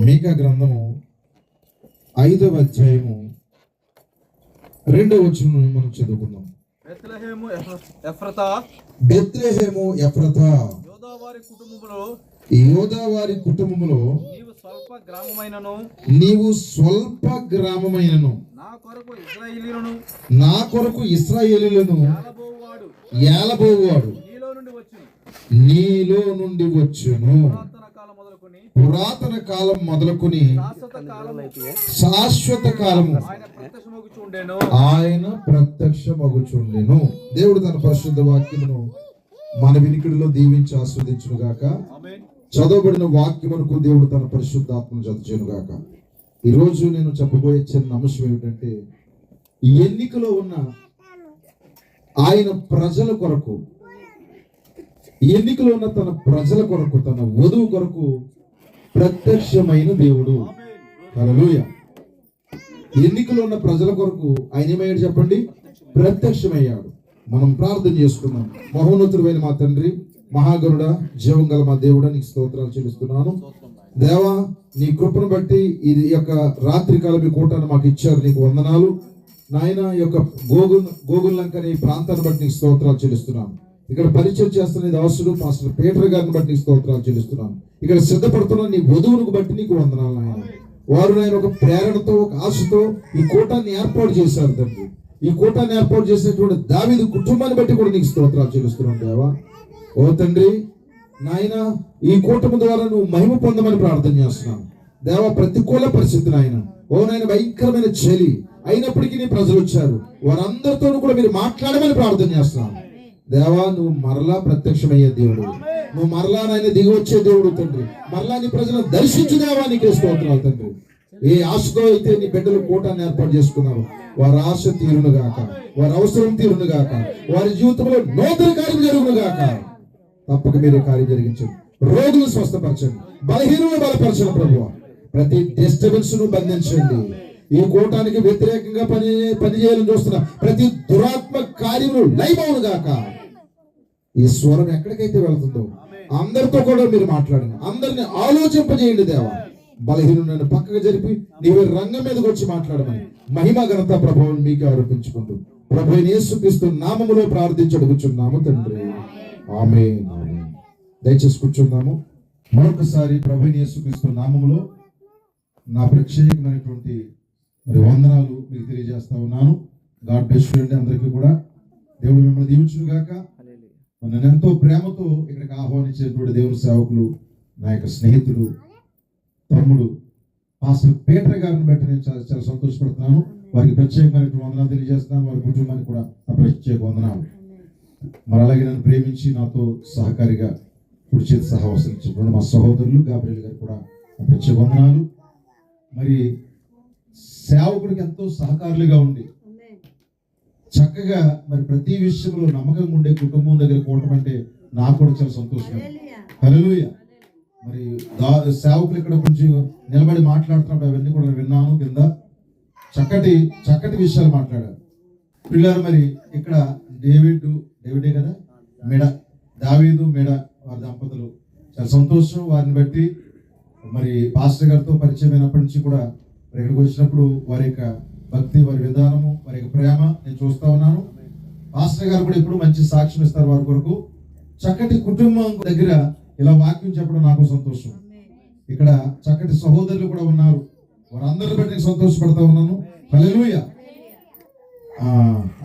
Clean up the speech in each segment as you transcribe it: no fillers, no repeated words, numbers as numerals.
మీకా గ్రంథము 5వ అధ్యాయము 2వ వచనం మనం చదువుకుందాం. బెత్లెహేము ఎఫ్రతా యోదావారి కుటుంబములో నీవు స్వల్ప గ్రామమైనను నా కొరకు ఇశ్రాయేలీయులను ఏలబోవాడు నీలో నుండి వచ్చును. పురాతన కాలం మొదలుకొని శాశ్వత కాలము ఆయన ప్రత్యక్షమగుచుండెను. దేవుడు తన పరిశుద్ధ వాక్యమును మన వినికిడిలో దీవించి ఆస్వాదించును గాక. చదవబడిన వాక్యమునకు దేవుడు తన పరిశుద్ధాత్మను జతచేయును గాక. ఈరోజు నేను చెప్పబోయే చిన్న అంశం ఏమిటంటే, ఎన్నికలో ఉన్న ఆయన ప్రజల కొరకు, ఎన్నికలో ఉన్న తన ప్రజల కొరకు, తన వధువు కొరకు ప్రత్యక్షమైన దేవుడు. హల్లెలూయా. ఎన్నికలో ఉన్న ప్రజల కొరకు ఆయన ఏమయ్యాడు చెప్పండి? ప్రత్యక్షమయ్యాడు. మనం ప్రార్థన చేసుకున్నాం. మహోన్నతుడైన మా తండ్రి, మహాగరుడ, జీవం గల మా దేవుడా, నీకు స్తోత్రాలు చెల్లిస్తున్నాను. దేవా, నీ కృపను బట్టి ఈ యొక్క రాత్రి కాలం ఈ కూటాన్ని మాకు ఇచ్చారు, నీకు వందనాలు నాయన. ఈ యొక్క గోగుల్లంక అనే ప్రాంతాన్ని బట్టి నీకు స్తోత్రాలు చెల్లిస్తున్నాను. ఇక్కడ పరిచయం చేస్తున్న దాసుడు పాస్టర్ పీటర్ గారిని బట్టి నీకు స్తోత్రాలు చెల్లిస్తున్నాను. ఇక్కడ సిద్ధపడుతున్న నీ వధువును బట్టి నీకు వందనాలు నాయన. వారు నాయన ఒక ప్రేరణతో, ఒక ఆశతో ఈ కూటాన్ని ఏర్పాటు చేశారు తండ్రి. ఈ కూటాన్ని ఏర్పాటు చేసినటువంటి దావీదు కుటుంబాన్ని బట్టి కూడా నీకు స్తోత్రాలు చెల్లిస్తున్నాను దేవా. ఓ తండ్రి నాయన, ఈ కూటమి ద్వారా నువ్వు మహిమ పొందమని ప్రార్థన చేస్తున్నాను దేవా. ప్రతికూల పరిస్థితి నాయన, ఓ నాయన, భయంకరమైన చలి అయినప్పటికీ నీ ప్రజలు వచ్చారు, వారందరితోనూ కూడా మీరు మాట్లాడమని ప్రార్థన చేస్తున్నాను దేవా. నువ్వు మరలా ప్రత్యక్షమయ్యే దేవుడు, నువ్వు మరలా నాయన దిగి వచ్చే దేవుడు తండ్రి. మరలా నీ ప్రజలను దర్శించు దేవా, నీకే స్తోత్రాలు తండ్రి. ఏ ఆశతో అయితే నీ బిడ్డలు కూటాన్ని ఏర్పాటు చేసుకున్నారు, వారి ఆశ తీరును గాక, వారి అవసరం తీరును గాక, వారి జీవితంలో నూతన కార్యం జరుగును గాక. తప్పక మీరే కార్యం జరిగించండి. రోగులు స్వస్థపరచండి, బలహీనులు బలపరచండి ప్రభువా. ప్రతి డిస్టర్బెన్స్ ను బంధించండి. ఈ కూటానికి వ్యతిరేకంగా పనిచేయాలని చూస్తున్న ప్రతి దురాత్మ కార్యములు లైవవును గాక. ఈ స్వరం ఎక్కడికైతే వెళుతుందో అందరితో కూడా మీరు మాట్లాడండి, అందరిని ఆలోచింపజేయండి దేవా. బలహీనులను పక్కకు జరిపి నీవు రంగం మీదకి వచ్చి మాట్లాడమని మహిమ ఘనత ప్రభావం మీకు ఆరోపించుకుంటూ ప్రభువైన యేసుక్రీస్తు నామములో ప్రార్థించి అడుగుచున్నాము తండ్రి, ఆమేన్. దయచేసి కూర్చున్నాము. మరొకసారి ప్రభువైన యేసుక్రీస్తు నామములో నా ప్రత్యేకమైనటువంటి వందనాలు మీకు తెలియజేస్తా ఉన్నాను. గాడ్ బ్లెస్ యు అండి. అందరికీ కూడా దేవుడు మిమ్మల్ని దీవించును గాక. నన్ను ఎంతో ప్రేమతో ఇక్కడికి ఆహ్వానించేటువంటి దేవుని సేవకులు, నా యొక్క స్నేహితులు, తమ్ముడు పాస్టర్ పీటర్ గారిని బట్టి నేను చాలా సంతోషపడుతున్నాను. వారికి ప్రత్యేకమైనటువంటి వందనాలు తెలియజేస్తున్నాను. వారి కుటుంబానికి కూడా నా ప్రత్యేక వందనాలు. మరి అలాగే నన్ను ప్రేమించి నాతో సహకారిగా కుడి చేతి సహవసించినటువంటి మా సహోదరులు గాబ్రియల్ గారు కూడా నా ప్రత్యేక వందనాలు. మరి సేవకుడికి ఎంతో సహకారులుగా ఉండి చక్కగా మరి ప్రతి విషయంలో నమ్మకంగా ఉండే కుటుంబం దగ్గర కూడటం అంటే నాకు కూడా చాలా సంతోషం. హల్లెలూయా. మరి సేవకులు ఇక్కడ కొంచెం నిలబడి మాట్లాడుతున్నప్పుడు అవన్నీ కూడా విన్నాను. కింద చక్కటి విషయాలు మాట్లాడారు పిల్లలు. మరి ఇక్కడ డేవిడే కదా, దావీదు మెడ వారి దంపతులు, చాలా సంతోషం. వారిని బట్టి మరి పాస్టర్ గారితో పరిచయం అయినప్పటి నుంచి కూడా ఇక్కడికి వచ్చినప్పుడు వారి యొక్క భక్తి, వారి విధానము, వారి యొక్క ప్రేమ నేను చూస్తా ఉన్నాను. పాస్టర్ గారు కూడా ఇప్పుడు మంచి సాక్ష్యం ఇస్తారు వారి కొరకు. చక్కటి కుటుంబం దగ్గర ఇలా వాక్యం చెప్పడం నాకు సంతోషం. ఇక్కడ చక్కటి సహోదరులు కూడా ఉన్నారు, వారందరిని బట్టి నేను సంతోషపడతా ఉన్నాను. హల్లెలూయా.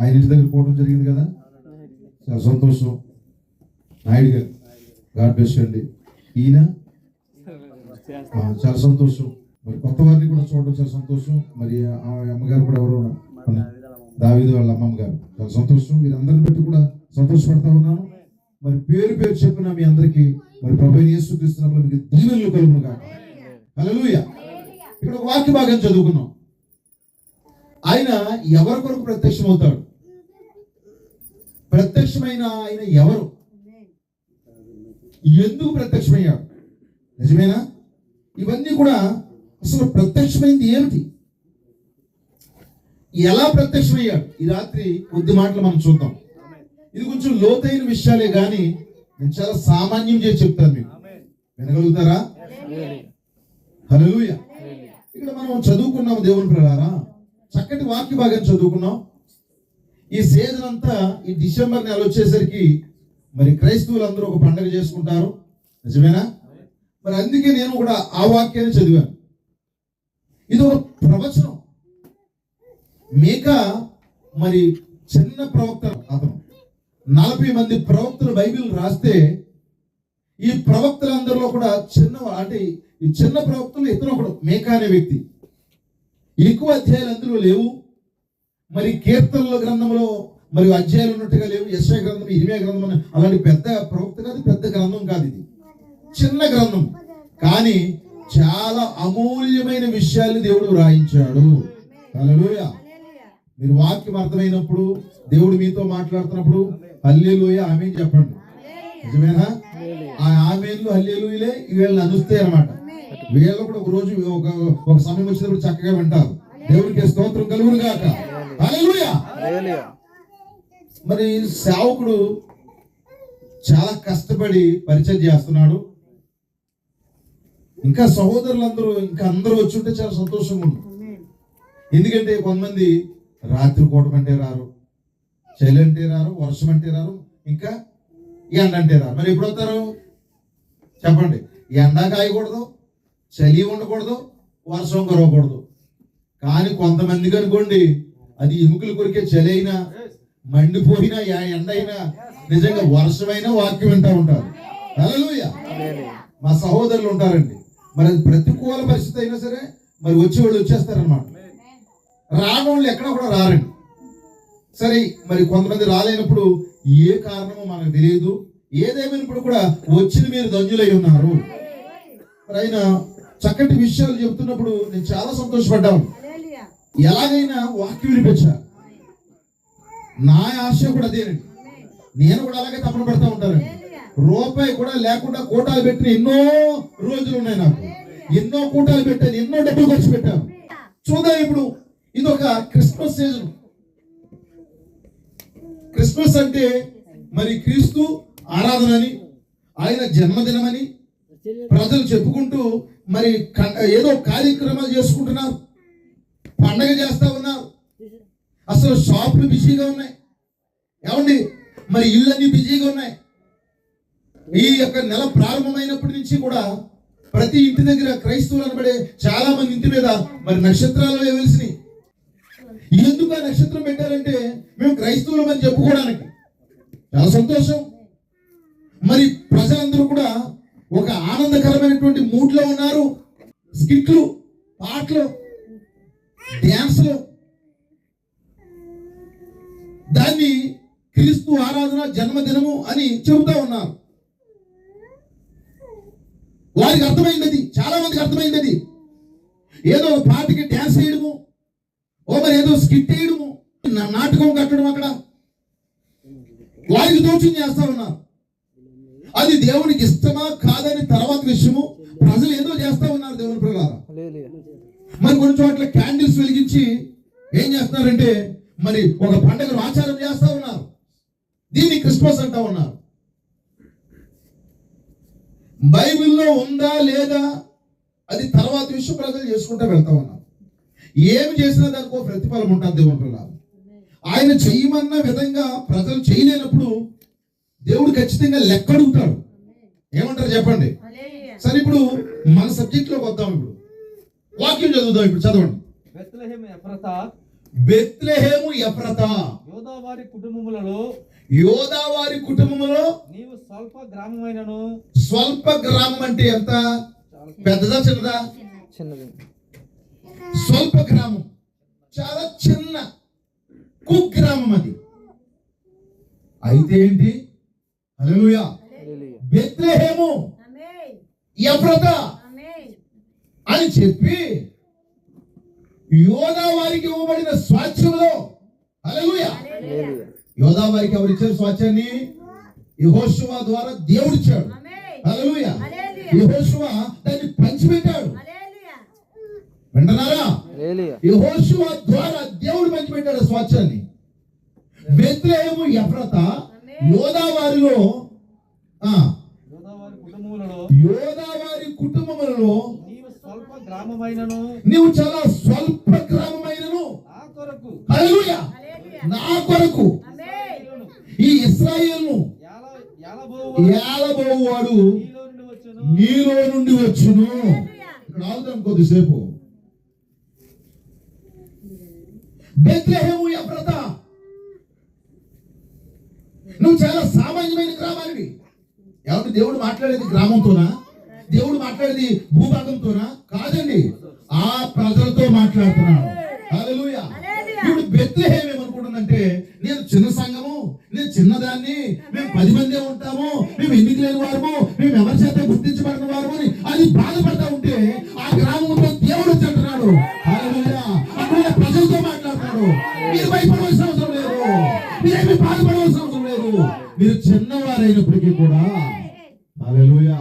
ఆయన ఇంటి దగ్గర పోవడం జరిగింది కదా, చాలా సంతోషం. నాయుడు గారు, గాడ్ బ్లెస్ యు అండి. ఈయన చాలా సంతోషం. మరి కొత్త వారిని కూడా చూడడం చాలా సంతోషం. మరి ఆ అమ్మగారు కూడా ఎవరు, దావీదు వాళ్ళ అమ్మమ్మ గారు, చాలా సంతోషం. వీరందరిని బట్టి కూడా సంతోషపడతా ఉన్నాను. మరి పేరు చెప్పిన మీ అందరికీ మరి ప్రభువైన యేసుక్రీస్తు నామములో మీకు దీవెనలు కలుగును గాక. హల్లెలూయా. ఇక్కడ ఒక వాక్య భాగం చదువుకున్నాం. ఆయన ఎవరి కొరకు ప్రత్యక్షమవుతాడు? ప్రత్యక్షమైన ఆయన ఎవరు? ఎందుకు ప్రత్యక్షమయ్యాడు? నిజమేనా? ఇవన్నీ కూడా అసలు ప్రత్యక్షమైంది ఏమిటి? ఎలా ప్రత్యక్షమయ్యాడు? ఈ రాత్రి కొద్ది మాటలు మనం చూద్దాం. ఇది కొంచెం లోతైన విషయాలే కానీ నేను చాలా సామాన్యం చేసి చెప్తాను, మీకు వినగలుగుతారా? హల్లెలూయా. ఇక్కడ మనం చదువుకున్నాం దేవుని పిల్లలారా, చక్కటి వాక్య భాగం చదువుకున్నాం. ఈ సీజన్ అంతా ఈ డిసెంబర్ నెల వచ్చేసరికి మరి క్రైస్తవులు అందరూ ఒక పండుగ చేసుకుంటారు, నిజమేనా? మరి అందుకే నేను కూడా ఆ వాక్యాన్ని చదివాను. ఇది ఒక ప్రవచనం. మీకా మరి చిన్న ప్రవక్త, అతను 40 మంది ప్రవక్తలు బైబిల్ రాస్తే ఈ ప్రవక్తలందరిలో కూడా అంటే ఈ చిన్న ప్రవక్తలు ఇతను ఒకడు, మీకా అనే వ్యక్తి. ఎక్కువ అధ్యాయాలు అందులో లేవు. మరి కీర్తనల గ్రంథంలో మరి అధ్యాయాలు ఉన్నట్టుగా లేవు. యెషయా గ్రంథం, ఇర్మీయా గ్రంథం అలాంటి పెద్ద ప్రవక్త కాదు, పెద్ద గ్రంథం కాదు. ఇది చిన్న గ్రంథం, కానీ చాలా అమూల్యమైన విషయాలు దేవుడు రాయించాడు. హల్లెలూయా. మీరు వాక్యం అర్థమైనప్పుడు, దేవుడు మీతో మాట్లాడుతున్నప్పుడు హల్లెలూయా ఆమేన్ చెప్పండి, నిజమేనా? ఆ ఆమేన్లు హల్లెలూయాలే వీళ్ళని అనుస్తాయి అన్నమాట. వీళ్ళు కూడా ఒక రోజు ఒక సమయం వచ్చినప్పుడు చక్కగా వింటారు. దేవుడికి స్తోత్రం కలుగును గాక. హల్లెలూయా. మరి సేవకుడు చాలా కష్టపడి పరిచయం చేస్తున్నాడు. ఇంకా సహోదరులందరూ ఇంకా అందరూ వచ్చి ఉంటే చాలా సంతోషంగా ఉంది. ఎందుకంటే కొంతమంది రాత్రి కూటం అంటే రారు, చలి అంటే రారు, వర్షం అంటే రారు, ఇంకా ఎండ అంటే రారు. మరి ఎప్పుడు వస్తారు చెప్పండి? ఎండ కాయకూడదు, చలి ఉండకూడదు, వర్షం కురవకూడదు. కానీ కొంతమందికి అనుకోండి, అది ఎముకలు కొరికే చలి అయినా, మండిపోయినా, ఎండ అయినా, నిజంగా వర్షమైనా వాక్యం వింటూ ఉంటారు. హల్లెలూయా. మా సహోదరులు ఉంటారండి, మరి అది ప్రతికూల పరిస్థితి అయినా సరే మరి వచ్చేవాళ్ళు వచ్చేస్తారనమాట. రానోళ్ళు ఎక్కడ కూడా రారండి. సరే, మరి కొంతమంది రాలేనప్పుడు ఏ కారణమో మనకు తెలియదు. ఏదేమైనప్పుడు కూడా వచ్చిన మీరు ధన్యులై ఉన్నారు. మరి ఆయన చక్కటి విషయాలు చెప్తున్నప్పుడు నేను చాలా సంతోషపడ్డాను. ఎలాగైనా వాక్యం వినిపించా, నా ఆశ కూడా అదేనండి. నేను కూడా అలాగే తపన పెడతా ఉంటానండి. రూపాయి కూడా లేకుండా కూటాలు పెట్టిన ఎన్నో రోజులు ఉన్నాయి నాకు. ఎన్నో కూటాలు పెట్టాను, ఎన్నో డబ్బులు ఖర్చు పెట్టాను. చూద్దాం, ఇప్పుడు ఇది ఒక క్రిస్మస్ సీజన్. క్రిస్మస్ అంటే మరి క్రీస్తు ఆరాధనని, ఆయన జన్మదినమని ప్రజలు చెప్పుకుంటూ మరి ఏదో కార్యక్రమాలు చేసుకుంటున్నారు, పండగ చేస్తా ఉన్నారు. అసలు షాపులు బిజీగా ఉన్నాయి, ఏమండి? మరి ఇళ్ళన్నీ బిజీగా ఉన్నాయి. ఈ యొక్క నెల ప్రారంభమైనప్పటి నుంచి కూడా ప్రతి ఇంటి దగ్గర క్రైస్తవులు అనబడే చాలా మంది ఇంటి మీద మరి నక్షత్రాలు వేసినాయి. ఎందుకు ఆ నక్షత్రం పెట్టారంటే మేము క్రైస్తవులం అని చెప్పుకోవడానికి. చాలా సంతోషం. మరి ప్రజలందరూ కూడా ఒక ఆనందకరమైనటువంటి మూడ్ లో ఉన్నారు. స్కిట్లు, పాటలు, డ్యాన్స్లు, దాన్ని క్రీస్తు ఆరాధన జన్మదినము అని చెబుతా ఉన్నారు. వారికి అర్థమైంది అది, చాలా మందికి అర్థమైంది అది. ఏదో పాటకి డ్యాన్స్ చేయడము, మరి ఏదో స్కిట్ వేయడము, నాటకం కట్టడం అక్కడ వారికి దోషం చేస్తా ఉన్నారు. అది దేవునికి ఇష్టమా కాదని తర్వాత విషయము. ప్రజలు ఏదో చేస్తా ఉన్నారు దేవుని ప్రకారం. మరి కొన్ని చోట్ల క్యాండిల్స్ వెలిగించి ఏం చేస్తున్నారంటే మరి ఒక పండుగను ఆచారం చేస్తా ఉన్నారు. దీన్ని క్రిస్మస్ అంటా ఉన్నారు. బైబిల్లో ఉందా లేదా అది తర్వాత విషయం, ప్రజలు చేసుకుంటూ వెళ్తా ఉన్నారు. ఏమి చేసినా దానికి ఒక ప్రతిఫలం ఉంటుంది దేవుని ప్రకారం. ఆయన చెయ్యమన్న విధంగా ప్రజలు చేయలేనప్పుడు దేవుడు ఖచ్చితంగా లెక్క అడుగుతాడు. ఏమంటారు చెప్పండి? సరే, ఇప్పుడు మన సబ్జెక్ట్ లోకి వద్దాం. ఇప్పుడు వాక్యం చదువుదాం. ఇప్పుడు చదవండి. బెత్లెహేము ఎఫ్రతా, యోదావారి కుటుంబములో నీవు స్వల్ప గ్రామమైనను. స్వల్ప గ్రామం అంటే ఎంత? పెద్దదా చిన్నదా? చిన్నది. స్వల్ప గ్రామం, చాలా చిన్న కుగ్రామం అది. అయితే ఏంటి? హల్లెలూయా. బెత్లెహేము ఎఫ్రతా అని చెప్పి యోదావారికి ఇవ్వబడిన స్వాస్థ్యంలో, హల్లెలూయా, యోదావారికి ఎవరు ఇచ్చారు స్వాస్థ్యాన్ని? యెహోషువ ద్వారా దేవుడు ఇచ్చాడు. హల్లెలూయా. యెహోషువ దాన్ని పంచిపెట్టాడు. వింటున్నారా? యెహోషువ ద్వారా దేవుడు పంచిపెట్టాడు స్వాస్థ్యాన్ని. బెత్లెహేము ఎఫ్రతా యోదావారిలో, యోదావారి కుటుంబములలో నీవు స్వల్ప గ్రామమైనను నీవు చాలా స్వల్ప గ్రామమైనను నా కొరకు హల్లెలూయా నా కొరకు ఈ ఇశ్రాయేలును ఏలబోవాడు నీలో నుండి వచ్చును. ఇక్కడ ఆగుదాం కొద్దిసేపు. బెత్లెహేము ఎఫ్రాతా, నువ్వు చాలా సామాన్యమైన గ్రామానివి. ఎవరు దేవుడు మాట్లాడేది గ్రామంతోనా? దేవుడు మాట్లాడేది భూభాగంతోనా? కాదండి, ఆ ప్రజలతో మాట్లాడుతున్నాడు. హల్లెలూయా. ఇప్పుడు బెత్లెహేము ఏమనుకుంటుందంటే, నేను చిన్న సంఘము, నేను చిన్నదాన్ని, మేము 10 మందే ఉంటాము, మేము ఎన్నిక లేని వారము, మేము ఎవరి చేత గుర్తించబడిన వారము అని అది బాధపడతా ఉంటే, ఆ గ్రామంలో దేవుడు అంటున్నాడు హల్లెలూయా, అక్కడ ప్రజలతో మాట్లాడుతున్నాడు. మీరు భయపడవలసిన అవసరం లేదు, మీరేమి బాధపడవలసిన అవసరం లేదు. మీరు చిన్నవారైనప్పటికీ కూడా హల్లెలూయా,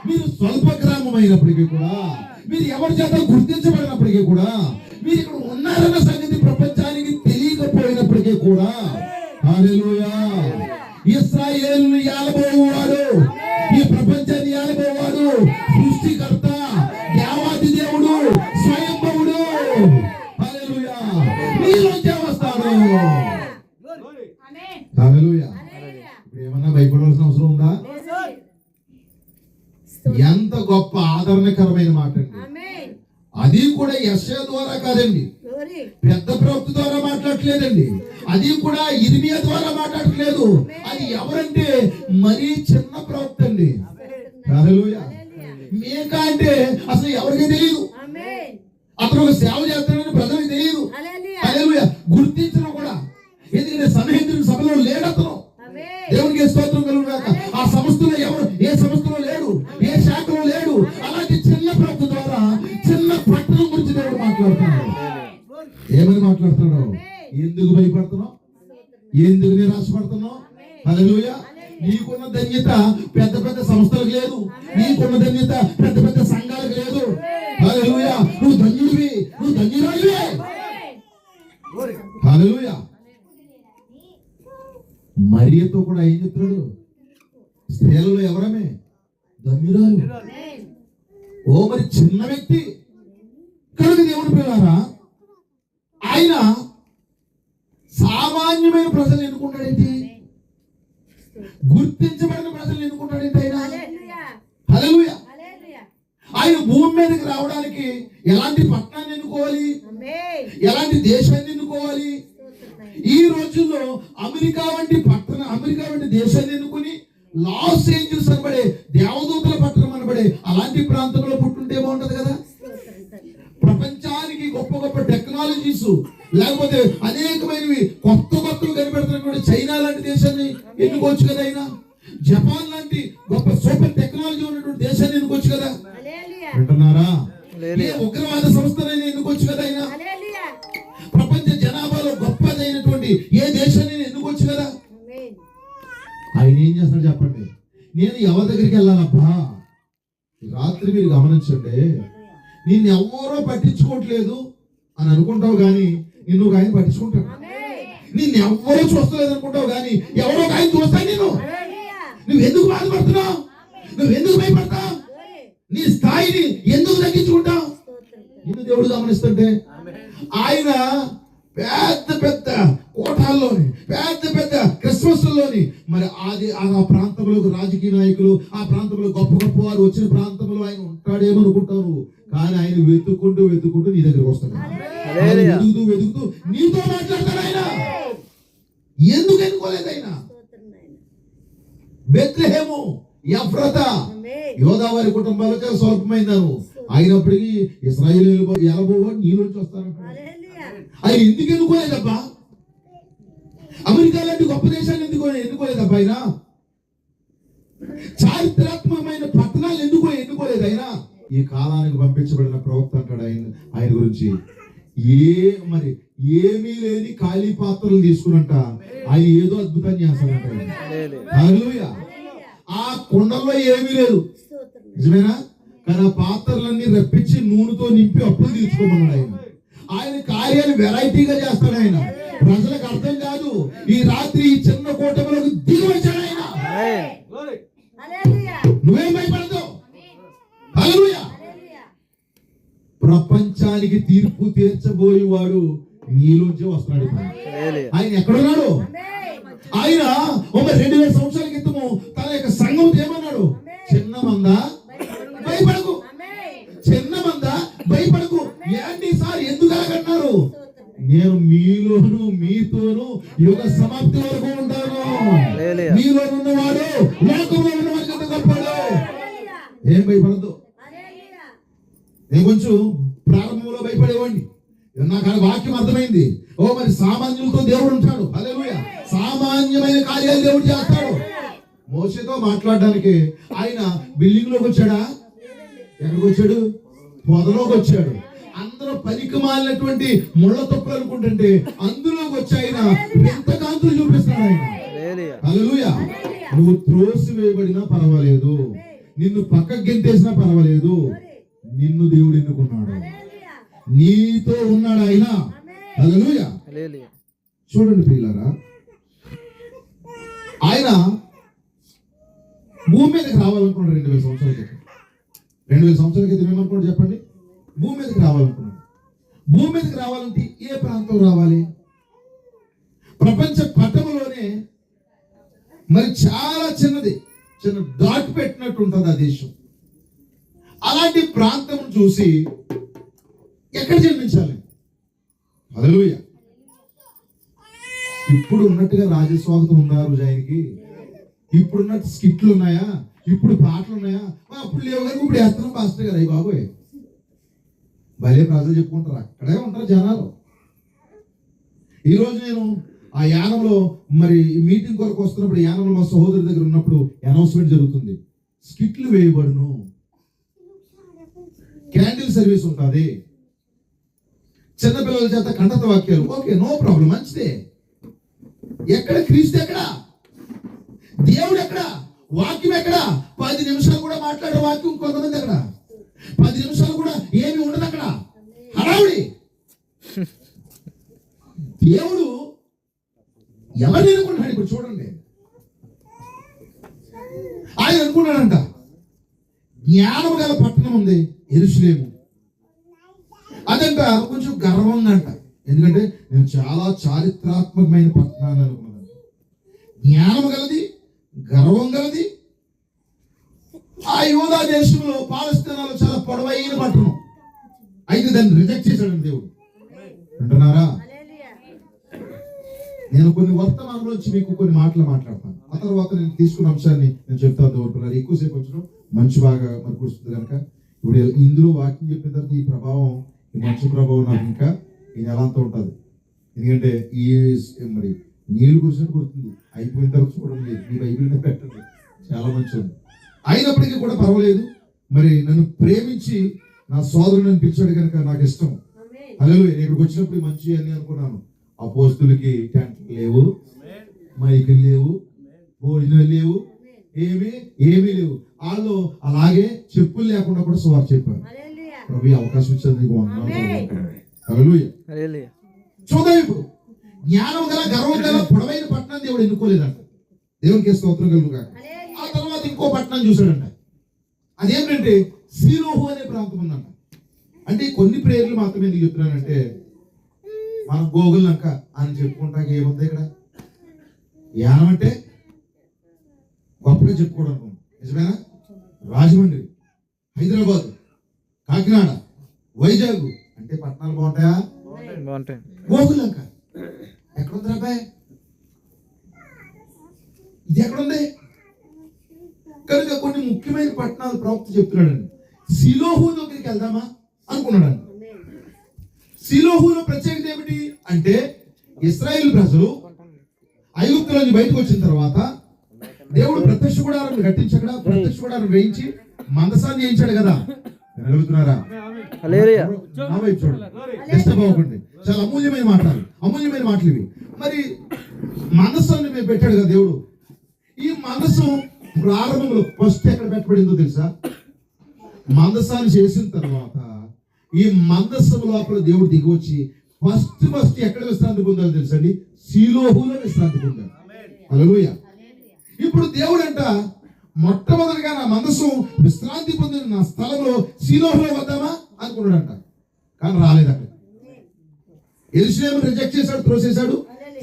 మీరు స్వల్ప గ్రామం అయినప్పటికీ కూడా, మీరు ఎవరి చేత గుర్తించబడినప్పటికీ కూడా, మీరు ఇక్కడ ఉన్నారన్న సంగతి ప్రపంచానికి తెలియకపోయినప్పటికీ కూడా హల్లెలూయా, ఇశ్రాయేలును ఏలబోవాడు, ఈ ప్రపంచాన్ని ఏలబోవాడు సృష్టికర్త, దేవాది దేవుడు, స్వయంభవుడు హల్లెలూయా, నీలోంచే వస్తాడు. హల్లెలూయా. ఇప్పుడు ఏమన్నా భయపడవలసిన అవసరం ఉందా? ఎంత గొప్ప ఆదరణకరమైన మాట అండి. అది కూడా యెషయా ద్వారా కాదండి, పెద్ద ప్రవక్త ద్వారా మాట్లాడట్లేదండి, అది కూడా ఇర్మియా ద్వారా మాట్లాడట్లేదు. అది ఎవరంటే మరీ చిన్న ప్రవక్త అండి. హల్లెలూయా. మేక అంటే అసలు ఎవరికి తెలియదు, అతను ఒక సేవ చేస్తాడని ప్రజలకు తెలియదు. హల్లెలూయా. గుర్తించడం కూడా, ఎందుకంటే సన్నిహితుడి సభలో లేడు అతను. దేవునికి స్తోత్రం కలుగుగాక. ఆ సంస్థలో ఎవరు, ఏ సంస్థలో లేడు, ఏ శాఖలో లేడు. అలాంటి చిన్న ప్రవక్త ద్వారా చిన్న పట్టణం గురించి దేవుడు మాట్లాడుతున్నాడు. ఏమని మాట్లాడుతున్నాడు? ఎందుకు భయపడుతున్నావు? ఎందుకు నిరాశపడుతున్నావు? హల్లెలూయా. నీకున్న ధన్యత పెద్ద పెద్ద సంస్థలకు లేదు, నీకున్న ధన్యత పెద్ద పెద్ద సంఘాలకు లేదు. హల్లెలూయా. నువ్వు ధన్యుడివి, నువ్వు ధన్యురాలివి. హల్లెలూయా. మరియతో కూడా ఏం చెప్తున్నాడు? స్త్రీలలో ఎవరమే ధన్యురాలు. ఓ మరి చిన్న వ్యక్తి కనుక దేవుని పిల్లారా, ఆయన సామాన్యమైన ప్రజలు ఎన్నుకుంటాడేంటి? గుర్తించబడిన ప్రజలు ఎన్నుకుంటాడేంటి ఆయన? హల్లెలూయా. ఆయన భూమి మీదకి రావడానికి ఎలాంటి పట్టణాన్ని ఎన్నుకోవాలి, ఎలాంటి దేశాన్ని ఎన్నుకోవాలి? ఈ రోజుల్లో అమెరికా వంటి దేశాన్ని ఎన్నుకుని లాస్ ఏంజల్స్ అనబడే దేవదూతల పట్టణం అనబడే అలాంటి ప్రాంతంలో పుట్టుంటే బాగుంటది కదా. ప్రపంచానికి గొప్ప గొప్ప టెక్నాలజీస్, లేకపోతే అనేకమైనవి కొత్తవి కనిపెడుతున్నటువంటి చైనా లాంటి దేశాన్ని ఎన్నుకోవచ్చు కదా ఆయన. జపాన్ లాంటి గొప్ప సూపర్ టెక్నాలజీ ఉన్నటువంటి దేశాన్ని ఎన్నుకోవచ్చు కదా. వింటున్నారా? ఏ ఉగ్రవాద సంస్థనైనా ఎన్నుకోవచ్చు కదా ఆయన. ప్రపంచ జనాభాలో గొప్పదైనటువంటి ఏ దేశాన్ని ఎన్నుకోవచ్చు కదా. ఆయన ఏం చేస్తాడు చెప్పండి? నేను ఎవరి దగ్గరికి వెళ్ళాలబ్బా? రాత్రి మీరు గమనించండి, నిన్ను ఎవరో పట్టించుకోవట్లేదు అని అనుకుంటావు కానీ నిన్ను ఒక ఆయన పట్టించుకుంటాడు. నిన్ను ఎవరో చూస్తలేదు అనుకుంటావు కానీ ఎవరో ఒక ఆయన చూస్తాడు నిన్ను. నువ్వు ఎందుకు బాధపడుతున్నావు? నువ్వు ఎందుకు భయపడతావు? నీ స్థాయిని ఎందుకు తగ్గించుకుంటావు? నిన్ను దేవుడు గమనిస్తుంటే ఆయన పెద్ద పెద్ద కోటాల్లోని, పెద్ద పెద్ద క్రిస్మస్లోని, మరి ఆ ప్రాంతంలో రాజకీయ నాయకులు, ఆ ప్రాంతంలో గొప్ప గొప్ప వారు వచ్చిన ప్రాంతంలో ఆయన ఉంటాడేమో అనుకుంటావు. కానీ ఆయన వెతుక్కుంటూ నీ దగ్గరకు వస్తాడు. వెతుకుతూ నీతో మాట్లాడతాడు ఆయన. ఎందుకు ఎన్నుకోలేదు ఆయన? బెత్లెహేము ఎఫ్రాతా యోదావారి కుటుంబాలు చాలా స్వల్పమైనారు, అయినప్పటికీ ఇశ్రాయేలీయులు ఎలబోవాడు నీలోంచి వస్తారంటాడు. ఆయన ఎందుకు ఎన్నుకోలేదబ్బా? అమెరికా లాంటి గొప్ప దేశాన్ని ఎందుకు ఎన్నుకోలేదబ్బా ఆయన? చారిత్రాత్మకమైన పట్టణాలు ఎన్నుకోలేదు ఆయన. ఈ కాలానికి పంపించబడిన ప్రవక్త అంటాడు ఆయన గురించి, ఏమీ లేని ఖాళీ పాత్రలు తీసుకునంట ఆయన ఏదో అద్భుతాన్ని చేస్తాడంట. హల్లెలూయా. ఆ కుండల్లో ఏమీ లేదు, నిజమేనా? కానీ ఆ పాత్రలన్నీ రప్పించి నూనెతో నింపి అప్పులు తీర్చుకోమన్నాడు ఆయన. ఆయన కార్యాలు వెరైటీగా చేస్తాడు ఆయన. ప్రజలకు అర్థం కాదు. ఈ రాత్రి ఈ చిన్న కూటమిలోకి దిగి వచ్చాడు ఆయన. నువ్వేం భయపడతావు? హల్లెలూయా. ప్రపంచానికి తీర్పు తీర్చబోయేవాడు నీలోంచే వస్తున్నాడు. ఆయన ఎక్కడున్నాడు? ఆయన 2000 సంవత్సరాల క్రితము తన యొక్క సంఘం ఏమన్నాడు? చిన్న మంద భయపడకు, చిన్న మంద భయపడకు. ఏంటి సార్ ఎందుకు అలాగన్నారు? నేను మీలోను మీతోను యుగ సమాప్తి వరకు ఉంటాను. మీలో ఉన్నవాడు లోకంలో ఉన్నవాడి కంటే గొప్పవాడు. ఏం భయపడద్దు. నేను కొంచెం ప్రారంభంలో భయపడేవాడిని. నాకు ఆ వాక్యం అర్థమైంది. మరి సామాన్యులతో దేవుడు ఉంటాడు. హల్లెలూయా. సామాన్యమైన కార్యాలు దేవుడు చేస్తాడు. మోషేతో మాట్లాడడానికి ఆయన బిల్డింగ్ లోకి వచ్చాడా? ఎక్కడికి వచ్చాడు? పొదలోకి వచ్చాడు. అందరూ పనికి మాలినటువంటి ముళ్ళ తొప్పులు అనుకుంటుంటే అందులోకి వచ్చి ఆయన ఎంత కాంతులు చూపిస్తాడు ఆయన. హల్లెలూయా. నువ్వు త్రోసి వేయబడినా పర్వాలేదు, నిన్ను పక్కకు గెంటేసినా పర్వాలేదు, నిన్ను దేవుడు ఎన్నుకున్నాడు, నీతో ఉన్నాడు ఆయన. హల్లెలూయా. చూడండి ప్రియులారా, ఆయన భూమి మీదకి రావాలనుకున్నాడు 2000 సంవత్సరాల క్రితం. 2000 సంవత్సరాల క్రితం ఏమనుకోండి చెప్పండి? భూమి మీదకి రావాలనుకున్నాడు. భూమి మీదకి రావాలంటే ఏ ప్రాంతం రావాలి? ప్రపంచ పటంలోనే మరి చాలా చిన్నది, చిన్న డాట్ పెట్టినట్టు ఉంటుంది ఆ దేశం. అలాంటి ప్రాంతం చూసి ఎక్కడ జన్మించాలి? హల్లెలూయా. ఇప్పుడు ఉన్నట్టుగా రాజస్వాగతం ఉన్నారు ఆయనకి, ఇప్పుడున్నట్టు స్కిట్లు ఉన్నాయా, ఇప్పుడు పాటలు ఉన్నాయా? అప్పుడు లేవు కానీ ఇప్పుడు వేస్తున్నాం పాస్టర్ గారు. అయ్యి బాబోయ్, భలే ప్రజలు చెప్పుకుంటారు, అక్కడే ఉంటారు జనాలు. ఈరోజు నేను ఆ యానంలో మరి మీటింగ్ కొరకు వస్తున్నప్పుడు, యానంలో మా సహోదరు దగ్గర ఉన్నప్పుడు అనౌన్స్మెంట్ జరుగుతుంది. స్కిట్లు వేయబడును, క్యాండిల్ సర్వీస్ ఉంటుంది, చిన్నపిల్లల చేత కంఠత వాక్యాలు. ఓకే, నో ప్రాబ్లం, మంచిదే. ఎక్కడ క్రీస్తు? ఎక్కడ దేవుడు? ఎక్కడ వాక్యం? ఎక్కడ 10 నిమిషాలు కూడా మాట్లాడే వాక్యం కొంతమంది అక్కడ 10 నిమిషాలు కూడా ఏమి ఉండదు అక్కడ, హడావుడి. దేవుడు ఎవరిని అనుకుంటున్నాడు? ఇప్పుడు చూడండి, ఆయన అనుకున్నాడంట జ్ఞానం గల పట్టణం ఉంది యెరూషలేము. అదంట కొంచెం గర్వంగా అంట, ఎందుకంటే నేను చాలా చారిత్రాత్మకమైన పట్టణాన్ని అనుకున్నాను. జ్ఞానం గలది, గర్వం గలది. ఆ యూదా దేశంలో పాలస్తీనాలో చాలా పొడవైన పట్టణం. అయితే దాన్ని రిజెక్ట్ చేశాడు దేవుడు. అంటున్నారా? నేను కొన్ని వర్తమానంలో వచ్చి మీకు కొన్ని మాటలు మాట్లాడతాను. ఆ తర్వాత నేను తీసుకున్న అంశాన్ని నేను చెప్తాను. దేవుడు ఎక్కువసేపు వచ్చడం మంచి బాగా మరి కూర్చుంది కనుక ఇప్పుడు ఇందులో వాక్యం చెప్పిన తర్వాత ఈ ప్రభావం, ఈ మంచు ప్రభావం నాకు ఇంకా ఈ నెల అంతా ఉంటుంది. ఎందుకంటే ఈ మరి నీళ్లు కూర్చొని కుడుతుంది, అయిపోయిన తర్వాత చూడండి, మీ బైబిల్ని పెట్టండి, చాలా మంచిది. అయినప్పటికీ కూడా పర్వాలేదు. మరి నన్ను ప్రేమించి నా సోదరుడు నన్ను పిలిచాడు కనుక నాకు ఇష్టం. హల్లెలూయా. నేను ఇక్కడికి వచ్చినప్పుడు మంచి అని అనుకున్నాను. అపోస్తులకి టెంట్లు లేవు, మైకులు లేవు, భోజనాలు లేవు, ఏమీ లేవు. వాళ్ళు అలాగే చెప్పులు లేకుండా కూడా సువార్త చెప్పారు. ప్రభు అవకాశం ఇచ్చేందుకు హల్లెలూయా. చూద్దాం ఇప్పుడు. జ్ఞానం గల, గర్వం గల పొడవైన పట్టణం దేవుడు ఎన్నుకోలేదంట. దేవునికి స్తోత్రం కలుగుగా. ఆ తర్వాత ఇంకో పట్టణం చూశాడంట. అదేంటంటే సీలోహు అనే ప్రాంతం ఉందంట. అంటే కొన్ని ప్రేర్లు మాత్రమే ఎందుకు చెప్తున్నానంటే, మనం గోగుల్ లంక అని చెప్పుకుంటాక ఏముంది ఇక్కడ? యానం అంటే గొప్పగా చెప్పుకోవడం అనుకోండి, నిజమేనా? రాజమండ్రి, హైదరాబాద్, కాకినాడ, వైజాగ్ అంటే పట్టణాలు బాగుంటాయా? గోగుల్ లంక ఎక్కడుంది రాబాయ్? ఇది ఎక్కడుంది? కనుక కొన్ని ముఖ్యమైన పట్టణాలు ప్రవక్త చెప్తున్నాడండి. సిలోహు దగ్గరికి వెళ్దామా అనుకున్నాడు. సిలోహులో ప్రత్యేకత ఏమిటి అంటే, ఇశ్రాయేలు ప్రజలు ఐగుప్తు నుంచి బయటకు వచ్చిన తర్వాత దేవుడు ప్రత్యక్ష గుడారాన్ని కట్టించక్కడ, ప్రత్యక్ష గుడారం వేయించి మందసాన్ని చేయించాడు కదా. వినగలుగుతున్నారా? నా వైపు చూడండి, డిస్టర్బ్ అవ్వకండి. చాలా అమూల్యమైన మాటలు ఇవి. మరి మందసాన్ని పెట్టాడు కదా దేవుడు. ఈ మందసం ప్రారంభంలో ఫస్ట్ ఎక్కడ పెట్టబడిందో తెలుసా? మందసాన్ని చేసిన తర్వాత ఈ మందసం లోపల దేవుడు దిగి వచ్చి ఫస్ట్ ఎక్కడ విశ్రాంతి పొందాలో తెలుసా అండి? సీలోహులో విశ్రాంతి పొందాడు. హల్లెలూయా. ఇప్పుడు దేవుడు అంట మొట్టమొదటిగా నా మనసు విశ్రాంతి పొందిన నా స్థలంలో సీలోహులో వద్దామా అనుకున్నాడంట. కానీ రాలేదు అక్కడ. యెరూషలేము రిజెక్ట్ చేశాడు, త్రోసేశాడు.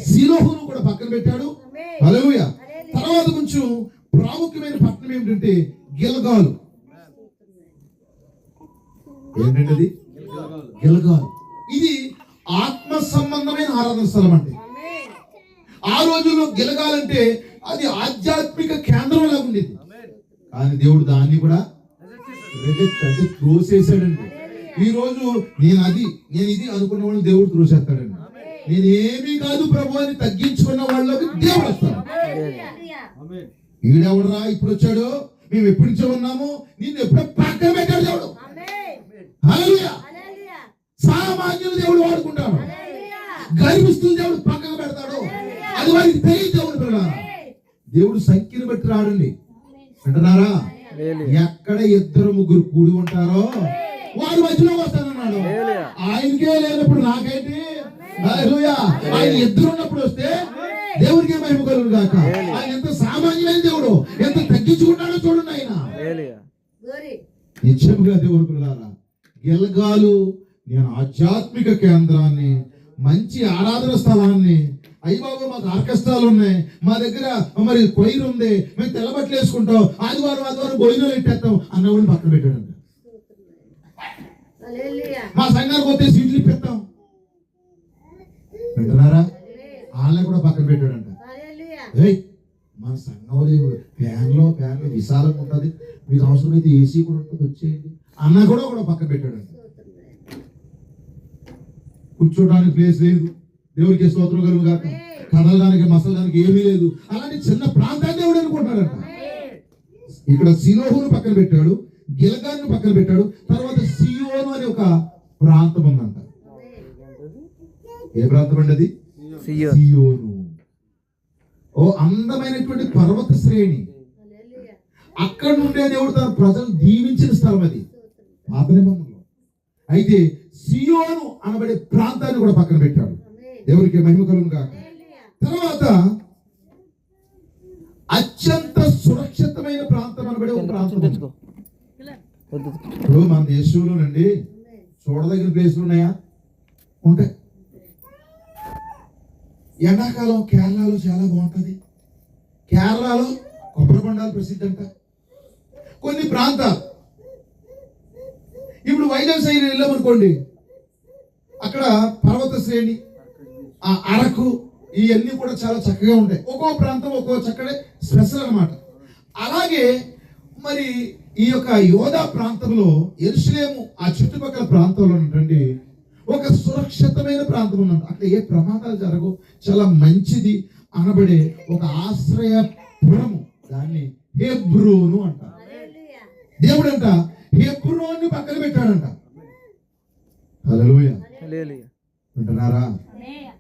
షిలోహును కూడా పక్కన పెట్టాడు. హల్లెలూయా. తర్వాత కొంచెం ప్రాముఖ్యమైన పట్టణం ఏమిటంటే గిల్గాలు. ఏంటంటే అది గిల్గాలు. ఇది ఆత్మ సంబంధమైన ఆరాధన స్థలం అంటే. ఆ రోజుల్లో గిల్గాలంటే అది ఆధ్యాత్మిక కేంద్రం లాగా ఉండేది. కానీ దేవుడు దాన్ని కూడా రిజెక్ట్ అంటే త్రోసేశాడండి. ఈ రోజు నేను ఇది అనుకున్న వాళ్ళు దేవుడు త్రోసేస్తాడండి. నేనేమీ కాదు ప్రభు అని తగ్గించుకున్న వాళ్ళకి దేవుడు వస్తాడు. ఈడెవడరా ఇప్పుడు వచ్చాడు, మేము ఎప్పటి నుంచో ఉన్నాము, నిన్ను ఎప్పుడో పక్కన పెట్టాడు దేవుడు. హల్లెలూయా. సామాన్యులు దేవుడు వాడుకుంటాడు, గర్విస్తులు దేవుడు పక్కన పెడతాడు. అది వారికి తెలియదు. దేవుడు పిల్లలారా, దేవుడు సంఖ్యను బట్టి రాడండి. అంటున్నారా? ఎక్కడ ఇద్దరు ముగ్గురు కూడి ఉంటారో వాడు మధ్యలో వస్తానన్నాడు. ఆయనకే లేనప్పుడు నాకేంటి? హల్లెలూయా. ఆయన ఇద్దరు ఉన్నప్పుడు వస్తే దేవుడికే మహిమ కలుగును గాక. ఆయన ఎంత సామాన్యమైన దేవుడు, ఎంత తగ్గించుకుంటాడో చూడండి. ఆయన నిత్యముగా దేవుడు పిల్లలారా, గిల్గాలు నేను ఆధ్యాత్మిక కేంద్రాన్ని, మంచి ఆరాధన స్థలాన్ని, అయ్యి బాబు మాకు ఆర్కెస్ట్రాలు ఉన్నాయి, మా దగ్గర మరి కొయిర్ ఉంది, మేము తెల్లబట్టలు వేసుకుంటాం, ఆదివారం భోజనాలు పెట్టేస్తాం అన్నవాడిని పక్కన పెట్టాడంట. మా సంఘానికి పోతే సీట్లు ఇప్పిస్తాం వింటున్నారా? వాళ్ళని కూడా పక్కన పెట్టాడంట. మన సంఘంలో ఫ్యాన్లో విశాలంగా ఉంటుంది, మీకు అవసరమైతే ఏసీ కూడా ఉంటుంది, వచ్చేయండి అన్న కూడా పక్కన పెట్టాడంట. కూర్చోడానికి ప్లేస్ లేదు, దేవుడికి స్తోత్రం కలుగు కాక, కదలడానికి మసలడానికి ఏమీ లేదు. అలాంటి చిన్న ప్రాంతాన్ని దేవుడు అనుకుంటాడంట. ఇక్కడ షిలోహును పక్కన పెట్టాడు, గిల్గాలును పక్కన పెట్టాడు. తర్వాత సియోను అనే ఒక ప్రాంతం ఉందంట. ఏ ప్రాంతం అండి అది? సియోను. ఓ అందమైనటువంటి పర్వత శ్రేణి. అక్కడ నుండే దేవుడు తన ప్రజలు దీవించిన స్థలం అది పాత నిబంధనలో. అయితే సియోను అనబడే ప్రాంతాన్ని కూడా పక్కన పెట్టాడు. దేవుడికి మహిమ కలుగును గాక. తర్వాత అత్యంత సురక్షితమైన ప్రాంతం అనబడే ఒక ప్రాంతం. ఇప్పుడు మన దేశంలోనండి చూడదగిన ప్లేసులు ఉన్నాయా? ఉంటాయి. ఎండాకాలం కేరళలో చాలా బాగుంటుంది. కేరళలో కొబ్బరి బొండాలు ప్రసిద్ధి అంట. కొన్ని ప్రాంతాలు ఇప్పుడు వైజాగ్ సైడ్ వెళ్ళామనుకోండి, అక్కడ పర్వత శ్రేణి, ఆ అరకు, ఇవన్నీ కూడా చాలా చక్కగా ఉంటాయి. ఒక్కో ప్రాంతం ఒక్కో చక్కటి స్పెషల్ అన్నమాట. అలాగే మరి ఈ యొక్క యోధా ప్రాంతంలో యెరూషలేము ఆ చుట్టుపక్కల ప్రాంతంలో ఉన్నటువంటి ఒక సురక్షితమైన ప్రాంతం ఉందంట. అక్కడ ఏ ప్రమాదాలు జరగవు, చాలా మంచిది అనబడే ఒక ఆశ్రయపురము, దాన్ని హెబ్రోను అంటారు. దేవుడంట హెబ్రోను పక్కన పెట్టాడంట. హల్లెలూయా. వింటున్నారా?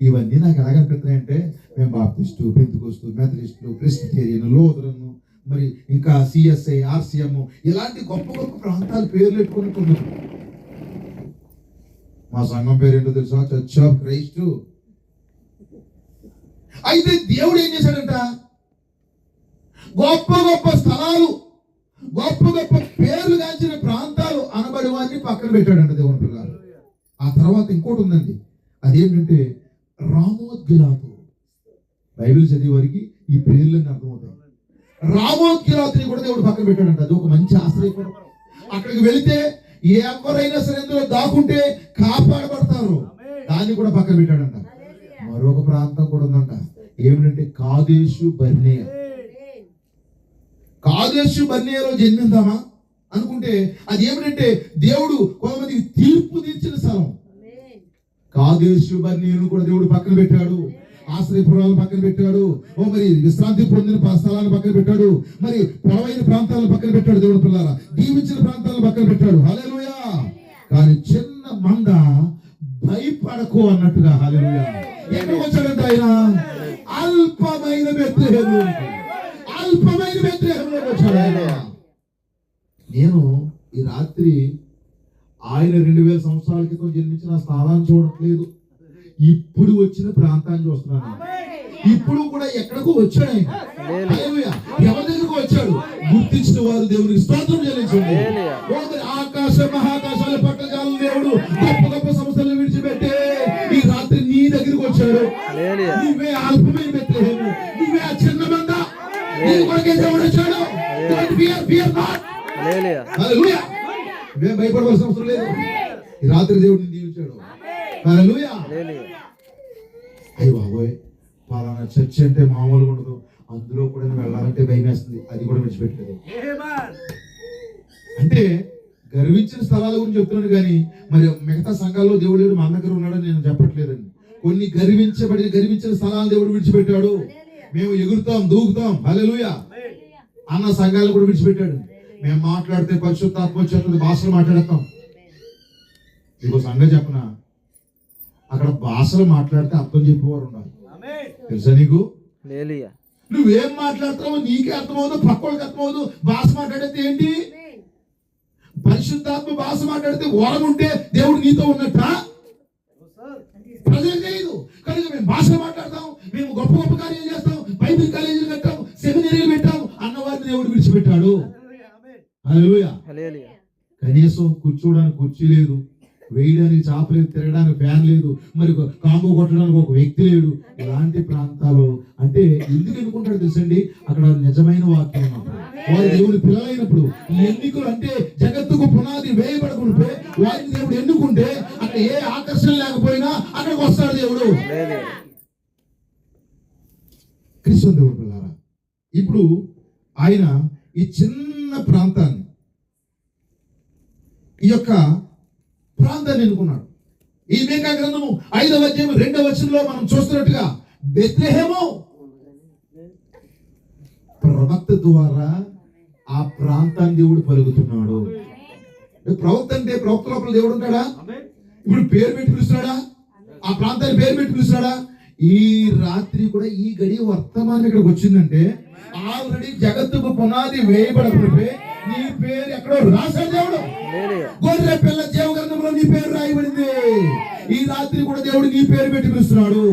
ఇవన్నీ నాకు ఎలా కనిపిస్తున్నాయంటే, మేము Baptist, Pentecost, Methodist, Presbyterian, Lutheran, మరి ఇంకా సిఎస్ఐ, ఆర్సిఎం, ఇలాంటి గొప్ప గొప్ప ప్రాంతాలు పేర్లు పెట్టుకున్నట్టున్నారు. మా సంఘం పేరు ఏంటో తెలుసా? Church of Christ. అయితే దేవుడు ఏం చేశాడంట? గొప్ప గొప్ప స్థలాలు, గొప్ప గొప్ప పేర్లు గాంచిన ప్రాంతాలు అనబడి వాటిని పక్కన పెట్టాడంట దేవుని పిల్లలు. ఆ తర్వాత ఇంకోటి ఉందండి, అదేంటంటే రామోత్ గిలాతు. బైబిల్ చదివే వారికి ఈ పేర్లన్నీ అర్థమవుతాయి. రామోత్ గిలాతుని కూడా దేవుడు పక్కన పెట్టాడంట. అది ఒక మంచి ఆశ్రయపురం. అక్కడికి వెళితే ఎవరైనా సరే అందులో దాక్కుంటే కాపాడబడతారు. దాన్ని కూడా పక్కన పెట్టాడంట. మరొక ప్రాంతం కూడా ఉందంట, ఏమిటంటే కాదేశు బర్నేయ. కాదేశు బర్నేయలో జన్మిందామా అనుకుంటే అది ఏమిటంటే దేవుడు కొంతమందికి తీర్పు తీర్చిన స్థలం. కాదేశు బర్నేయను కూడా దేవుడు పక్కన పెట్టాడు. ఆశ్రయపురాలను పక్కన పెట్టాడు. మరి విశ్రాంతి పొందిన స్థలాలను పక్కన పెట్టాడు. మరి పొడవైన ప్రాంతాలను పక్కన పెట్టాడు. దేవుడు పిల్లల దీవించిన ప్రాంతాలను పక్కన పెట్టాడు. హల్లెలూయా. కానీ చిన్న మంద భయపడకు అన్నట్టుగా హల్లెలూయా ఎక్కడికి వచ్చాడంటే ఆయన అల్పమైన బెత్లెహేము, అల్పమైన బెత్లెహేములోకి వచ్చాడు ఆయన. నేను ఈ రాత్రి ఆయన 2000 సంవత్సరాల క్రితం జన్మించిన స్థానాన్ని చూడట్లేదు, ఇప్పుడు వచ్చిన ప్రాంతాన్ని చూస్తున్నాను. ఇప్పుడు కూడా ఎక్కడికో వచ్చాడు ఆయన. హల్లెలూయా. ఎవరి దగ్గరకు వచ్చాడు? గుర్తించిన వారు దేవునికి స్తోత్రం చెల్లించండి. ఆకాశ మహాకాశాల పట్టజాల దేవుడు గొప్ప గొప్ప సంస్థలను విడిచిపెట్టే ఈ రాత్రి నీ దగ్గరకు వచ్చాడు. నువ్వే అల్పమైన బెత్లెహేము, నువ్వే ఆ చిన్న మంద, నీ కొరకే దేవుడు వచ్చాడు. Fear not. హల్లెలూయా. నువ్వే భయపడవలసిన అవసరం లేదు. ఈ రాత్రి దేవుడు నిన్ను దీవించాడు. హల్లెలూయా. అయ్య బాబోయ్, పలానా చర్చ్ అంటే మామూలుగా ఉండదు, అందులో కూడా వెళ్ళాలంటే భయం వేస్తుంది, అది కూడా విడిచిపెట్టలేదు. అంటే గర్వించిన స్థలాల గురించి చెప్తున్నాడు కానీ మరి మిగతా సంఘాల్లో దేవుడు లేడు, మన దగ్గర ఉన్నాడని నేను చెప్పట్లేదండి. కొన్ని గర్వించిన స్థలాలు దేవుడు విడిచిపెట్టాడు. మేము ఎగురుతాం, దూకుతాం, హల్లెలూయా అన్న సంఘాలు కూడా విడిచిపెట్టాడు. మేము మాట్లాడితే పరిశుద్ధాత్మ వచ్చేస్తుంది, భాషలు మాట్లాడతాం. ఇంకో సంఘం చెప్పనా, అక్కడ భాషలు మాట్లాడితే అర్థం చెప్పేవారు ఉండాలి. తెలుసా నీకు? నువ్వేం మాట్లాడతావో నీకే అర్థమవుతుంది, పక్కోళ్ళకి అర్థమవుతుంది. భాష మాట్లాడితే ఏంటి? పరిశుద్ధాత్మ భాష మాట్లాడితే వరం ఉంటే దేవుడు నీతో ఉన్నట్ట ప్రజలు తెలియదు. కనుక మేము భాషలు మాట్లాడతాం, మేము గొప్ప గొప్ప కార్యాలు చేస్తాం, బైబిల్ కాలేజీలు కట్టాం, సెమినరీలు పెట్టాం అన్నవారిని దేవుడు విడిచిపెట్టాడు. హల్లెలూయా. కనీసం కూర్చోడానికి కుర్చీ లేదు, వేయడానికి చాప లేదు, తిరగడానికి ఫ్యాన్ లేదు, మరి కాంబో కొట్టడానికి ఒక వ్యక్తి లేడు. ఇలాంటి ప్రాంతాలు అంటే ఎందుకు ఎన్నుకుంటాడు తెలుసండి? అక్కడ నిజమైన వాక్యం ఉన్నప్పుడు, వారి దేవుని పిల్లలైనప్పుడు, ఎన్నికలు అంటే జగత్తుకు పునాది వేయబడకుంటే వారిని దేవుడు ఎన్నుకుంటే అక్కడ ఏ ఆకర్షణ లేకపోయినా అక్కడికి వస్తాడు దేవుడు. క్రీస్తు దేవుడు పిల్లారా, ఇప్పుడు ఆయన ఈ చిన్న ప్రాంతాన్ని, ఈ యొక్క ప్రాంతాన్ని ఎన్నుకున్నాడు. ఈ మీకా గ్రంథము 5వ అధ్యాయం 2వ వచనంలో మనం చూస్తున్నట్టుగా బెత్లెహేము ప్రవక్త ద్వారా ఆ ప్రాంతాన్ని దేవుడు పలుకుతున్నాడు. ప్రవక్త అంటే ప్రవక్త లోపల దేవుడు ఉంటాడా? ఇప్పుడు పేరు పెట్టి పిలుస్తున్నాడా? ఆ ప్రాంతాన్ని పేరు పెట్టి పిలుస్తున్నాడా? ఈ రాత్రి కూడా ఈ గడి వర్తమానం ఇక్కడికి వచ్చిందంటే ఆల్రెడీ జగత్తుకు పునాది వేయబడకపోతే నీ పేరు ఎక్కడో రాశాడు దేవుడు. గొర్రె పిల్ల జీవ గ్రంథంలో నీ పేరు రాయబడింది. ఈ రాత్రి కూడా దేవుడు నీ పేరు పెట్టి పిలుస్తున్నాడు.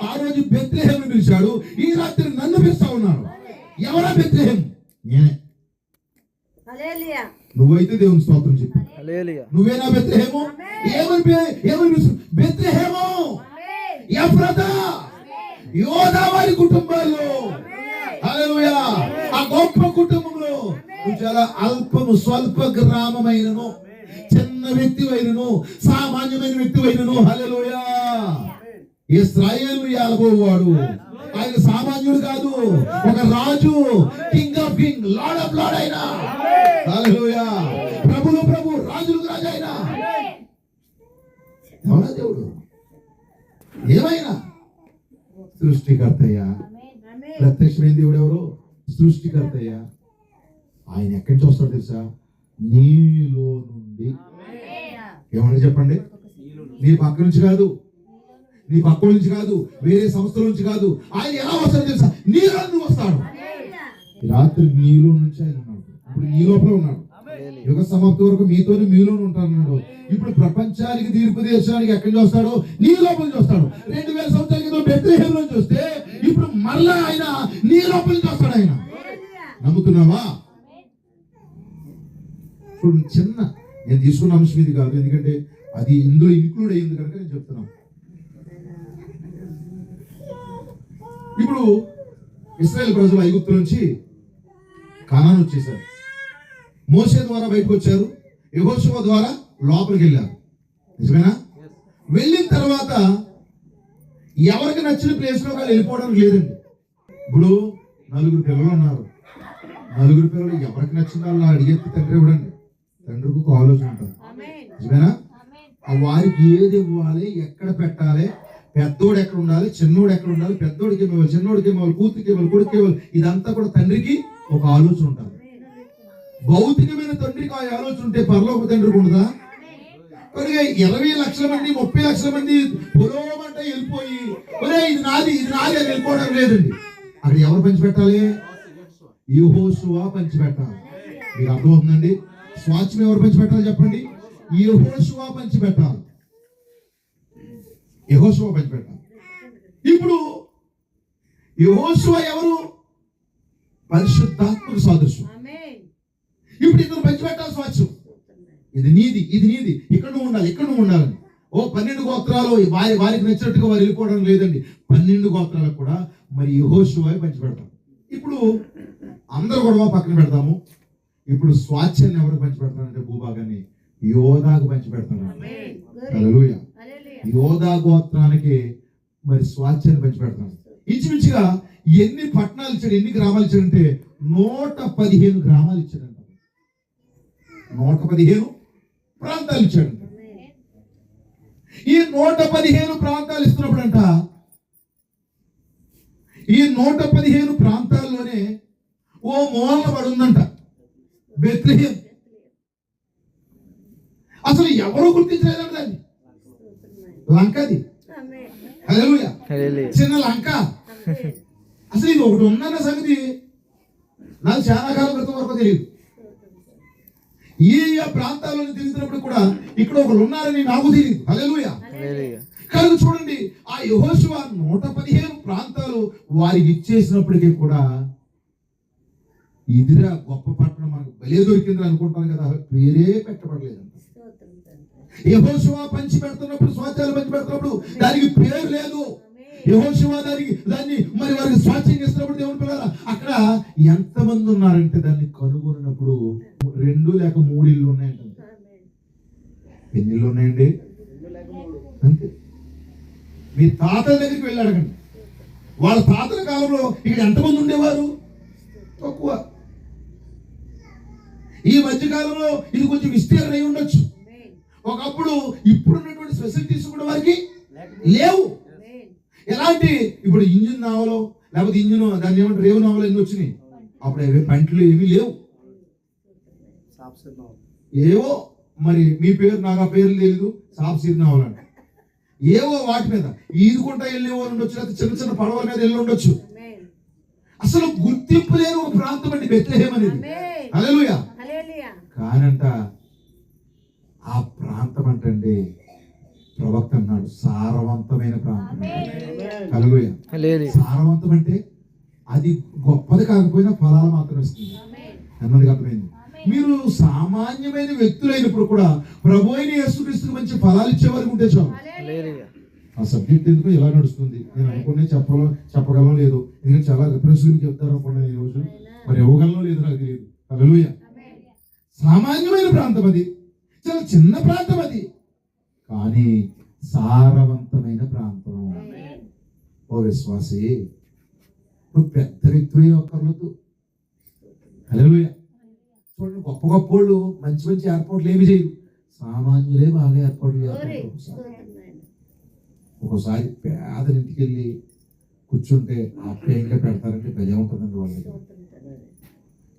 ఆ రోజు బెత్లెహేము పిలిచాడు, ఈ రాత్రి నన్ను పిలుస్తా ఉన్నాడు. ఎవరా బెత్లెహేము? నేనే. నువ్వైతే దేవుని స్తోత్రం చెప్పు. నువ్వేనా బెత్లెహేము? ఏమని బెత్లెహేము ఎఫ్రాతా యోధా వారి కుటుంబాల్లో, హల్లెలూయా, ఆ గొప్ప కుటుంబంలో చాలా అల్పము స్వల్ప గ్రామమైనను, చిన్న వ్యక్తి అయినను, సామాన్యమైన వ్యక్తి అయినను, హల్లెలూయా, ఇశ్రాయేలు యాలబోవాడు. ఆయన సామాన్యుడు కాదు, ఒక రాజు, king of king, lord of lord అయినా, హల్లెలూయా, ప్రభులు ప్రభు, రాజులకు రాజు అయినా. ఎవరా దేవుడు? ఏమైనా సృష్టికర్తయ్యా. ప్రత్యక్షమైన దేవుడు ఎవరు? సృష్టికర్తయ్యా. ఆయన ఎక్కడి నుంచి వస్తాడు తెలుసా? నీలో నుండి. ఏమన్నా చెప్పండి? నీ పక్క నుంచి కాదు, నీ పక్క నుంచి కాదు, వేరే సంస్థల నుంచి కాదు. ఆయన ఎలా వస్తాడు తెలుసా? నీలో నుండి వస్తాడు. రాత్రి నీలో నుంచి ఆయన ఉన్నాడు. ఇప్పుడు నీ లోపల ఉన్నాడు. యుగ సమాప్తి వరకు మీతోనే మీలోనే ఉంటాడు. ఇప్పుడు ప్రపంచానికి తీర్పు దేశానికి ఎక్కడి నుంచి వస్తాడు? నీ లోపల నుంచి వస్తాడు. 2000 సంవత్సరాల క్రితం బెత్లెహేము నుంచి వస్తే ఇప్పుడు మరలా ఆయన నీ లోపల నుంచి వస్తాడు. ఆయన నమ్ముతున్నావా? ఇప్పుడు చిన్న నేను తీసుకున్న అంశం ఇది కాదు, ఎందుకంటే అది ఇందులో ఇంక్లూడ్ అయ్యింది కనుక నేను చెప్తున్నాను. ఇప్పుడు ఇశ్రాయేల్ ప్రజలు ఐగుప్తు నుంచి కానాను వచ్చేసారు. మోషే ద్వారా బయటకు వచ్చారు, యెహోషువ ద్వారా లోపలికి వెళ్ళారు. నిజమేనా? వెళ్ళిన తర్వాత ఎవరికి నచ్చిన ప్లేస్ లో వాళ్ళు వెళ్ళిపోవడానికి లేదండి. ఇప్పుడు 4 పిల్లలు ఉన్నారు. 4 పిల్లలు ఎవరికి నచ్చిన వాళ్ళు అడిగేది తండ్రి ఇవ్వడండి. తండ్రికి ఒక ఆలోచన ఉంటుంది. నిజమేనా? వారికి ఏది ఇవ్వాలి, ఎక్కడ పెట్టాలి, పెద్దోడు ఎక్కడ ఉండాలి, చిన్నోడు ఎక్కడ ఉండాలి, పెద్దోడికి ఇవ్వాలి, చిన్నోడికి ఇవ్వాలి, కూతురికి ఇవ్వాలి, కొడుకు ఇవ్వాలి, ఇదంతా కూడా తండ్రికి ఒక ఆలోచన ఉంటుంది. భౌతికమైన తండ్రికి ఆ ఆలోచన ఉంటే పరలోక తండ్రికి ఉండదా? కనుక 20 లక్షల మంది 30 లక్షల మంది పొలోమంటే వెళ్ళిపోయి ఒరే ఇది నాది ఇది నాది అని వెళ్ళిపోవడం లేదండి. అక్కడ ఎవరు పంచిపెట్టాలి? యెహోషువ పంచిపెట్టాలి. మీకు అర్థమవుతుందండి? స్వాచ్యం ఎవరు పంచిపెట్టాలి చెప్పండి? యెహోషువ పంచిపెట్టాలి. యెహోషువ పంచిపెట్టాలి. ఇప్పుడు యెహోషువ ఎవరు? పరిశుద్ధాత్మకు సాదృశ్యం. ఇప్పుడు ఇతను పంచిపెట్టాల్సి వచ్చు. ఇది నీది, ఇది నీది, ఇక్కడ నువ్వు ఉండాలి, ఇక్కడ నువ్వు ఉండాలని. 12 గోత్రాలు వారికి నచ్చినట్టుగా వారు వెళ్ళిపోవడం లేదండి. 12 గోత్రాలకు కూడా మరి యెహోషువ పంచిపెడతాం. ఇప్పుడు అందరూ కూడా పక్కన పెడతాము. ఇప్పుడు స్వాచ్యాన్ని ఎవరికి పంచిపెడతానంటే భూభాగాన్ని యోధాకు పంచిపెడతాను. హల్లెలూయా. యోధా గోత్రానికి మరి స్వాచ్యాన్ని పంచిపెడతాను. ఇంచుమించుగా ఎన్ని పట్టణాలు ఇచ్చాడు, ఎన్ని గ్రామాలు ఇచ్చాడంటే 115 గ్రామాలు ఇచ్చాడంట. 115 ప్రాంతాలు ఇచ్చాడంట. ఈ 115 ప్రాంతాలు ఇస్తున్నప్పుడంట, ఈ 115 ప్రాంతాల్లోనే ఓ మూలన పడి ఉందంట బెత్లెహేం. అసలు ఎవరు గుర్తించలేదంట దాన్ని. లంకది. హల్లెలూయా. చిన్న లంక. అసలు ఇది ఒకటి ఉందన్న సంగతి నాకు చాలా కాలం క్రితం వరకు తెలియదు. ఈ ప్రాంతాల్లో తిరుగుతున్నప్పుడు కూడా ఇక్కడ ఒకరు ఉన్నారని నాకు తెలియదు. హల్లెలూయా. కనుక చూడండి, ఆ యెహోషువ 115 ప్రాంతాలు వారికి ఇచ్చేసినప్పటికీ కూడా ఇదిరా గొప్ప పట్టణం, మనకు బలే దొరికింది అనుకుంటాను కదా, పేరే పెట్టబడలేదు. యెహోషువ పంచి పెడుతున్నప్పుడు, స్వాస్థ్యాలు పంచి పెడుతున్నప్పుడు దానికి పేరు లేదు. యెహోషువ దాన్ని మరి వారికి స్వాస్థ్యం ఇస్తున్నప్పుడు దేవుని పిల్లల అక్కడ ఎంతమంది ఉన్నారంటే దాన్ని కనుగొన్నప్పుడు 2 లేక 3 ఇళ్ళు ఉన్నాయంట. ఎన్ని ఇళ్ళు ఉన్నాయండి? అంతే. మీ తాతల దగ్గరికి వెళ్ళి అడగండి. వాళ్ళ తాతల కాలంలో ఇక్కడ ఎంతమంది ఉండేవారు? తక్కువ. ఈ మధ్య కాలంలో ఇది కొంచెం విస్తీర్ణం అయి ఉండొచ్చు. ఒకప్పుడు ఇప్పుడున్నటువంటి ఫెసిలిటీస్ కూడా వారికి లేవు. ఎలాంటి ఇప్పుడు ఇంజిన్ నావలో లేకపోతే ఇంజిన్ దాన్ని ఏమంటారు, రేవు నావలో ఎన్ని వచ్చినాయి. అప్పుడు అవి పంటలు ఏమీ లేవు. ఏవో మరి మీ పేరు నాకు ఆ పేరు లేదు, సాఫ్సీర్ నావలంట. ఏవో వాటి మీద ఈదుకుంటా వెళ్ళేవారు ఉండొచ్చు, లేకపోతే చిన్న చిన్న పడవల మీద వెళ్ళి ఉండొచ్చు. అసలు గుర్తింపు లేని ఒక ప్రాంతం అండి బెత్లెహేం అనేది. హల్లెలూయా. కానంట ఆ ప్రాంతం అంటండి ప్రవక్త అన్నాడు సారవంతమైన ప్రాంతం. హల్లెలూయా. సారవంతం అంటే అది గొప్పది కాకపోయినా ఫలాలు మాత్రం ఇస్తుంది అన్నది అర్థమైంది. మీరు సామాన్యమైన వ్యక్తులైనప్పుడు కూడా ప్రభు అయిన యేసుక్రీస్తుకు మంచి ఫలాలు ఇచ్చే వరకు ఉంటే చాలు. ఆ సబ్జెక్ట్ ఎందుకు ఇలా నడుస్తుంది నేను అనుకునే చెప్పగలను లేదు, ఎందుకంటే చాలా రిఫరెన్స్ చెప్తారు అనుకున్నాను ఈ రోజు, మరి ఇవ్వగలను లేదు నాకు తెలియదు. హల్లెలూయా. సామాన్యమైన ప్రాంతం అది, చాలా చిన్న ప్రాంతం అది, కానీ సారవంతమైన ప్రాంతం. ఓ విశ్వాసి, నువ్వు పెద్ద వ్యక్తి ఒక్కర్లొద్దు. హల్లెలూయా. చూడండి, గొప్ప గొప్ప వాళ్ళు మంచి మంచి ఏర్పాట్లు ఏమి చేయరు, సామాన్యులే బాగా ఏర్పాట్లు చేస్తారు. ఒకసారి పేదరింటికి వెళ్ళి కూర్చుంటే ఆప్యాయంగా పెడతారంటే భలే ఉంటుందండి వాళ్ళకి.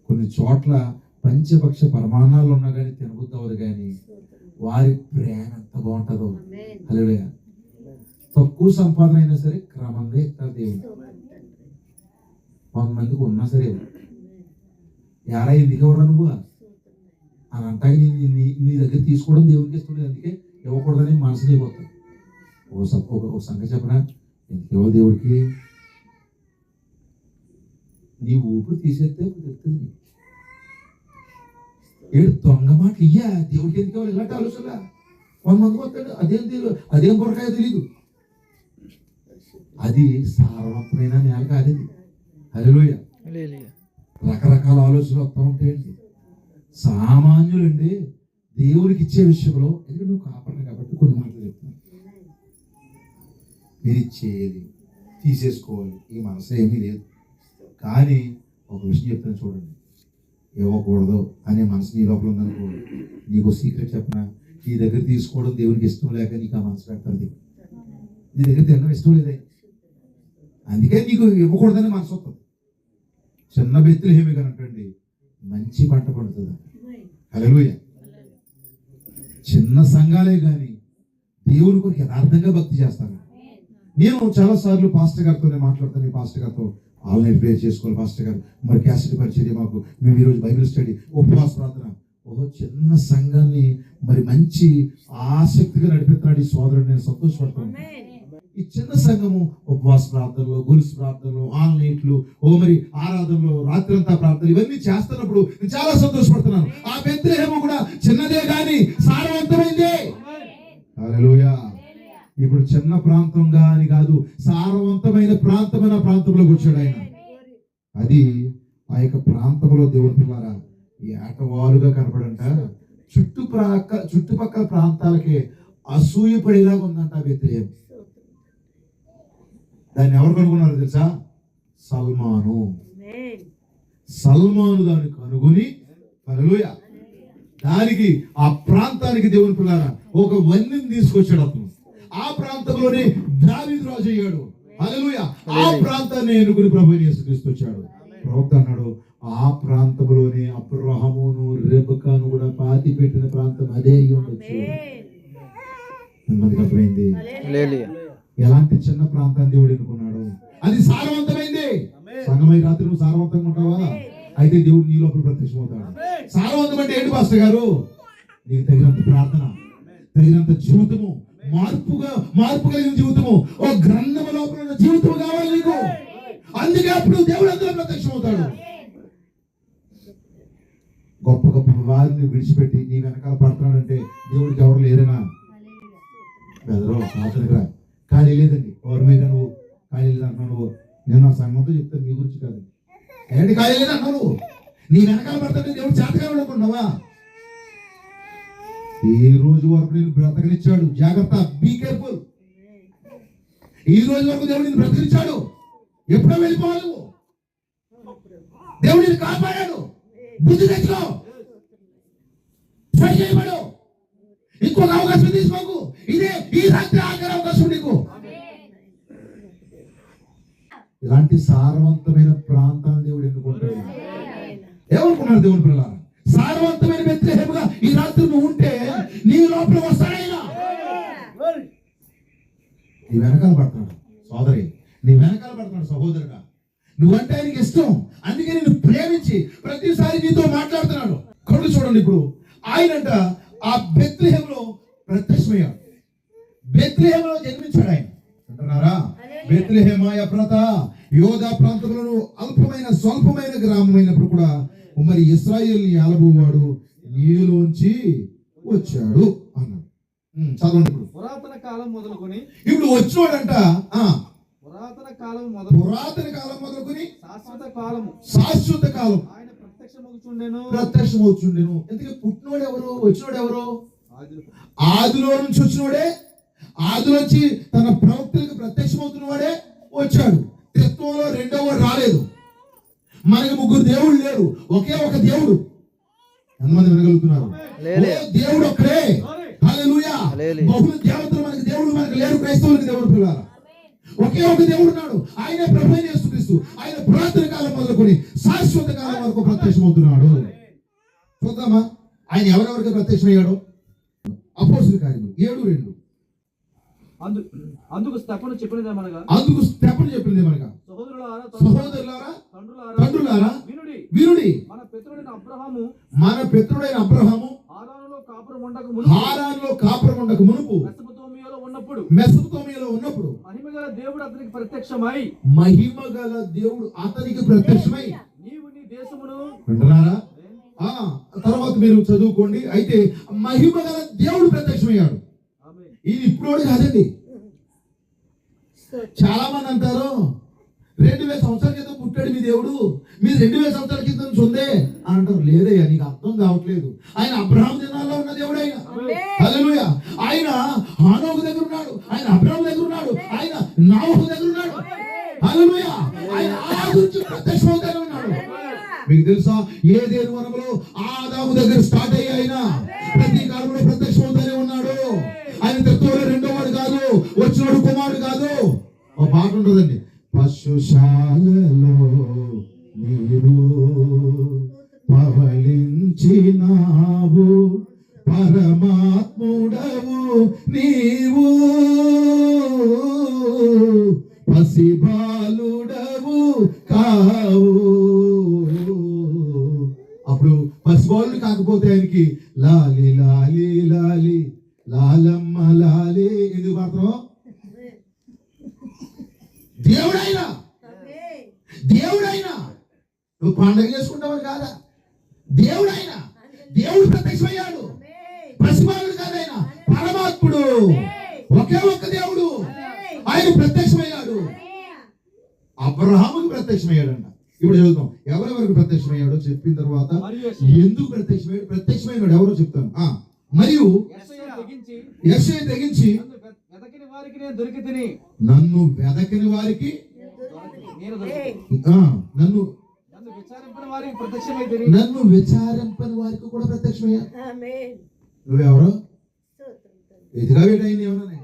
కొన్ని చోట్ల పంచపక్ష పరమాణాలు ఉన్నా కానీ తినబుద్ధి అవ్వదు, కానీ వారి ప్రేమ ఎంత బాగుంటుందో. హల్లెలూయా. తక్కువ సంపాదన అయినా సరే క్రమంగా ఇస్తారు దేవుడు. 100 మందికి ఉన్నా సరే యారా ఎందుకు ఎవరా నువ్వు అని అంటాక నీ దగ్గర తీసుకోవడం దేవుడికి ఇస్తుంది, అందుకే ఇవ్వకూడదని మనసు నీకు వస్తుంది. ఒక సంగతి చెప్పనా, ఎందుకు ఇవ్వాలి దేవుడికి? నీ ఊపిరి తీసేస్తే తెలుస్తుంది. ఏడు దొంగ మాటలు ఇయ్యా దేవుడికి ఎందుకు ఇవ్వాలి? ఇలాంటి ఆలోచన 100 మందికి వస్తాడు, అదేం కొరకాయో తెలీదు. అది సారవంతమైన నేల కాదు. హల్లెలూయా. రకరకాల ఆలోచనలు వస్తూ ఉంటాయండి. సామాన్యులండి దేవుడికి ఇచ్చే విషయంలో, ఎందుకంటే నువ్వు కాపాడు కాబట్టి కొన్ని మాటలు చెప్తున్నాను. మీరు ఇచ్చేది తీసేసుకోవాలి ఈ మనసు ఏమీ లేదు, కానీ ఒక విషయం చెప్తాను చూడండి, ఇవ్వకూడదు అనే మనసు నీ లోపల ఉందనుకో, నీకు సీక్రెట్ చెప్పనా, నీ దగ్గర తీసుకోవడం దేవునికి ఇష్టం లేక నీకు ఆ మనసు పెడతారు. నీ దగ్గర తినడం ఇష్టం లేదే, అందుకే నీకు ఇవ్వకూడదని మనసు వస్తుంది. చిన్న బెత్లెహేమే కనంటండి మంచి పంట పడుతుంది. హల్లెలూయా. చిన్న సంఘాలే కానీ దేవుని కొరకు యథార్థంగా భక్తి చేస్తాను. నేను చాలాసార్లు పాస్టర్ గారితో మాట్లాడతాను, ఈ పాస్టర్ గారితో ఆన్లైన్ ప్రేయర్ చేసుకోవాలి పాస్టర్ గారు, మరి క్యాసెట్ పరిచర్య మాకు, మేము ఈరోజు బైబిల్ స్టడీ, ఉపవాస ప్రార్థన. ఓహో, చిన్న సంఘాన్ని మరి మంచి ఆసక్తిగా నడిపిస్తున్నాడు ఈ సోదరుడు, నేను సంతోషపడతాను. ఈ చిన్న సంఘము ఉపవాస ప్రార్థనలు, గొలుసు ప్రార్థనలు, ఆన్లైట్లు, మరి ఆరాధనలు, రాత్రంతా ప్రార్థనలు ఇవన్నీ చేస్తున్నప్పుడు నేను చాలా సంతోషపడుతున్నాను. ఆ బెత్లెహేము కూడా చిన్నదే కానీ సారవంతమైందే. హల్లెలూయా. ఇప్పుడు చిన్న ప్రాంతంగా అని కాదు, సారవంతమైన ప్రాంతంలోకి వచ్చాడు ఆయన. అది ఆ యొక్క ప్రాంతంలో దేవుని పిల్లారా ఏటవాలుగా కనపడంట. చుట్టుపక్కల ప్రాంతాలకి అసూయపడేలాగా ఉందంట బెత్లెహేము. దాన్ని ఎవరు కనుగొన్నారు తెలుసా? సల్మాను దాన్ని కనుగొని, హల్లెలూయా, దానికి ఆ ప్రాంతానికి దేవుని పిల్లారా ఒక వన్యం తీసుకొచ్చాడు అతను. ఆ ప్రాంతంలోనే దావీదు రాజు అయ్యాడు. హల్లెలూయా. ఆ ప్రాంతాన్ని ఎన్నుకుని ప్రభువైన యేసుక్రీస్తు వచ్చాడు. ప్రవక్త అన్నాడు, ఆ ప్రాంతంలోనే అబ్రహామును రెబెకాను కూడా పాతి పెట్టిన ప్రాంతం అదే అయి ఉండొచ్చు. ఎంతమందికి అర్థమైంది? ఎలాంటి చిన్న ప్రాంతాన్ని దేవుడు ఎన్నుకున్నాడు, అది సారవంతమైంది. సంగమై రాత్రి నువ్వు సారవంతంగా ఉంటావా? అయితే దేవుడు నీ లోపల ప్రత్యక్షమవుతాడు. సారవంతం అంటే ఏంటి పాస్టర్ గారు? నీకు తగినంత ప్రార్థన, తగినంత జీవితము, మార్పు కలిగిన జీవితము, ఓ గ్రంథము లోపల ఉన్న జీవితం కావాలి నీకు. అందుకే అప్పుడు దేవుడు అందులో ప్రత్యక్షమవుతాడు. గొప్ప గొప్ప వారిని విడిచిపెట్టి నీ వెనకాల పడుతున్నాడంటే దేవుడికి ఎవరు లేరేనా? బెదరో రాత్రిగా ఖాళీ లేదండి. ఎవరి మీద నువ్వు ఖాళీ లేదంటున్నావు? నువ్వు నేను నా సంఘంతో చెప్తాను, మీ గురించి కాదు. ఏంటి ఖాళీ లేదంటున్నావు? నువ్వు నీ వెనకాల పడతాడు దేవుడు చేతకాలు అనుకున్నావా? ఈ రోజు వరకు నేను బ్రతకనిచ్చాడు, జాగ్రత్త, బీ కేర్ఫుల్. ఈ రోజు వరకు దేవుడు నేను బ్రతకనిచ్చాడు, ఎప్పుడో వెళ్ళిపోవాలి నువ్వు. దేవుడు నేను కాపాడాడు, బుద్ధి తెచ్చుకో, ట్రై చేయబడు, ఇంకొక అవకాశం తీసుకోకు. ఇదే ఈ రాత్రి ఆఖరి అవకాశం నీకు. ఇలాంటి సారవంతమైన ప్రాంతాన్ని దేవుడు ఎన్నుకుంటాడు. ఏమనుకున్నారు దేవుని పిల్లలు? సారవంతమైన బెత్లెహేముగా ఈ రాత్రి నువ్వు ఉంటే నీ లోపల వస్తాడైనా. నీ వెనకాల పడుతున్నాడు సోదరి, నీ వెనకాల పడుతున్నాడు సహోదరుగా. నువ్వంటే ఆయనకి ఇష్టం, అందుకే నేను ప్రేమించి ప్రతిసారి నీతో మాట్లాడుతున్నాడు. కళ్ళు చూడండి, ఇప్పుడు ఆయనంట ఆ బెత్లెహేములో ప్రత్యక్షమయ్యాడు. బెత్లెహేములో జన్మించాడు ఆయన. అంటున్నారా? బెత్లెహేమ ఎఫ్రాతా యోధా ప్రాంతంలో స్వల్పమైన గ్రామమైనప్పుడు కూడా మరి ఇశ్రాయేలుని ఏలబోవాడు నీలోంచి వచ్చాడు అన్నాడు. చదవండి. ఇప్పుడు పురాతన కాలం మొదలుకొని ఇప్పుడు వచ్చినోడంట పురాతన కాలం మొదలుకొని శాశ్వత కాలం ఆయన ప్రత్యక్షమవుచుండెను. ఎందుకంటే పుట్టినోడు ఎవరు, వచ్చినోడు ఎవరు? ఆదిలో నుంచి వచ్చినోడే, ఆదిలోంచి తన ప్రవక్తలకు ప్రత్యక్షమవుతున్నవాడే వచ్చాడు. త్రిత్వంలో రెండో వాడు రాలేదు. మనకి ముగ్గురు దేవుళ్ళు లేరు, ఒకే ఒక దేవుడు. ఎంతమంది వినగలుగుతున్నారు? దేవుడు ఒక్కడే. హల్లెలూయా. బహుళ దేవతలు మనకి దేవుడు మనకి లేరు. క్రైస్తవులకి దేవుడు పిల్లలు ఒకే ఒక దేవుడు ఉన్నాడు. ఆయన ప్రభువైన యేసుక్రీస్తు. ఆయన పురాతన కాలం మొదలుకొని శాశ్వత కాలం వరకు ప్రత్యక్షమవుతున్నాడు. చూద్దామా ఆయన ఎవరెవరికి ప్రత్యక్షమయ్యాడు? అపోస్తలుల కార్యములు 7:2. అందుకు స్తెఫను చెప్పినదేమనగా సహోదరులారా తండ్రులారా వినుడి. మన పితరుడైన అబ్రహాము హారానులో కాపురం ఉండక మునుపు మెసొపొతామియాలో ఉన్నప్పుడు మహిమగల దేవుడు అతనికి ప్రత్యక్షమై నీవు నీ దేశమును వింటున్నారా? తర్వాత మీరు చదువుకోండి. అయితే మహిమగల దేవుడు ప్రత్యక్షమయ్యాడు. ఇది ఇప్పుడు కాదండి. చాలా మంది అంటారు 2000 సంవత్సరాల క్రితం పుట్టాడు మీ దేవుడు, మీరు 2000 సంవత్సరాల క్రితం ఉందే అని అంటారు. లేదయ్యా, నీకు అర్థం కావట్లేదు. ఆయన అబ్రహాం దినాల్లో ఉన్న దేవుడు. ఆయన హల్లెలూయా. ఆయన హానోకు దగ్గర ఉన్నాడు, ఆయన అబ్రహాం దగ్గర ఉన్నాడు, ఆయన నాహోకు దగ్గర ఉన్నాడు. హల్లెలూయా. ఆయన ఆ గురించి ప్రత్యక్షమవుతానే ఉన్నాడు. మీకు తెలుసా, ఏదెను వనములో ఆదాము దగ్గర స్టార్ట్ అయ్యి ఆయన ప్రతి కాలంలో ప్రత్యక్షమవుతానే ఉన్నాడు. ఆయన త్రిత్వంలో రెండో వాడు కాదు, వచ్చినోడు కుమారుడు కాదు. ఒక పాట ఉంటుందండి, పశుశాలలో నీరు పవలించినావు, పరమాత్ముడవు నీవు, పసిబాలుడవు కావు. అప్పుడు పసిబాలుడు కాకపోతే ఆయనకి లాలి లాలి లాలి లాలమ్మ లాలి ఎందుకు మాత్రం దేవుడైనా దేవుడైనా నువ్వు పండగ చేసుకుంటావని కాదా, దేవుడైనా దేవుడు ప్రత్యక్షమయ్యాడు. పసిబాలుడు కాదైనా పరమాత్ముడు, ఒకే ఒక్క దేవుడు, ఆయన ప్రత్యక్షమయ్యాడు. అబ్రహాముకి ప్రత్యక్షమయ్యాడంట. ఇప్పుడు చదువుతాం ఎవరెవరికి ప్రత్యక్షమయ్యాడో చెప్పిన తర్వాత ఎందుకు ప్రత్యక్షమయ్యాడు ఎవరో చెప్తాను. మరియు యెషయా తెగించి నన్ను వెదకని వారికి నన్ను విచారింపని వారికి కూడా ప్రత్యక్షమయ్యా. నువ్వెవరో ఎదుగా వేటైంది ఏమన్నా,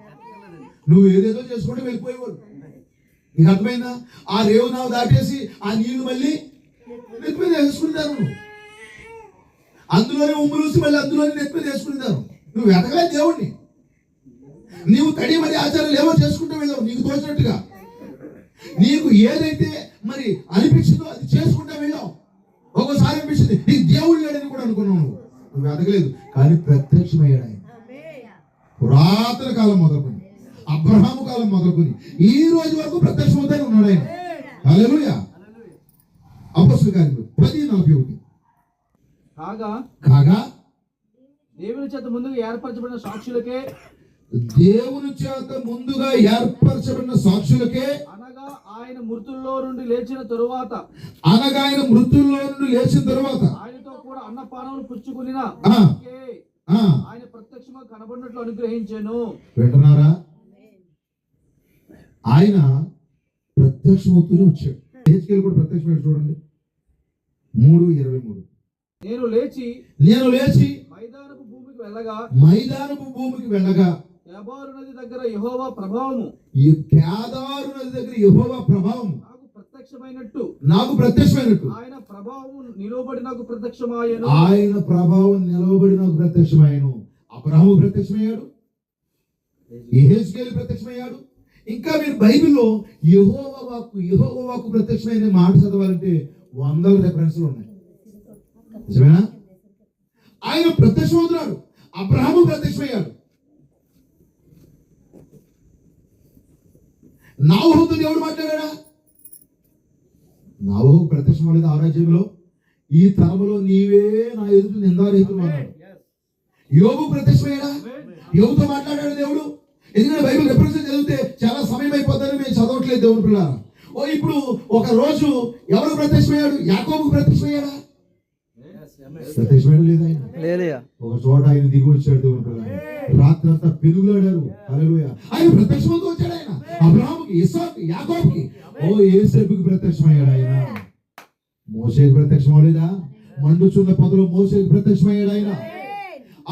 నువ్వు ఏదేదో చేసుకుంటే వెళ్ళిపోయేవాడు. నీకు అర్థమైందా? ఆ రేవు నావు దాటేసి ఆ నీళ్లు మళ్ళీ నెత్తి మీద వేసుకుంటారు. అందులోనే ఉమ్ములూసి మళ్ళీ అందులోనే నెత్తి మీద వేసుకుంటారు. నువ్వు వెతకలే దేవుణ్ణి. నీవు తడి మరి ఆచారాలు ఏవో చేసుకుంటూ వెళ్ళావు నీకు తోచినట్టుగా. నీకు ఏదైతే మరి అనిపించిందో అది చేసుకుంటా వెళ్ళావు. ఒక్కోసారి అనిపించింది నీకు దేవుడు లేడని కూడా అనుకున్నావు. నువ్వు వెతకలేదు, కానీ ప్రత్యక్షమయ్యాడు ఆయన. పురాతన కాలం మొదలుకొని అబ్రహాము కాలం మొదలుకొని ఈ రోజు వరకు ప్రత్యక్షమవుతానే ఉన్నాడు ఆయన. హల్లెలూయా. అపొస్తలుల కార్యములు 10:41 కాగా దేవుని చేత ముందుగా ఏర్పరచబడిన సాక్షులకే అనగా ఆయన మృతుల్లో నుండి లేచిన తరువాత ఆయనతో కూడా అన్నపానములు పుచ్చుకునిన ఆయన ప్రత్యక్షంగా కనబడినట్లు అనుగ్రహించాను. వింటున్నారా? ఆయన ప్రత్యక్షమవుతూనే వచ్చాడు. హెచ్కేలు కూడా ప్రత్యక్షమయ్యాడు. చూడండి 3:23 నేను లేచి మైదానపు భూమికి వెళ్ళగా కేదారు నది దగ్గర యెహోవా ప్రభావము నాకు ప్రత్యక్షమైనట్టు ఆయన ప్రభావం నిలవబడి నాకు ప్రత్యక్షమాయెను. అబ్రహాము ప్రత్యక్షమయ్యాడు, యెహెజ్కేలు ప్రత్యక్షమయ్యాడు. ఇంకా మీరు బైబిల్లో యెహోవా వాక్కు ప్రత్యక్షమైన మాట చదవాలంటే 100 రెఫరెన్స్లు ఉన్నాయి. నిజమేనా? ఆయన ప్రత్యక్షమవుతున్నాడు. అబ్రహాము ప్రత్యక్షమయ్యాడు. నావోహుతో దేవుడు మాట్లాడా? నావోహు ప్రత్యక్షం అవ్వలేదు. ఆ రాజ్యంలో ఈ తరములో నీవే నా ఎదుట నిందారహితుడు అన్నాడు. యోబు ప్రత్యక్షమయ్యాడా? యోబుతో మాట్లాడాడు దేవుడు. ఎందుకంటే బైబిల్ రెఫరెన్స్ చదివితే చాలా సమయం అయిపోతుందని మేము చదవట్లేదు దేవుని పిల్లరా. ఇప్పుడు ఒక రోజు ఎవరు ప్రత్యక్షమయ్యాడు? యాకోబుకు ప్రత్యక్షమయ్యాడా? ప్రత్యక్షమయ్యాడు లేదా? ఒక చోట ఆయన దిగి వచ్చాడు దేవుని పిల్లరా. రాత్రి అంతా పెనుగులాడారు. హల్లెలూయా. ఆయన ప్రత్యక్షమవుతూ వచ్చాడు. ఆయన అబ్రహాముకి, ఇస్సాకు, యాకోబుకి, యోసేపుకి ప్రత్యక్షమయ్యాడు. ఆయన మోషేకి ప్రత్యక్షం అవ్వలేదా? మండుచున్న పొదలో మోషేకి ప్రత్యక్షమయ్యాడు. ఆయన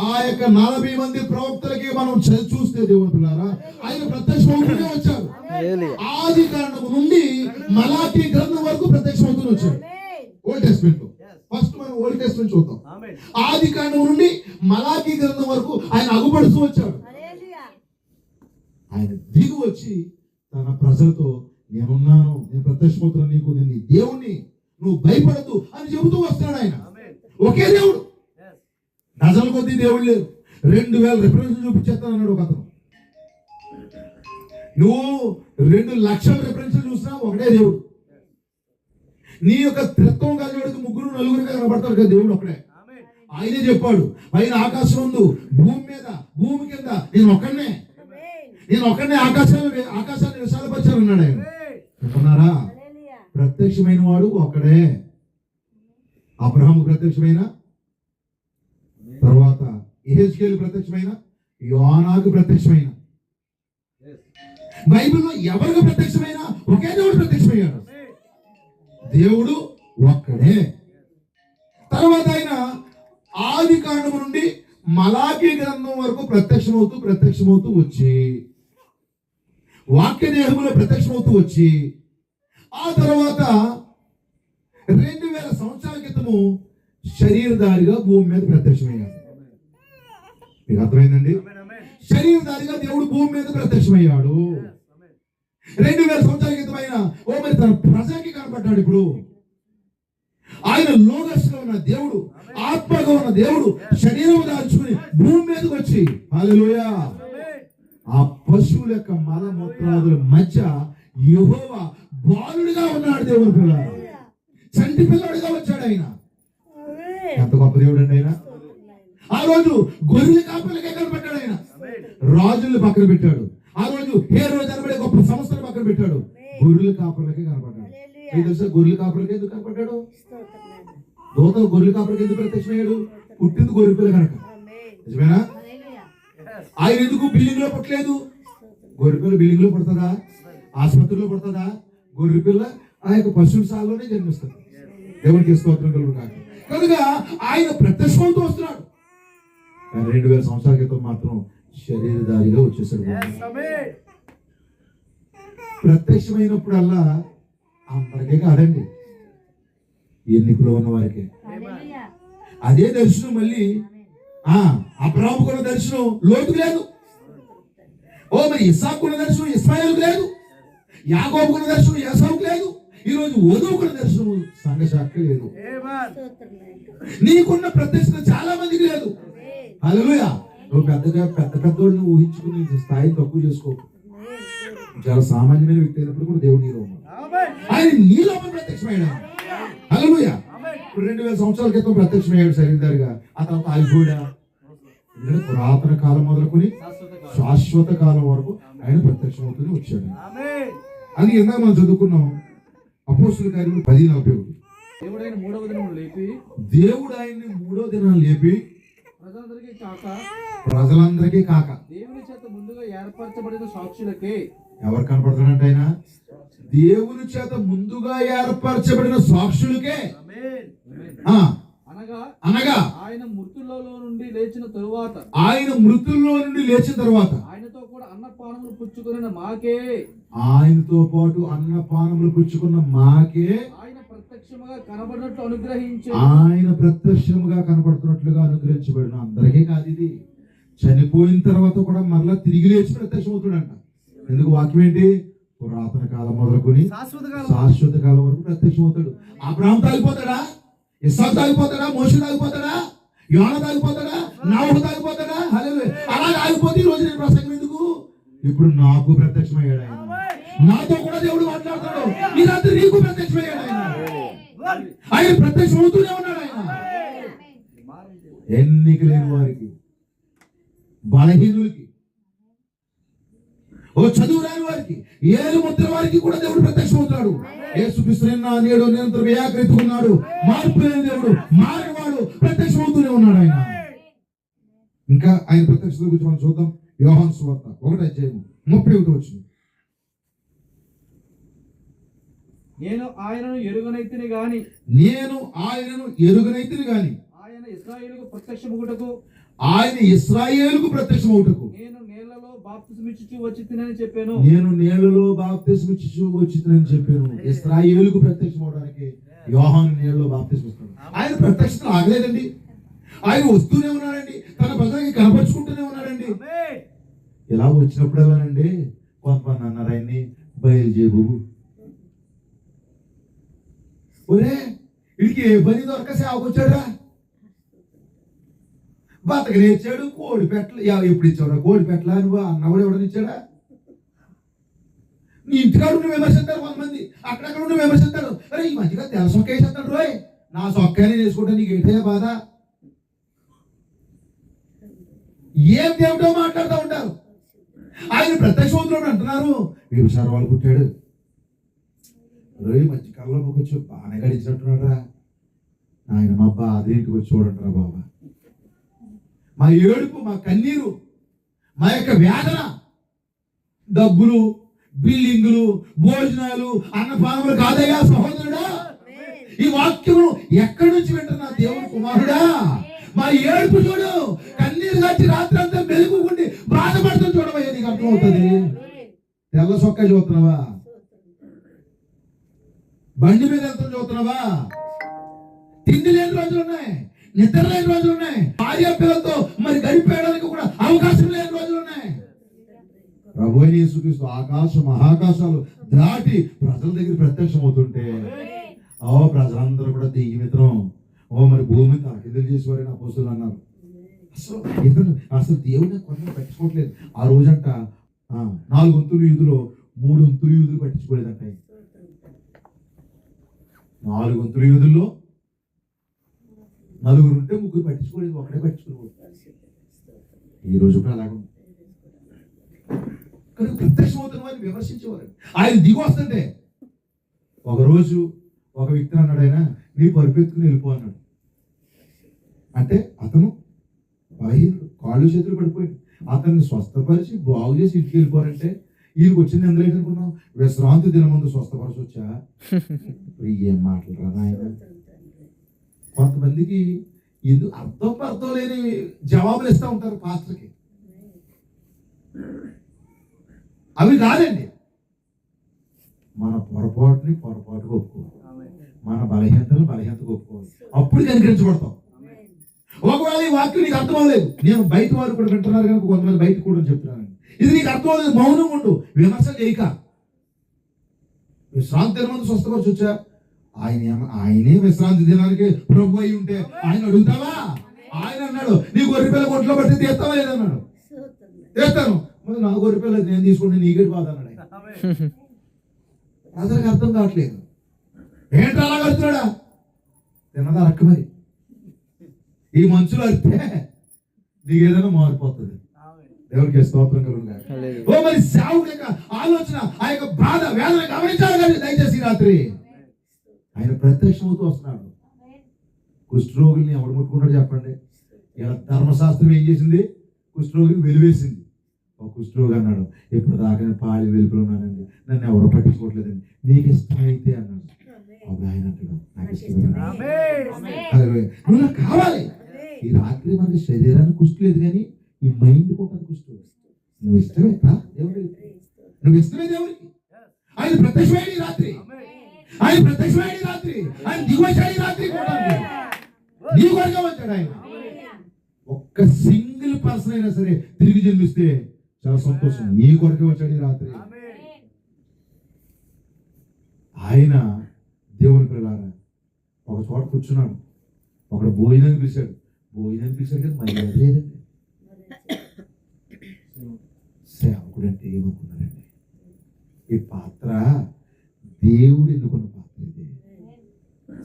ఆ యొక్క 40 మంది ప్రవక్తలకి మనం చూస్తే దేవుని పిల్లారా ఆయన ప్రత్యక్షమవుతూనే వచ్చాడు. ఆది కాండము నుండి మలాకీ గ్రంథం వరకు ప్రత్యక్షమవుతూనే వచ్చాడు. ఓల్డ్ టెస్ట్మెంట్ లో ఫస్ట్ మనం ఓల్డ్ టెస్ట్మెంట్ చూద్దాం. ఆది కాండము నుండి మలాకీ గ్రంథం వరకు ఆయన అగుపడుతూ వచ్చాడు. ఆయన దిగి వచ్చి తన ప్రజలతో నేనున్నాను, నేను ప్రత్యక్షమవుతున్నాను నీకు, నేను నీ దేవుణ్ణి, నువ్వు భయపడద్దు అని చెబుతూ వస్తాడు. ఆయన ఒకే దేవుడు, డజన్ కొద్ది దేవుడు లేరు. 2000 రెఫరెన్స్ చూపించేస్తాను అన్నాడు ఒక అతను. నువ్వు 2 లక్షల రెఫరెన్స్ చూసినా ఒకటే దేవుడు. నీ యొక్క త్రిత్వం కలిగినోడికి 3 4 కనబడతారు కదా, దేవుడు ఒకడే. ఆయనే చెప్పాడు, పైన ఆకాశం ఉంది, భూమి మీద భూమి కింద నేను ఒక్కడనే ఆకాశాన్ని విశాలపరిచాను అన్నాడు ఆయన. అనుకున్నారా? ప్రత్యక్షమైన వాడు ఒక్కడే. అబ్రహాము ప్రత్యక్షమైన తర్వాత యెహెజ్కేలు ప్రత్యక్షమైన, యోనాకు ప్రత్యక్షమైన. బైబిల్లో ఎవరికి ప్రత్యక్షమైన ఒకే దేవుడు ప్రత్యక్షమయ్యాడు. దేవుడు ఒక్కడే. తర్వాత ఆయన ఆది కాండము నుండి మలాకీ గ్రంథం వరకు ప్రత్యక్షమవుతూ వచ్చి వాక్య దేహంలో ప్రత్యక్షమవుతూ వచ్చి ఆ తర్వాత 2000 సంవత్సరాల క్రితము శరీరధారిగా భూమి మీద ప్రత్యక్షమయ్యాడు. మీకు అర్థమైందండి? శరీరధారిగా దేవుడు భూమి మీద ప్రత్యక్షమయ్యాడు. 2000 సంవత్సరాల క్రితం ఆయన మరి తన ప్రజలకి కనబడ్డాడు. ఇప్పుడు ఆయన లోగస్ గా ఉన్న దేవుడు, ఆత్మగా ఉన్న దేవుడు శరీరం దాల్చుకుని భూమి మీదకి వచ్చి, హల్లెలూయా, ఆ పశువుల యొక్క మలమూత్రాదుల మధ్య యెహోవా బాలుడిగా ఉన్నాడు. దేవుని పిల్ల చంటి పిల్లడిగా వచ్చాడు ఆయన. ఎంత గొప్ప దేవుడు అండి ఆయన. ఆ రోజు గొర్రెల కాపలకే కనపడ్డాడు ఆయన. రాజుల్ని పక్కన పెట్టాడు. ఆ రోజు హేరోదు అనబడే గొప్ప సంస్థను పక్కన పెట్టాడు. గొర్రెల కాపలకే కనపడ్డాడు. మీకు తెలుసా గొర్రెల కాపలకి ఎందుకు కనపడ్డాడు? దూత గొర్రెల కాపలకి ఎందుకు ప్రత్యక్షమయ్యాడు? పుట్టింది గొర్రె పిల్ల కనుక. నిజమేనా? ఆయన ఎందుకు బిల్డింగ్ లో పుట్టలేదు? గొర్రె పిల్ల బిల్డింగ్ లో పుడుతుందా? ఆసుపత్రిలో పుడుతుందా? గొర్రె పిల్ల ఆ యొక్క పశుశాలలోనే జన్మిస్తుంది. దేవునికి స్తోత్రం కలుగును గాక. కనుక ఆయన ప్రత్యక్షంతో వస్తున్నాడు. 2000 సంవత్సరాల క్రితం మాత్రం శరీరధారిగా వచ్చేసాడు. ప్రత్యక్షమైనప్పుడల్లా అందరికీ కాదండి, ఎన్నికలో ఉన్న వారికి. అదే దర్శనం మళ్ళీ అబ్రాహాముకున్న దర్శనం లోతుకు లేదు. మరి ఇస్సాకున్న దర్శనం ఇస్మాయిల్కు లేదు. యాకోబుకున్న దర్శనం ఏసావుకు లేదు. ఈ రోజు వధువుకున్న దర్శనం సంఘశాఖకి లేదు. నీకున్న ప్రత్యక్షత చాలా మందికి లేదు. హల్లెలూయా. నువ్వు పెద్దోళ్ళని ఊహించుకుని స్థాయి తక్కువ చేసుకో. చాలా సామాన్యమైన వ్యక్తి అయినప్పుడు కూడా దేవుడు నీలో ఉన్నాడు. ఆయన నీలో ప్రత్యక్షమయ్యాడు. హల్లెలూయా. ఇప్పుడు 2000 సంవత్సరాల క్రితం ప్రత్యక్షమయ్యాడు శరీరధారిగా. ఆ తర్వాత ఆగిపోయా. పురాతన కాలం మొదలుకొని శాశ్వత కాలం వరకు ఆయన ప్రత్యక్షమవుతూనే వచ్చాడు. అది ఇందాక మనం చదువుకున్నాం అపోస్తుల కార్యములు 10:41. దేవుడు ఆయన మూడవ దినం లేపి ప్రజలందరికీ కాక దేవుని చేత ముందుగా ఏర్పరచబడిన సాక్షులకే. ఎవరు కనపడుతున్నట్టు ఆయన? దేవుని చేత ముందుగా ఏర్పరచబడిన సాక్షులకే. అనగా ఆయన మృతుల్లో నుండి లేచిన తరువాత ఆయనతో కూడా అన్నపానములు పుచ్చుకున్న మాకే. ఆయనతో పాటు అన్నపానములు పుచ్చుకున్న మాకే ఆయన ప్రత్యక్షముగా కనబడినట్లు అనుగ్రహించి. ఆయన ప్రత్యక్షముగా కనబడుతున్నట్లుగా అనుగ్రహించబడిన అందరికీ కాదు. ఇది చనిపోయిన తర్వాత కూడా మరలా తిరిగి లేచి ప్రత్యక్షమవుతాడంట. ఎందుకు? వాక్యం ఏంటి? పురాతన కాలం మొదలుకొని శాశ్వత కాలం వరకు ప్రత్యక్షమవుతాడు. అబ్రాహాము తాగిపోతాడా? ఇస్సాకు తాగిపోతాడా? మోషే తాగిపోతాడా? యోనా తాగిపోతాడా? నోహు తాగిపోతాడా? హల్లెలూయా. అలా ఆగిపోతే ఈ రోజు నేను ప్రసంగం ఎందుకు? ఇప్పుడు నాకు ప్రత్యక్షమయ్యాడు ఆయన. నాతో కూడా దేవుడు మాట్లాడతాడు. ఈ రాత్రి నీకు ప్రత్యక్షమయ్యాడు ఆయన. ఆయన ప్రత్యక్షమవుతూనే ఉన్నాడు ఆయన. ఎన్నిక లేని వారికి, బలహీనులకి, చదువు రాని వారికి, ఏలు ముద్ర వారికి కూడా దేవుడు ప్రత్యక్షమవుతాడు. యేసుక్రీస్తు నిన్న నేడు నిరంతరం ఏకరీతిగా ఉన్నాడు. మార్పు లేని దేవుడు, మారినవాడు, ప్రత్యక్షమవుతూనే ఉన్నాడు ఆయన. ఇంకా ఆయన ప్రత్యక్షత గురించి మనం చూద్దాం. యోహాను సువార్త 1:31. నేను ఆయనను ఎరుగనైతిని గాని ఆయన ఇశ్రాయేలుకు ప్రత్యక్షమగుటకు నేను నేలలో బాప్తిసమిచ్చుచు వచ్చితినని చెప్పాను. ఇశ్రాయేలుకు ప్రత్యక్షమవడానికి యోహాను నీళ్ళలో బాప్తిసమిస్తాడు. ఆయన ప్రత్యక్షత ఆగలేదండి. ఆయన వస్తూనే ఉన్నాడండి. తన ప్రజలకి కనపరుచుకుంటూనే ఉన్నాడండి. ఇలా వచ్చినప్పుడు ఎలానండి? కొంతమంది అన్నారు ఆయన్ని బయలుజేబు. ఒరే వీడికి ఏ పని దొరక సేవకు వచ్చాడురా, బతక నేర్చాడు. కోడి పెట్టలు ఎప్పుడు ఇచ్చావురా? కోడి పెట్టలా నువ్వు అన్నవాడు ఎవడని ఇచ్చాడా? నీ ఇంటికాడు నువ్వు విమర్శిస్తారు కొంతమంది, అక్కడక్కడ నువ్వు విమర్శిస్తారు. అరే ఈ మధ్యగా తెల్ల సొక్క వేసేస్తాడు రోయ్, నా సొక్కని వేసుకుంటా నీకు ఏంటయ్యా బాధ? ఏం దేవుడో మాట్లాడుతూ ఉంటారు. ఆయన ప్రత్యక్షమవుతున్నాడు అంటున్నారు. వ్యభిచారం వాళ్ళు పుట్టాడు. రోజు మధ్యకాలంలో కొంచెం బాగానే గడిచినట్టున్నాడు రా ఆయన. మా బాధ ఇంటికి వచ్చి చూడండి రా బాబా. మా ఏడుపు, మా కన్నీరు, మా యొక్క వేదన, డబ్బులు, బిల్డింగులు, భోజనాలు, అన్నపానములు కాదయ్యా సహోదరుడా. ఈ వాక్యము ఎక్కడి నుంచి వింటున్నా? దేవుని కుమారుడా, మా ఏడుపు చూడు. కన్నీరు కాచి రాత్రి అంతా మెలుగుకుండి బాధపడుతూ చూడవయ్యా, నీకు అర్థమవుతుంది. తెల్ల సొక్క చూస్తున్నావా? బండి మీద వెళ్తాం చూస్తున్నావా? తిండి లేని రోజులు ఉన్నాయి, నిద్ర లేని రోజులు ఉన్నాయి, భార్య పిల్లలతో మరి గడిపేయడానికి కూడా అవకాశం లేని రోజులు ఉన్నాయి. ప్రభువైన యేసుక్రీస్తు ఆకాశ మహాకాశాలు దాటి ప్రజల దగ్గర ప్రత్యక్షం అవుతుంటే ప్రజలందరూ కూడా దెయ్య మిత్రం మరి భూమి తలకిందులు చేసేవారని అపోస్తులు అన్నారు. అసలు దేవుని కొంత పట్టించుకోవట్లేదు. ఆ రోజంట 4 వంతులు యూదులో 3 వంతులు యూదులు పట్టించుకోలేదంట ఆయన. 4 వంతుల యూదుల్లో 4 ఉంటే 3 పట్టించుకోలేదు, ఒకడే పట్టించుకోలేదు. ఈ రోజు కూడా అలాగే ఉంది. కానీ ప్రత్యక్షమవుతున్న వారిని విమర్శించేవారు. ఆయన దిగి వస్తుంటే ఒకరోజు ఒక వ్యక్తిని అన్నాడు, ఆయన నీ పరుపెత్తుకుని వెళ్ళిపో అన్నాడు. అంటే అతను బలహీనుడు, కాళ్ళు చేతులు పడిపోయింది. అతన్ని స్వస్థపరిచి బాగు చేసి ఇంటికి వెళ్ళిపోరంటే ఈయనకు వచ్చింది ఎందులో ఏంటనుకున్నాం? విశ్రాంతి దినమందు స్వస్థపరిచి వచ్చా. ఏం మాటలు రా నాయన. కొంతమందికి ఇది అర్థం లేని జవాబులు ఇస్తూ ఉంటారు పాస్టర్కి. అవి కాదండి. మన పొరపాటుగా ఒప్పుకోవాలి, మన బలహీనతగా ఒప్పుకోవాలి. అప్పుడు కనికరించబడతాం. ఒకవేళ ఈ వాక్యం నీకు అర్థం అవ్వలేదు, నేను బయట వారు కూడా వింటున్నారు కనుక కొంతమంది బయట కూడా చెప్తున్నాను, ఇది నీకు అర్థం అవ్వలేదు, మౌనం ఉండు, విమర్శ చేయక. విశ్రాంతి దినమందు స్వస్థపరిచి వచ్చా. ఆయనే విశ్రాంతి దినానికి ప్రభు అయి ఉంటే ఆయన అడుగుతావా? ఆయన అన్నాడు నీ గొర్రె పిల్ల కొట్లో పట్టి తీస్తావా లేదన్నాడు. తీస్తాను. మరి నా గొర్రె పిల్ల నేను తీసుకుంటే నీకేటి బాధ అన్నాడు ఆయన. అసలు అర్థం కావట్లేదు. ఏంటి అలా కడుతున్నాడా? తిన్నదా రక్క. మరి ఈ మంచులో అడితే నీకు ఏదైనా మారిపోతుంది. దేవుడికి స్తోత్రం కలుగుగా. ఓ మరి సేవకుడి యొక్క ఆలోచన, ఆ యొక్క బాధ వేదన గమనించాలి. కానీ దయచేసి రాత్రి ఆయన ప్రత్యక్షమవుతూ వస్తున్నాడు. కుష్ఠరోగుల్ని ఎవడు ముట్టుకుంటాడు చెప్పండి? ఇలా ధర్మశాస్త్రం ఏం చేసింది? కుష్ఠరోగిని వెలివేసింది. ఒక కుష్ఠరోగి అన్నాడు, ఇప్పుడు దాకా నేను పాలి వెలుపులు ఉన్నానండి, నన్ను ఎవరో పట్టించుకోవట్లేదండి, నీకు ఇష్టమైతే అన్నాడు. అప్పుడు ఆయన అంటాడు, నాకు ఇష్టమే, నువ్వు నాకు కావాలి. ఈ రాత్రి మనకి శరీరానికి కుష్టి లేదు కానీ ఈ మైండ్ ఉంటుంది కుష్టి. నువ్వు ఇష్టమే దేవుడికి, నువ్వు ఇష్టమే దేవుడికి. ఆయన ప్రత్యక్షమైన రాత్రి, ఆయన ప్రత్యక్షమైన రాత్రి, ఆయన దిగువచ్చాడు రాత్రి కూడా నీ కొరగా వచ్చాడు ఆయన. ఒక్క సింగిల్ పర్సన్ అయినా సరే తిరిగి జన్మిస్తే చాలా సంతోషం. నీ కొరకే వచ్చాడు రాత్రి. ఆయన దేవుని పిల్లారా ఒక చోట కూర్చున్నాడు. ఒకడు భోజనాన్ని పిలిచాడు కానీ మరి లేదండి. సేవకుడు అంటే ఏమనుకున్నారండి? ఈ పాత్ర దేవుడు ఎన్నుకున్న పాత్ర. ఇది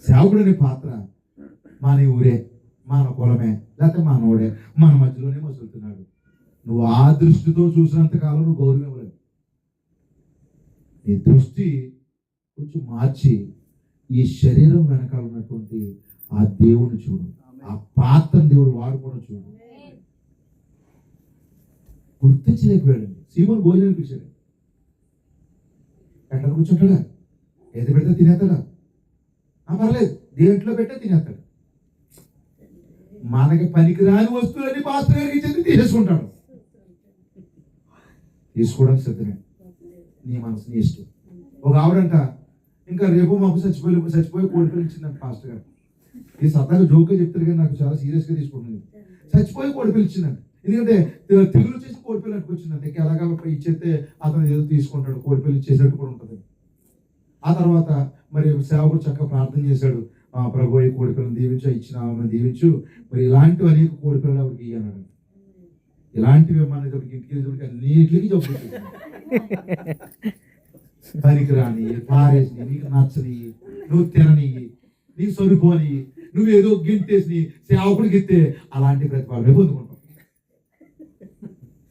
సేవకుడు అనే పాత్ర మన ఊరే, మన కులమే, లేకపోతే మనోడే, మన మధ్యలోనే మసులుతున్నాడు. నువ్వు ఆ దృష్టితో చూసినంత కాలం నువ్వు గౌరవం ఇవ్వలేవు. నీ దృష్టి కొంచెం మార్చి ఈ శరీరం వెనకాల ఉన్నటువంటి ఆ దేవుని చూడు, ఆ పాత్రను దేవుడు వాడుకోవడం చూడు. గుర్తించలేకపోయాడు. సీమోను భోజనం పిలిచాడు. ఎక్కడ కూర్చుంటాడా? ఏది పెడితే తినేస్తాడా? పర్లేదు, దేంట్లో పెట్టే తినేస్తాడు. మనకి పనికిరాని వస్తువులన్నీ పాత్ర గారికి ఇచ్చేది తీసేసుకుంటాడు. తీసుకోవడానికి సిద్ధమే, నీ మనసు నీ ఇష్టం. ఒక ఆవిడంట ఇంకా రేపు మాకు చచ్చిపోయి కోడిపిల్ల ఇచ్చిందంట పాస్టర్ గారు. ఈ సరదాగా జోక్గా చెప్తారు కానీ నాకు చాలా సీరియస్గా తీసుకుంటుంది. చచ్చిపోయి కోడిపిల్ల ఇచ్చిందంట. ఎందుకంటే తెలుగులో చేసి కోడిపిల్ల అట్టుకొచ్చిందంట. ఇంకా ఎలాగా ఇచ్చేస్తే అతను ఏదో తీసుకుంటాడు, కోడిపిల్ల ఇచ్చేసేట్టు కూడా ఉంటుంది. ఆ తర్వాత మరి సేవకుడు చక్కగా ప్రార్థన చేశాడు, ప్రభు ఈ కోడిపిల్లని దీవించు, ఇచ్చిన ఆమెను దీవించు, మరి ఇలాంటివి అనేక కోడిపిల్లలు ఆవిడకి ఇయ్యన్నాడు. ఇలాంటివి మన ఇంటికి వెళ్ళి అన్నిటికీ జబ్బు పనికిరాని పారేసి, నీకు నచ్చని, నువ్వు తినని, నీకు సరిపోని, నువ్వేదో గింటేసి సేవకుడికి ఇస్తే అలాంటి ప్రతిఫలమే పొందుకుంటావు.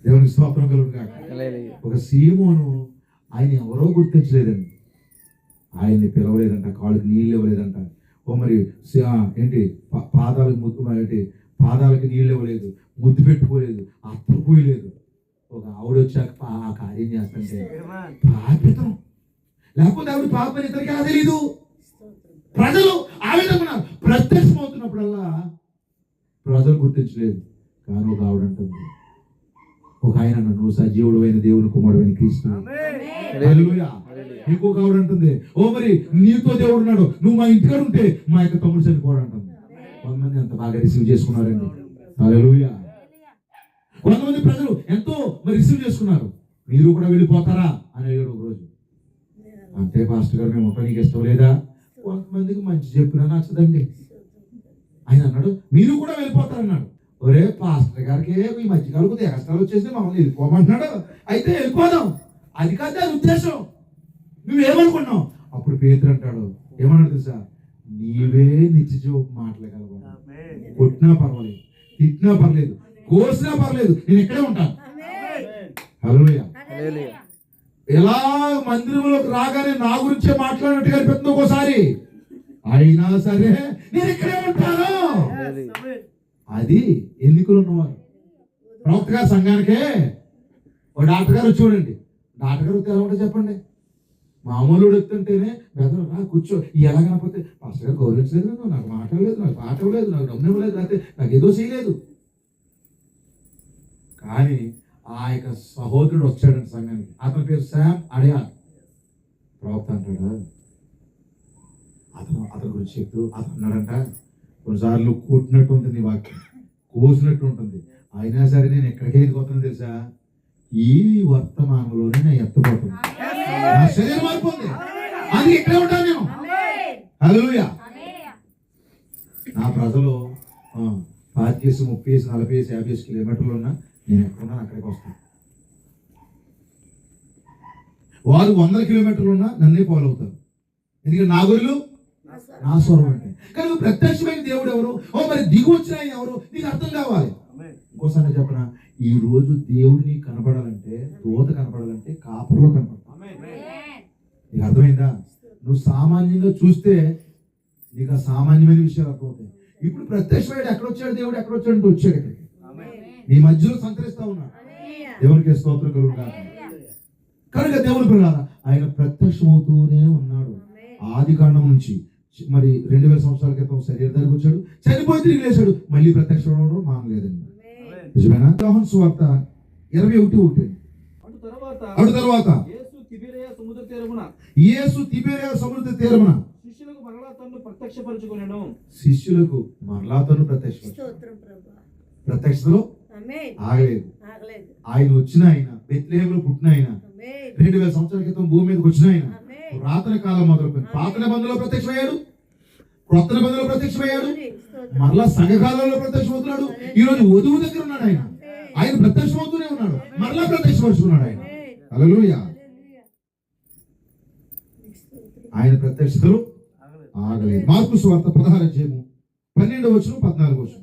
దేవునికి స్తోత్రం కలుగుగా. ఒక సీమోను ఆయన ఎవరో గుర్తించలేదండి, ఆయన్ని పిలవలేదంట, కాళ్ళకి నీళ్ళు ఇవ్వలేదంట. ఓ మరి ఏంటి పాదాలకు పాదాలకి నీళ్ళు ఇవ్వలేదు, ముద్దు పెట్టుకోలేదు, అత్తలు పోయలేదు. ఒక ఆవిడ వచ్చాక ఆ కార్యం చేస్తుంటే పాపితం, లేకపోతే ఆవిడ పాపని ఇతరికి ఎలా తెలీదు? ప్రజలు ఆ విధంగా ప్రత్యక్షమవుతున్నప్పుడల్లా ప్రజలు గుర్తించలేదు. కానీ ఒక ఆవిడ అంటుంది, ఒక ఆయన నువ్వు సజీవుడు అయిన దేవుని కుమారుడు అయిన క్రీస్తు. ఇంకొక ఆవిడ అంటుంది, ఓ మరి నీతో దేవుడు ఉన్నాడు, నువ్వు మా ఇంటికాడ ఉంటే మా యొక్క తమ్ముడు చనిపోవడం అంటుంది. కొంతమంది ఎంత బాగా రిసీవ్ చేసుకున్నారండి. హల్లెలూయా. కొంతమంది ప్రజలు ఎంతో మరి రిసీవ్ చేసుకున్నారు. మీరు కూడా వెళ్ళిపోతారా అని అడిగాడు ఒక రోజు. అంటే పాస్టర్ గారు మేము ఉంటా, నీకు ఇష్టం లేదా? కొంతమందికి మంచి చెప్పినా నచ్చదండి. ఆయన అన్నాడు మీరు కూడా వెళ్ళిపోతారన్నాడు. ఒరే పాస్టర్ గారికి ఈ మధ్యకాలకు కష్టాలు వచ్చేసి మమ్మల్ని వెళ్ళిపోమంటున్నాడు, అయితే వెళ్ళిపోదాం. అది కాదు దాని ఉద్దేశం. నువ్వేమనుకున్నావు? అప్పుడు పేతురు అంటాడు, ఏమన్నాడు తెలుసా? నీవే నిత్యజీవ మాట్లాడగలవు. కొట్టినా పర్వాలేదు, తిట్టినా పర్లేదు, కోసినా పర్లేదు, నేను ఇక్కడే ఉంటాను. హల్లెలూయా. ఎలా మందిరంలోకి రాగానే నా గురించే మాట్లాడినట్టుగా అనిపిస్తుంది ఒక్కోసారి, అయినా సరే నేను ఇక్కడే ఉంటాను. అది ఎన్నికలు ఉన్నవారు. ప్రవక్త గారు సంఘానికే ఓ డాక్టర్ గారు వచ్చి చూడండి. డాక్టర్ గారు ఎలా ఉంటుంది చెప్పండి? మామూలు ఎత్తుంటేనే బెదరు, కూర్చో, ఎలా కనకపోతే పాస్టర్ గారు గౌరవించలేదు, నాకు మాట్లాడలేదు, నాకు పాట ఇవ్వలేదు, నాకు డబ్బు ఇవ్వలేదు, లేకపోతే నాకు ఏదో చేయలేదు. కానీ ఆ యొక్క సహోదరుడు వచ్చాడంటే సంఘానికి, అతని పేరు శామ్ అడయార్. ప్రవక్త అంటాడా, అతని గురించి చెప్తూ అతను అన్నాడంట, కొన్నిసార్లు కొట్టినట్టు ఉంటుంది నీ వాక్యం, కోసినట్టు ఉంటుంది, అయినా సరే నేను ఎక్కడికే ఎదుగుతాను తెలుసా? ఈ వర్తమానంలోనే నేను ఎత్తపోతుంది, నా శరీరం మారిపోతుంది, అది ఇక్కడే ఉంటాను నేను. హల్లెలూయా. నా ప్రజలు 40, 30, 40, 50 కిలోమీటర్లు ఉన్నా నేను ఎక్కడున్నా అక్కడికి వస్తాను. వారు 100 కిలోమీటర్లు ఉన్నా నన్నే ఫాలో అవుతారు, ఎందుకంటే నా గొర్రెలు నా స్వరం అంటే. కానీ ప్రత్యక్షమైన దేవుడు ఎవరు? మరి దిగు వచ్చిన ఆయన ఎవరు? నీకు అర్థం కావాలి. ఇంకోసారి చెప్పనా, ఈ రోజు దేవుడు నీకు కనపడాలంటే, దూత కనపడాలంటే కాపురలో కనపడతాం. నీకు అర్థమైందా? నువ్వు సామాన్యంగా చూస్తే నీకు ఆ సామాన్యమైన విషయాలు అర్థమవుతాయి. ఇప్పుడు ప్రత్యక్షమైన ఎక్కడొచ్చాడు దేవుడు, ఎక్కడొచ్చాడు అంటే వచ్చాడు ఇక్కడికి, నీ మధ్యలో సంచరిస్తా ఉన్నాడు. దేవునికి స్తోత్రం కలుగును. కనుక దేవుని పిల్లలారా, ఆయన ప్రత్యక్షమవుతూనే ఉన్నాడు ఆది కాండం నుంచి. మరి 2000 సంవత్సరాల క్రితం శరీరధారికి వచ్చాడు, చనిపోయి తిరిగి లేచాడు, మళ్ళీ ప్రత్యక్షం అవడం మానలేదండి. నిజమేనా? యోహాను సువార్త 21:1. అటు తర్వాత యేసు తిబెరియా సముద్ర తీరమున శిష్యులకు మరలా తన్ను ప్రత్యక్షతలో ఆగలేదు. ఆయన వచ్చిన ఆయన, బెత్లెహేములో పుట్టిన ఆయన, 2000 సంవత్సరాల క్రితం భూమి మీదకి వచ్చిన ఆయన, పురాతన కాలం మొదలుకొని పాత నిబంధనలో ప్రత్యక్షమయ్యాడు, కొత్త నిబంధనలో ప్రత్యక్షమయ్యాడు, మరలా సంఘకాలంలో ప్రత్యక్షమవుతున్నాడు. ఈ రోజు వధువు దగ్గర ఉన్నాడు ఆయన, ఆయన ప్రత్యక్షమవుతూనే ఉన్నాడు, మరలా ప్రత్యక్షపరుచుకున్నాడు ఆయన. హల్లెలూయా. ఆయన ప్రత్యక్షతలు ఆగలేదు. మార్కు సువార్త 16:12-14.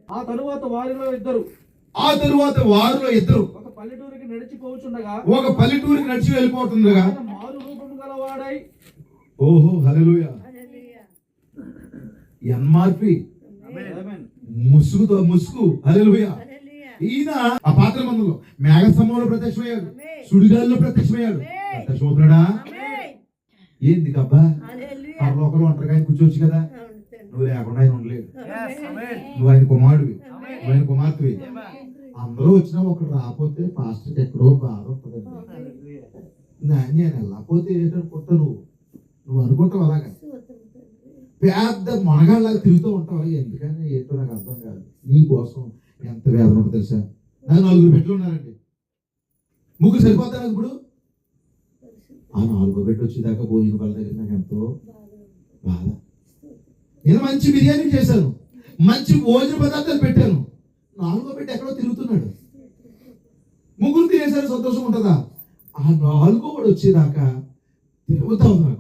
ఆ తరువాత వారిలో ఇద్దరు ఒక పల్లెటూరికి నడిచి వెళ్ళిపోతుండగా మారు రూపము గలవాడై, ఓహో హల్లెలూయా, ఎన్మార్పి ముసుగు, హల్లెలూయా. ఈయన ఆ పాత్ర మందులో మేఘస్తంభంలో ప్రత్యక్షమయ్యాడు, సుడిగాల్లో ప్రత్యక్షమయ్యాడు. ప్రత్యక్షమవుతున్నాడా? ఏంది కబ్బా, పరలోకంలో ఒంటరిగా ఆయన కూర్చోవచ్చు కదా, నువ్వు లేకుండా ఆయన ఉండలేదు. నువ్వు ఆయన కుమారుడివి, నువ్వు ఆయన కుమార్తెవి. అందరూ వచ్చినా ఒకడు రాకపోతే పాస్టర్కి ఎక్కడో బాధ ఉంటుందండి. నేను వెళ్ళకపోతే ఏంటనుకుంటా, నువ్వు అనుకుంటావు అలాగా, పెద్ద మొనగాళ్ళలాగా తిరుగుతూ ఉంటావు. ఎందుకని ఏంటో నాకు అర్థం కాదు. నీ కోసం ఎంత వేదన ఉంటుంది తెలుసా? నాకు 4 బిడ్డలు ఉన్నారండి, 3 సరిపోతా నాకు ఇప్పుడు. ఆ 4వ బిడ్డ వచ్చేదాకా భోజనం వాళ్ళ దగ్గర నాకు ఎంతో బాధ. నేను మంచి బిర్యానీ చేశాను, మంచి భోజన పదార్థాలు పెట్టాను, 4వ బిడ్డ ఎక్కడో తిరుగుతున్నాడు. 3 తినేసారు, సంతోషం ఉంటుందా? ఆ 4వ వాడు వచ్చేదాకా తిరుగుతా ఉన్నాడు.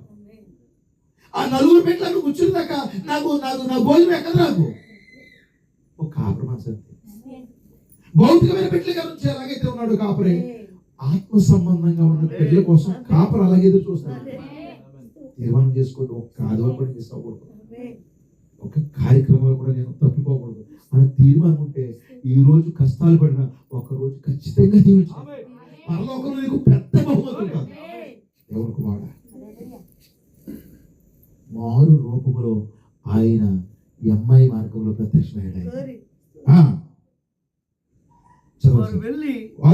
ఆ 4 బిడ్డలు కూర్చునేదాకా నాకు భోజనం ఎక్కడ నాకు ఒక కాపురం అసలు. భౌతికమైన బిడ్డల గురించి ఎలాగైతే ఉన్నాడు కాపురే, ఆత్మ సంబంధంగా ఉన్న బిడ్డల కోసం కాపురు అలాగే ఎదురు చూస్తాడు. తీర్మానం చేసుకోండి, ఒక్క ఆదివారం కూడా మిస్ అవ్వకూడదు, ఒక కార్యక్రమాలు కూడా నేను తప్పిపోకూడదు అని తీర్మానం ఉంటే ఈ రోజు కష్టాలు పడినా ఒక రోజు ఖచ్చితంగా జీవించాలి. పరలోకంలో నీకు పెద్ద బహుమతి ఉంటుంది. దేవుని కుమారుడా, మారు రూపంలో ఆయన అమ్మాయి మార్గంలో ప్రత్యక్షమయ్యాడు. వారు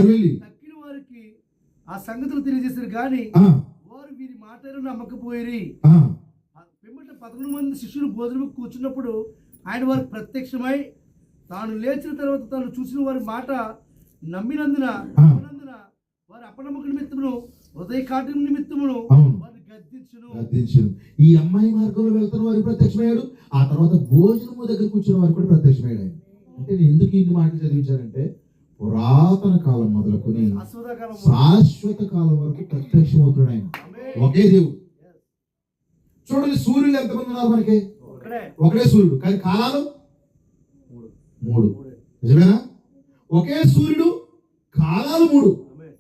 వెళ్ళి తక్కిన వారికి ఆ సంగతులు తెలియజేశారు, కానీ వారు వీరి మాటలు నమ్మకపోయిరి. వెంబట 11 మంది శిష్యులు భోజనం కూర్చున్నప్పుడు ఆయన వారికి ప్రత్యక్షమై తాను లేచిన తర్వాత తాను చూసిన వారి మాట నమ్మినందున వారి అపనమ్మక నిమిత్తమును హృదయ కాఠిన్యం నిమిత్తమును వారిని గద్దించును. ఈ అమ్మాయి మార్గంలో వెళ్తున్న వారికి ప్రత్యక్షమయ్యాడు. ఆ తర్వాత భోజనము దగ్గర కూర్చున్న వారికి కూడా ప్రత్యక్షమయ్యాడు. అంటే నేను ఎందుకు ఇన్ని మాటలు చదివించానంటే, పురాతన కాలం మొదలుకొని శాశ్వతకాలం శాశ్వత కాలం వరకు ప్రత్యక్షమవుతున్నాడు ఆయన. ఒకే దేవుడు. చూడండి, సూర్యులు ఎంతమంది ఉన్నారు మనకి? ఒకడే. ఒకడే సూర్యుడు, కానీ కాలాలు మూడు. నిజమేనా? ఒకే సూర్యుడు, కాలాలు మూడు. ఆమేన్.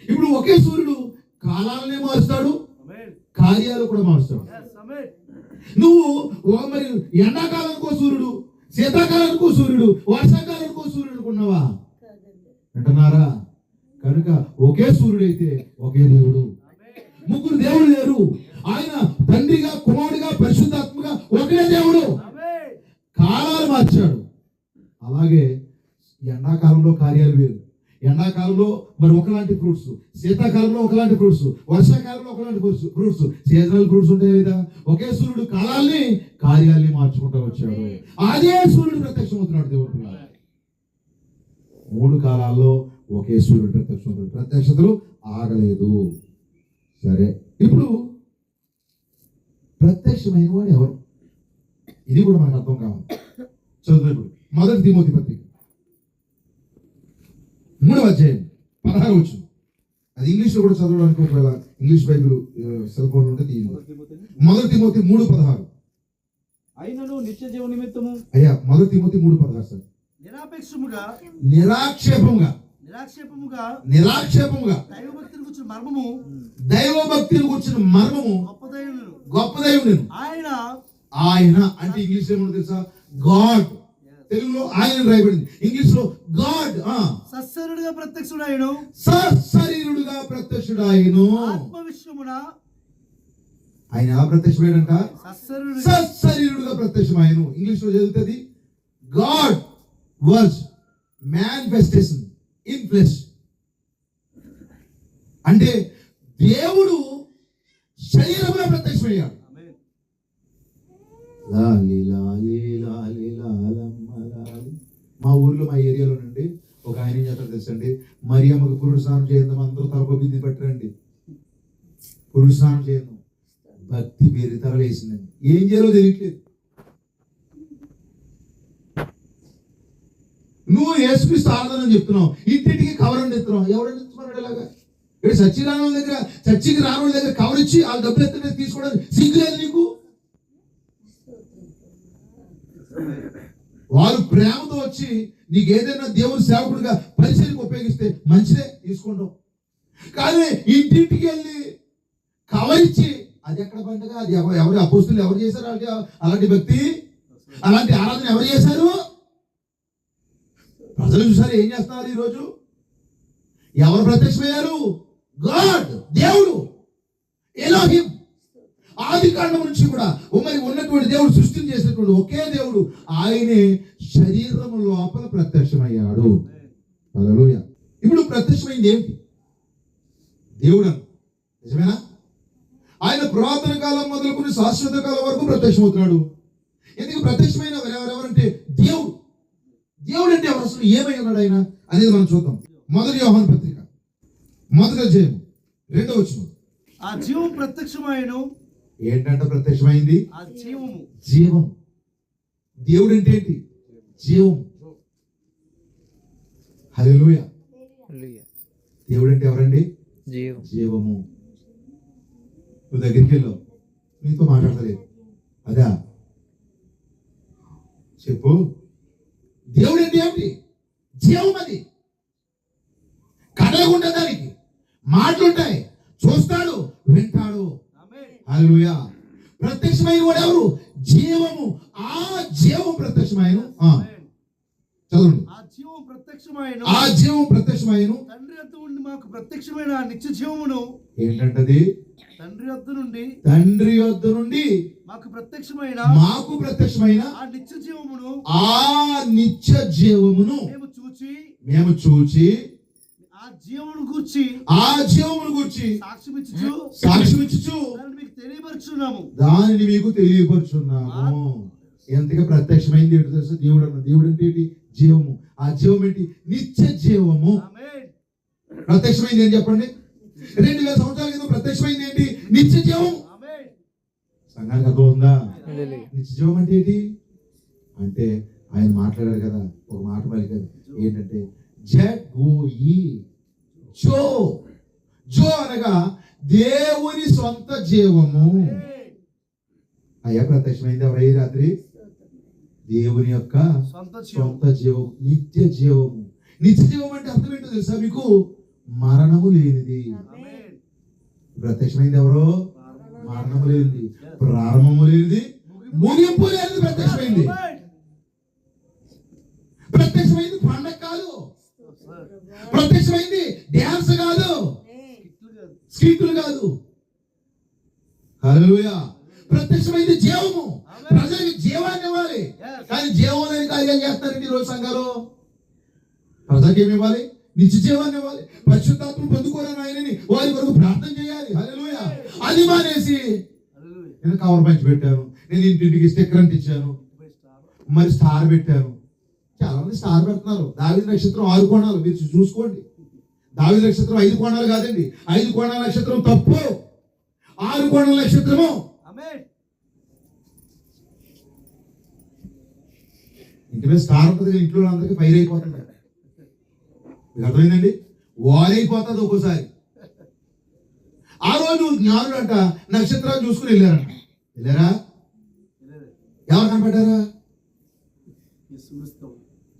ఇప్పుడు ఒకే సూర్యుడు కాలాలనే మారుస్తాడు, ఆమేన్. కార్యాలు కూడా మారుస్తాడు. Yes, ఆమేన్. నువ్వు మరి ఎండాకాలానికో సూర్యుడు, శీతాకాలానికో సూర్యుడు, వర్షాకాలానికో సూర్యుడు అనుకున్నావా? వింటున్నారా? కనుక ఒకే సూర్యుడు అయితే ఒకే దేవుడు. ముగ్గురు దేవుడు లేరు. ఆయన తండ్రిగా, కుమారుడిగా, పరిశుద్ధాత్మగా ఒకటే దేవుడు. ఆమేన్. కాలాలు మార్చాడు. అలాగే ఎండాకాలంలో కార్యాలు వేరు. ఎండాకాలంలో మరి ఒకలాంటి ఫ్రూట్స్, శీతాకాలంలో ఒకలాంటి ఫ్రూట్స్, వర్షాకాలంలో ఒకలాంటి ఫ్రూట్స్, సీజనల్ ఫ్రూట్స్ ఉంటాయి కదా. ఒకే సూర్యుడు కాలాల్ని, కార్యాల్ని మార్చుకుంటూ వచ్చాడు. అదే సూర్యుడు ప్రత్యక్షమవుతున్నాడు దేవుడు. మూడు కాలాల్లో ఒకే సూర్యుడు ప్రత్యక్షమవుతాడు. ప్రత్యక్షతలు ఆగలేదు. సరే, ఇప్పుడు ప్రత్యక్షమైన వాడు ఎవరు? ఇది కూడా మనకు అర్థం కావాలి. చదువు ఇప్పుడు మొదటి తిమోతి పత్రిక 3వ అధ్యాయం 16వ వచనం. అది ఇంగ్లీష్లో కూడా చదవడానికి ఒకవేళ ఇంగ్లీష్ బైబిల్ సెల్ ఫోన్ ఉంటే తీయండి. మొదటి తిమోతి 3:16. అయినను నిత్య జీవ నిమిత్తము అయ్యా, మొదటి తిమోతి 3:16 సార్. నిరాపేక్షముగా నిరాక్షేపముగా నిరాక్షేపముగా దైవభక్తిని కూర్చున్న మర్మము, దైవభక్తిని కూర్చున్న మర్మము గొప్పదైన నేను. ఆయన అంటే ఇంగ్లీష్ ఏమో తెలుసా? గాడ్. తెలుగులో ఆయన రాయబడింది, ఇంగ్లీష్ లో గాడ్. సశరీరుడుగా ప్రత్యక్షుడాయను, సశరీరుడుగా ప్రత్యక్షుడాయను. ఆత్మవిశ్వమున ఆయన ఎలా ప్రత్యక్షమయ్యాడంట? సశరీరుడుగా సశరీరుడుగా ప్రత్యక్షమాయను. ఇంగ్లీష్ లో చదువుతుంది God was manifestation in flesh. అంటే దేవుడు శరీరంలో ప్రత్యక్షమయ్యాడు. లాలి లాలి లాలి లాలమ్మ లాలి. మా ఊర్లో, మా ఏరియాలో నుండి ఒక ఆయన ఏం చేస్తాడు తెలుసండి? మరియమ్మకు పురుష స్నానం చేద్దాం, అందరూ తలప బింది పెట్టరండి. పురుష స్నానం చేద్దాం, భక్తి పేరు తరలేసిందండి. ఏం చేయాలో తెలియట్లేదు. నువ్వు యేసుక్రీస్తు ఆరాధన చెప్తున్నావు, ఇంటింటికి కవర్ అండి ఎత్తున్నావు. ఎవరండి ఇస్తున్నాడు ఇలాగా? ఇక్కడ చర్చికి రాని వాళ్ళ దగ్గర కవర్ ఇచ్చి ఆ డబ్బులు ఎత్తున తీసుకోవడానికి సిగ్గు లేదు నీకు? వారు ప్రేమతో వచ్చి నీకు ఏదైనా దేవుని సేవకుడిగా పరిచయకు ఉపయోగిస్తే మంచిదే, తీసుకుంటాం. కానీ ఇంటింటికి వెళ్ళి కవర్ ఇచ్చి అది ఎక్కడ పండుగ? అది ఎవరి అపోస్తులు ఎవరు చేశారు? అలాంటి భక్తి, అలాంటి ఆరాధన ఎవరు చేశారు? ప్రజలు చూసారు ఏం చేస్తున్నారు ఈరోజు? ఎవరు ప్రత్యక్షమయ్యారు? గాడ్, దేవుడు, ఎలోహిం. ఆది కాండం నుంచి కూడా మరి ఉన్నటువంటి దేవుడు, సృష్టిని చేసినటువంటి ఒకే దేవుడు, ఆయనే శరీరం లోపల ప్రత్యక్షమయ్యాడు. హల్లెలూయా. ఇప్పుడు ప్రత్యక్షమైంది ఏమిటి? దేవుడు. నిజమేనా? ఆయన పురాతన కాలం మొదలుకొని శాశ్వత కాలం వరకు ప్రత్యక్షమవుతున్నాడు. ఎందుకు ప్రత్యక్షమైన ఎవరెవరంటే దేవుడు. దేవుడు అంటే ఎవరు? అసలు ఏమై ఉన్నాడు ఆయన అనేది మనం చూద్దాం. మొదటి యోహాను పత్రిక 1వ అధ్యాయం 2వ వచనం. ఆ జీవం ప్రత్యక్షమైను. ఏంటంటే ప్రత్యక్షమైంది? ఆ జీవము. జీవం. దేవుడు అంటే ఏంటి? జీవం. హల్లెలూయా. దేవుడు అంటే ఎవరండి? జీవము. నువ్వు దగ్గరికి వెళ్ళావు, నీతో మాట్లాడతలేదు, అదా? చెప్పు. దేవుడు అంటే ఏమిటి? జీవం. అది కదలకుండా దానికి మాటలుంటాయి, చూస్తాడు, వింటాడు. హల్లెలూయా. ప్రత్యక్షమైన వాడు ఎవరు? జీవము. ఆ జీవం ప్రత్యక్షమైన. చదవండి. ఆ జీవం ప్రత్యక్షమైన. ఆ జీవం ప్రత్యక్షమైన. తండ్రి వద్ద నుండి మాకు ప్రత్యక్షమైన నిత్య జీవమును. ఏంటంటది? తండ్రి వద్ద నుండి మాకు ప్రత్యక్షమైన ఆ నిత్య జీవమును. ఆ నిత్య జీవమును మేము చూచి ఆ జీవమును గూర్చి సాక్ష్యమిచ్చుచు దానిని మీకు తెలియపరుచున్నాము. ఎంతగా ప్రత్యక్షమైంది ఏంటి తెలుసా? దేవుడు అన్న. దేవుడు అంటే ఏంటి? జీవము. ఆ జీవం ఏంటి? నిత్య జీవము. ప్రత్యక్షమైంది ఏం చెప్పండి? 2000 సంవత్సరాల క్రితం ప్రత్యక్షమైంది ఏంటి? నిత్య జీవం. సంఘానికి అర్థం ఉందా? నిత్య జీవం అంటే ఏంటి? అంటే ఆయన మాట్లాడారు కదా, ఒక మాట పలికారు. ఏంటంటే ZOE. జో. జో అనగా దేవుని సొంత జీవము. అయ్యా ప్రత్యక్షమైంది ఎవరై రాత్రి? దేవుని యొక్క సొంత జీవం, నిత్య జీవము. నిత్య జీవం అంటే అర్థం ఏంటో తెలుసా మీకు? మరణము లేనిది. ప్రత్యక్షమైంది ఎవరో? మరణము లేనిది, ప్రారంభము లేనిది, ముగింపు లేనిది ప్రత్యక్షమైంది. ప్రత్యక్షమైంది పండగ కాదు, ప్రత్యక్షమైంది డ్యాన్స్ కాదు, స్కిట్లు కాదు. హల్లెలూయా. ప్రత్యక్షమైంది జీవము. ప్రజలకు జీవాన్ని ఇవ్వాలి. కానీ జీవం లేని కార్యాలు చేస్తారండి ఈరోజు సంఘాలు. ప్రజలకు ఏమి ఇవ్వాలి? నిత్య జీవాన్ని ఇవ్వాలి. పరిశుద్ధాత్మ పొందుకోరని ఆయనని వారి వరకు ప్రార్థన చేయాలి. హల్లెలూయా. అది మానేసి నేను కవర్ పంచి పెట్టాను, నేను ఇంటింటికి స్టిక్కర్ అంటించాను, మరి స్టార్ పెట్టాను. చాలా మంది స్టార్ పెడుతున్నారు. దావీదు నక్షత్రం 6 కోణాలు, మీరు చూసుకోండి. దావీదు నక్షత్రం 5 కోణాలు కాదండి. 5 కోణాల నక్షత్రం తప్పు, 6 కోణాల నక్షత్రము. ఇంటి మీద స్టార్ ఉంటుంది, ఇంట్లో అందరికీ ఫైర్ అయిపోతుంది. మీకు అర్థమైందండి? వారైపోతుంది ఒక్కోసారి. ఆ రోజు జ్ఞానులు అంట నక్షత్రాలు చూసుకుని వెళ్ళారంట. వెళ్ళారా? ఎవరు కనపడ్డారా?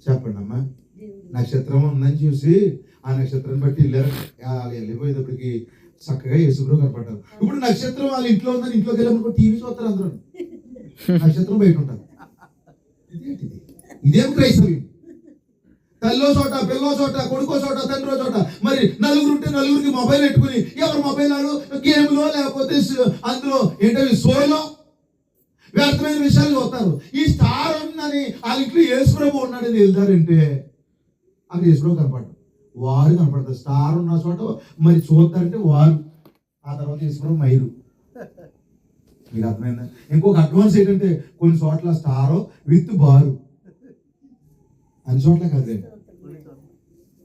చెప్పండి అమ్మా. నక్షత్రం ఉందని చూసి ఆ నక్షత్రాన్ని బట్టి వెళ్ళిపోయేటప్పటికి చక్కగా యేసుప్రభు కనపడ్డారు. ఇప్పుడు నక్షత్రం వాళ్ళ ఇంట్లో ఉందని ఇంట్లోకి వెళ్ళినప్పుడు టీవీ చూస్తారు అందరూ. నక్షత్రం బయట ఉంటారు. ఇదేం క్రైస్తవ్యం? తల్లో చోట, పిల్లో చోట, కొడుకో చోట, తండ్రో చోట. మరి నలుగురు ఉంటే నలుగురికి మొబైల్ పెట్టుకుని ఎవరు మొబైల్ ఆడు గేమ్లో లేకపోతే అందులో ఏంటవి షోలో వ్యర్థమైన విషయాలు చూస్తారు. ఈ స్టార్ ఉందని వాళ్ళ ఇంట్లో యేసుప్రభు ఉన్నాడని వెళ్తారంటే అక్కడ యేసుప్రభు కనపడతారు, వారు కనపడతారు. స్టార్ ఉన్న చోట మరి చూద్దారంటే వారు, ఆ తర్వాత యేసుప్రభు మైరు. మీకు అర్థమైందా? ఇంకొక అడ్వాన్స్ ఏంటంటే కొన్ని చోట్ల స్టారో విత్ బారు, అన్ని చోట్ల కాదు.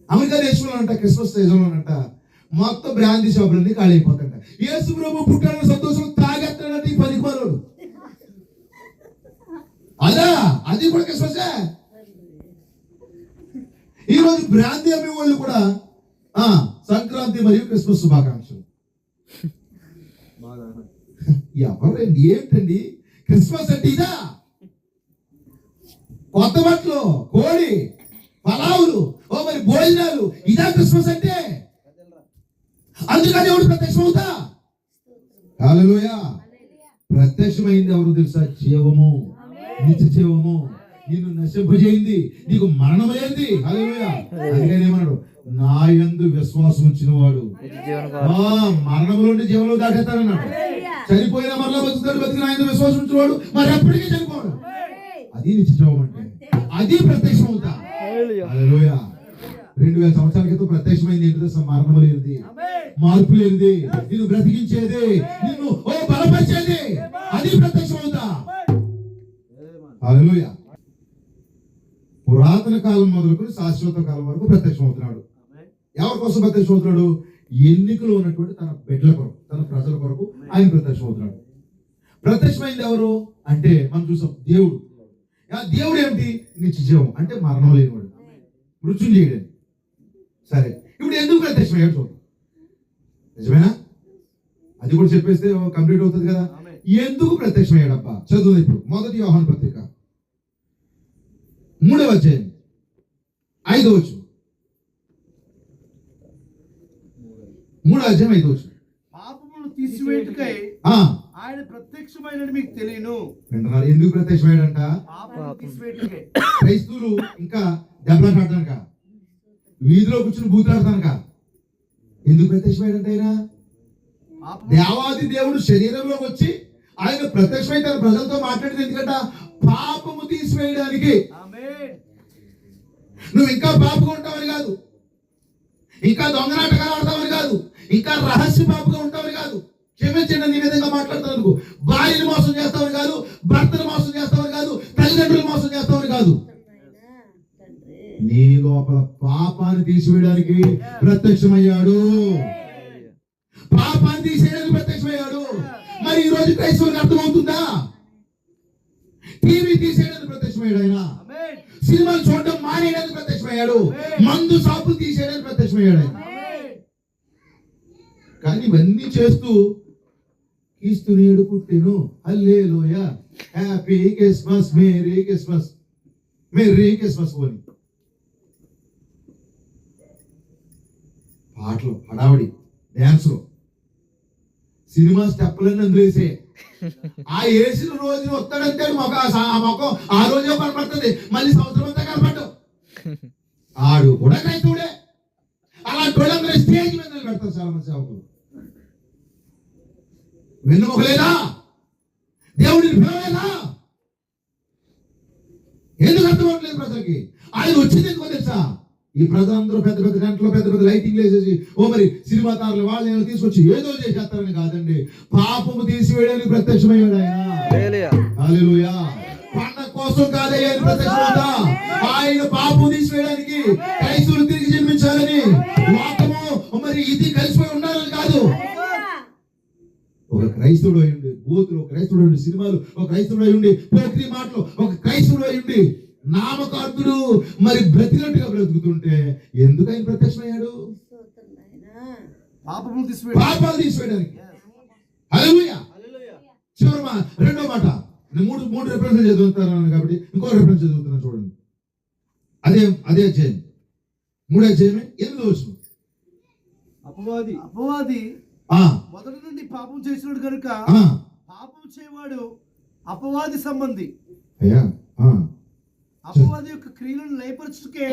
అమెరికా దేశంలో అంట క్రిస్మస్ సీజన్లో అంట మొత్తం బ్రాంతి షాపులన్నీ ఖాళీ అయిపోతాయంట. యేసు ప్రభు పుట్టాలని సంతోషం తాగెత్తాడంటే ఈ 10 రూపాయలు. అదా అది కూడా క్రిస్మసే. ఈరోజు బ్రాంతి అమ్మే వాళ్ళు కూడా సంక్రాంతి మరియు క్రిస్మస్ శుభాకాంక్షలు. ఎవరండి? ఏంటండి క్రిస్మస్ అంటే? ఇదా కొత్త బట్టలు, కోడి, పలావులు, మరి భోజనాలు, ఇదా క్రిస్మస్ అంటే? అందుకని ఎవడు ప్రత్యక్షం అవుతా? హల్లెలూయా. ప్రత్యక్షమైంది ఎవరు తెలుసా? జీవము, నిత్య జీవము. నిన్ను నశింపజేయింది, నీకు మరణమైంది. హల్లెలూయా. అందుకని ఏమన్నాడు? నా యందు విశ్వాసం ఉంచిన వాడు మరణంలో నుండి జీవంలో దాటేస్తాడన్నాడు. చనిపోయినా మరలా బతుకుతాడు, బతికిన ఆయన విశ్వాసం ఉంచిన వాడు మరి ఎప్పటికీ చనిపోడు. అది నిత్య జీవం అంటే, అది ప్రత్యక్షం అవుతా. హల్లెలూయా. 2000 సంవత్సరాల క్రితం ప్రత్యక్షమైంది ఏంటి తెలుసా? మరణము లేనిది, మార్పు లేనిది, నిన్ను బ్రతికించేది, నిన్ను బలపరిచేది, అది ప్రత్యక్షం అవుతా. హల్లెలూయా. పురాతన కాలం మొదలుకొని శాశ్వత కాలం వరకు ప్రత్యక్షం అవుతున్నాడు. ఎవరి కోసం ప్రత్యక్షం అవుతున్నాడు? ఎన్నికలో ఉన్నటువంటి తన బిడ్డల కొరకు, తన ప్రజల కొరకు ఆయన ప్రత్యక్షం అవుతున్నాడు. ప్రత్యక్షమైంది ఎవరు అంటే మనం చూసాం, దేవుడు. దేవుడు ఏమిటి? నిత్య జీవం అంటే మరణం లేనివాడు, మృత్యుంజయుడు. సరే, ఇప్పుడు ఎందుకు ప్రత్యక్షమయ్యాడు చూద్దాం. నిజమేనా? అది కూడా చెప్పేస్తే కంప్లీట్ అవుతుంది కదా. ఎందుకు ప్రత్యక్షమయ్యాడబ్బా? చదువు ఇప్పుడు 1 యోహాను పత్రిక 3వ అధ్యాయం 5వ వచనం. 3వ అధ్యాయం 5వ వచనం. పాపమును తీసివేయుటకై ఆయన ప్రత్యక్షమైనది మీకు తెలియను. వింటున్నారు? ఎందుకు ప్రత్యక్షమయ్యాడంట? పాపమును తీసివేయుటకై. క్రైస్తవులు ఇంకా దెబ్బలాటాడతానుక, వీధిలో కూర్చుని బూతులాడతానుక. ఎందుకు ప్రత్యక్షమయ్యాడంట? ఆయన దేవాది దేవుడు శరీరంలోకి వచ్చి ఆయన ప్రత్యక్షమై తన ప్రజలతో మాట్లాడేది ఎందుకంట? పాపము తీసివేయడానికి. నువ్వు ఇంకా పాపగా ఉంటావని కాదు, ఇంకా దొంగనాటకాలు ఆడతావని కాదు, ఇంకా రహస్య పాపగా ఉంటావని కాదు. క్షమించండి నీ విధంగా మాట్లాడుతున్నందుకు. భార్యను మోసం చేస్తావని కాదు, భర్తను మోసం చేస్తావని కాదు, తల్లిదండ్రులు మోసం చేస్తావని కాదు. నీ లోపల పాపాన్ని తీసివేయడానికి ప్రత్యక్షమయ్యాడు. పాపాన్ని తీసేయడానికి ప్రత్యక్షమయ్యాడు. మరి ఈ రోజు క్రైస్తవులకు అర్థమవుతుందా? టీవీ తీసేయడానికి ప్రత్యక్షమయ్యాడు ఆయన. సినిమాలు చూడడం మానేయడానికి ప్రత్యక్షమయ్యాడు. మందు సాపులు తీసేయడానికి ప్రత్యక్షమయ్యాడు ఆయన. కానీ ఇవన్నీ చేస్తూ క్రీస్తు నేడు పుట్టెను, hallelujah, happy Christmas, merry Christmas, merry Christmas అని పాటలు, హడావడి, డ్యాన్సులు, సినిమా స్టెప్పులన్నీ అందులో వేసే. ఆ వేసిన రోజున వస్తాడంటే మొఖం ఆ రోజే కనపడుతుంది, మళ్ళీ సంవత్సరం అంతా కనపడ్డు. ఆడు కూడా క్రైస్తవుడే. అలాంటి వాళ్ళందరూ స్టేజ్ మీద పెడతారు చాలా మంది సేవకులు. వెన్నుముకలేదా? దేవుడిని పిలవలేదా? ఎందుకు అర్థం అవ్వట్లేదు ప్రజలకి? ఆయన వచ్చింది ఎందుకో తెలుసా? ఈ ప్రజలందరూ పెద్ద పెద్ద గంటలో పెద్ద పెద్ద లైటింగ్ వేసేసి మరి సినిమా తారలు వాళ్ళని తీసుకొచ్చి ఏదో చేసేస్తారని కాదండి, పాపము తీసివేయడానికి ప్రత్యక్షమయ్యాడు ఆయన. హల్లెలూయా. పండగ కోసం కాదయ్యా ఆయన ప్రత్యక్షమవుతా, ఆయన పాపం తీసివేయడానికి, క్రైస్తవులు తిరిగి జన్మించాలని, లోకము మరి ఇది కలిసిపోయి ఉండాలని కాదు. ఒక క్రైస్తవుడు అయి ఉండి బూతులు, ఒక క్రైస్తవుడు అయి సినిమాలు, ఒక క్రైస్తవుడు అయి ఉండి పోక్రీ మాటలు, ఒక క్రైస్తవుడు అయి ఉండి నామకార్థుడు మరి బ్రతినట్టుగా బ్రతుకుతుంటే ఎందుకు ఆయన ప్రత్యక్షమయ్యాడు? పాపాలు తీసివేయడానికి. హల్లెలూయా. చివరి రెండో మాట, మూడు రెఫరెన్స్ చదువుతాను కాబట్టి ఇంకో రెఫరెన్స్ చదువుతున్నాను చూడండి. అదే అధ్యాయం, 3వ అధ్యాయమే 8వ వచనం. అపవాది మొదటి నుండి పాపం చేసినాడు కనుక పాపం చేయవాడు అపవాది సంబంధి. అయ్యా, అపవాది యొక్క క్రియలను లయపరచుటకే,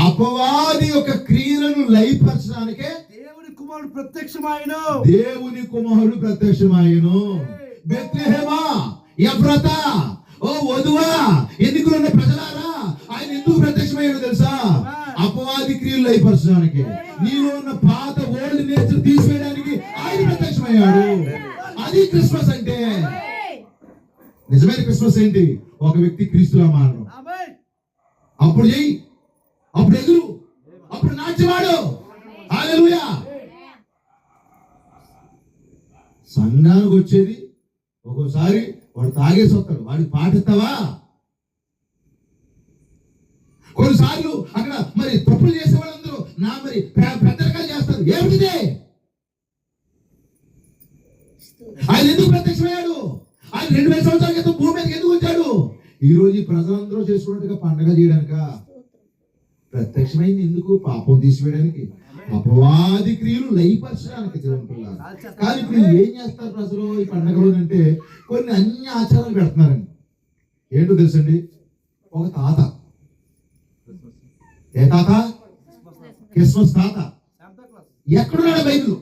అపవాది యొక్క క్రియలను లయపరచడానికే దేవుని కుమారుడు ప్రత్యక్షమాయను. దేవుని కుమారుడు ప్రత్యక్షమాయను. బెత్లెహేమా, ఎఫ్రాతా, ఓ వధువా, ఎన్నికలున్న ప్రజలారా, ఆయన ఎందుకు ప్రత్యక్షమయ్యాడు తెలుసా? అపవాది క్రియలు లయపరచడానికి, నీలో ఉన్న పాత ఓల్డ్ నేచర్ తీసివేయడానికి ఆయన ప్రత్యక్షమయ్యాడు. అది క్రిస్మస్ అంటే. నిజమైన క్రిస్మస్ ఏంటి? ఒక వ్యక్తి క్రీస్తులా మారడం. అప్పుడు చెయ్యి, అప్పుడు ఎదురు, అప్పుడు నాట్యమాడు. హల్లెలూయా. సంఘానికి వచ్చేది ఒక్కోసారి వాడు తాగేసి వస్తాడు, వాడికి పాటిస్తావా? కొన్నిసార్లు అక్కడ మరి తప్పులు చేసే వాళ్ళందరూ మరి పెద్దరకాలు చేస్తారు. ఏమిటిదే? ఆయన ఎందుకు ప్రత్యక్షమయ్యాడు? ఆయన 2000 సంవత్సరాల క్రితం భూమి మీదకి ఎందుకు వచ్చాడు? ఈ రోజు ఈ ప్రజలందరూ చేసుకున్నట్టుగా పండగ చేయడానిక? ప్రత్యక్షమైంది ఎందుకు? పాపం తీసివేయడానికి, అపవాది క్రియలు లయపరచడానికి దేవుని పిల్లలు. కానీ ఇప్పుడు ఏం చేస్తారు ప్రజలు ఈ పండగలు అంటే? కొన్ని అన్ని ఆచారాలు పెడుతున్నారండి. ఏంటో తెలుసండి? ఒక తాత, ఏ తాత? క్రిస్మస్ తాత. ఎక్కడున్నాడు బైబిల్?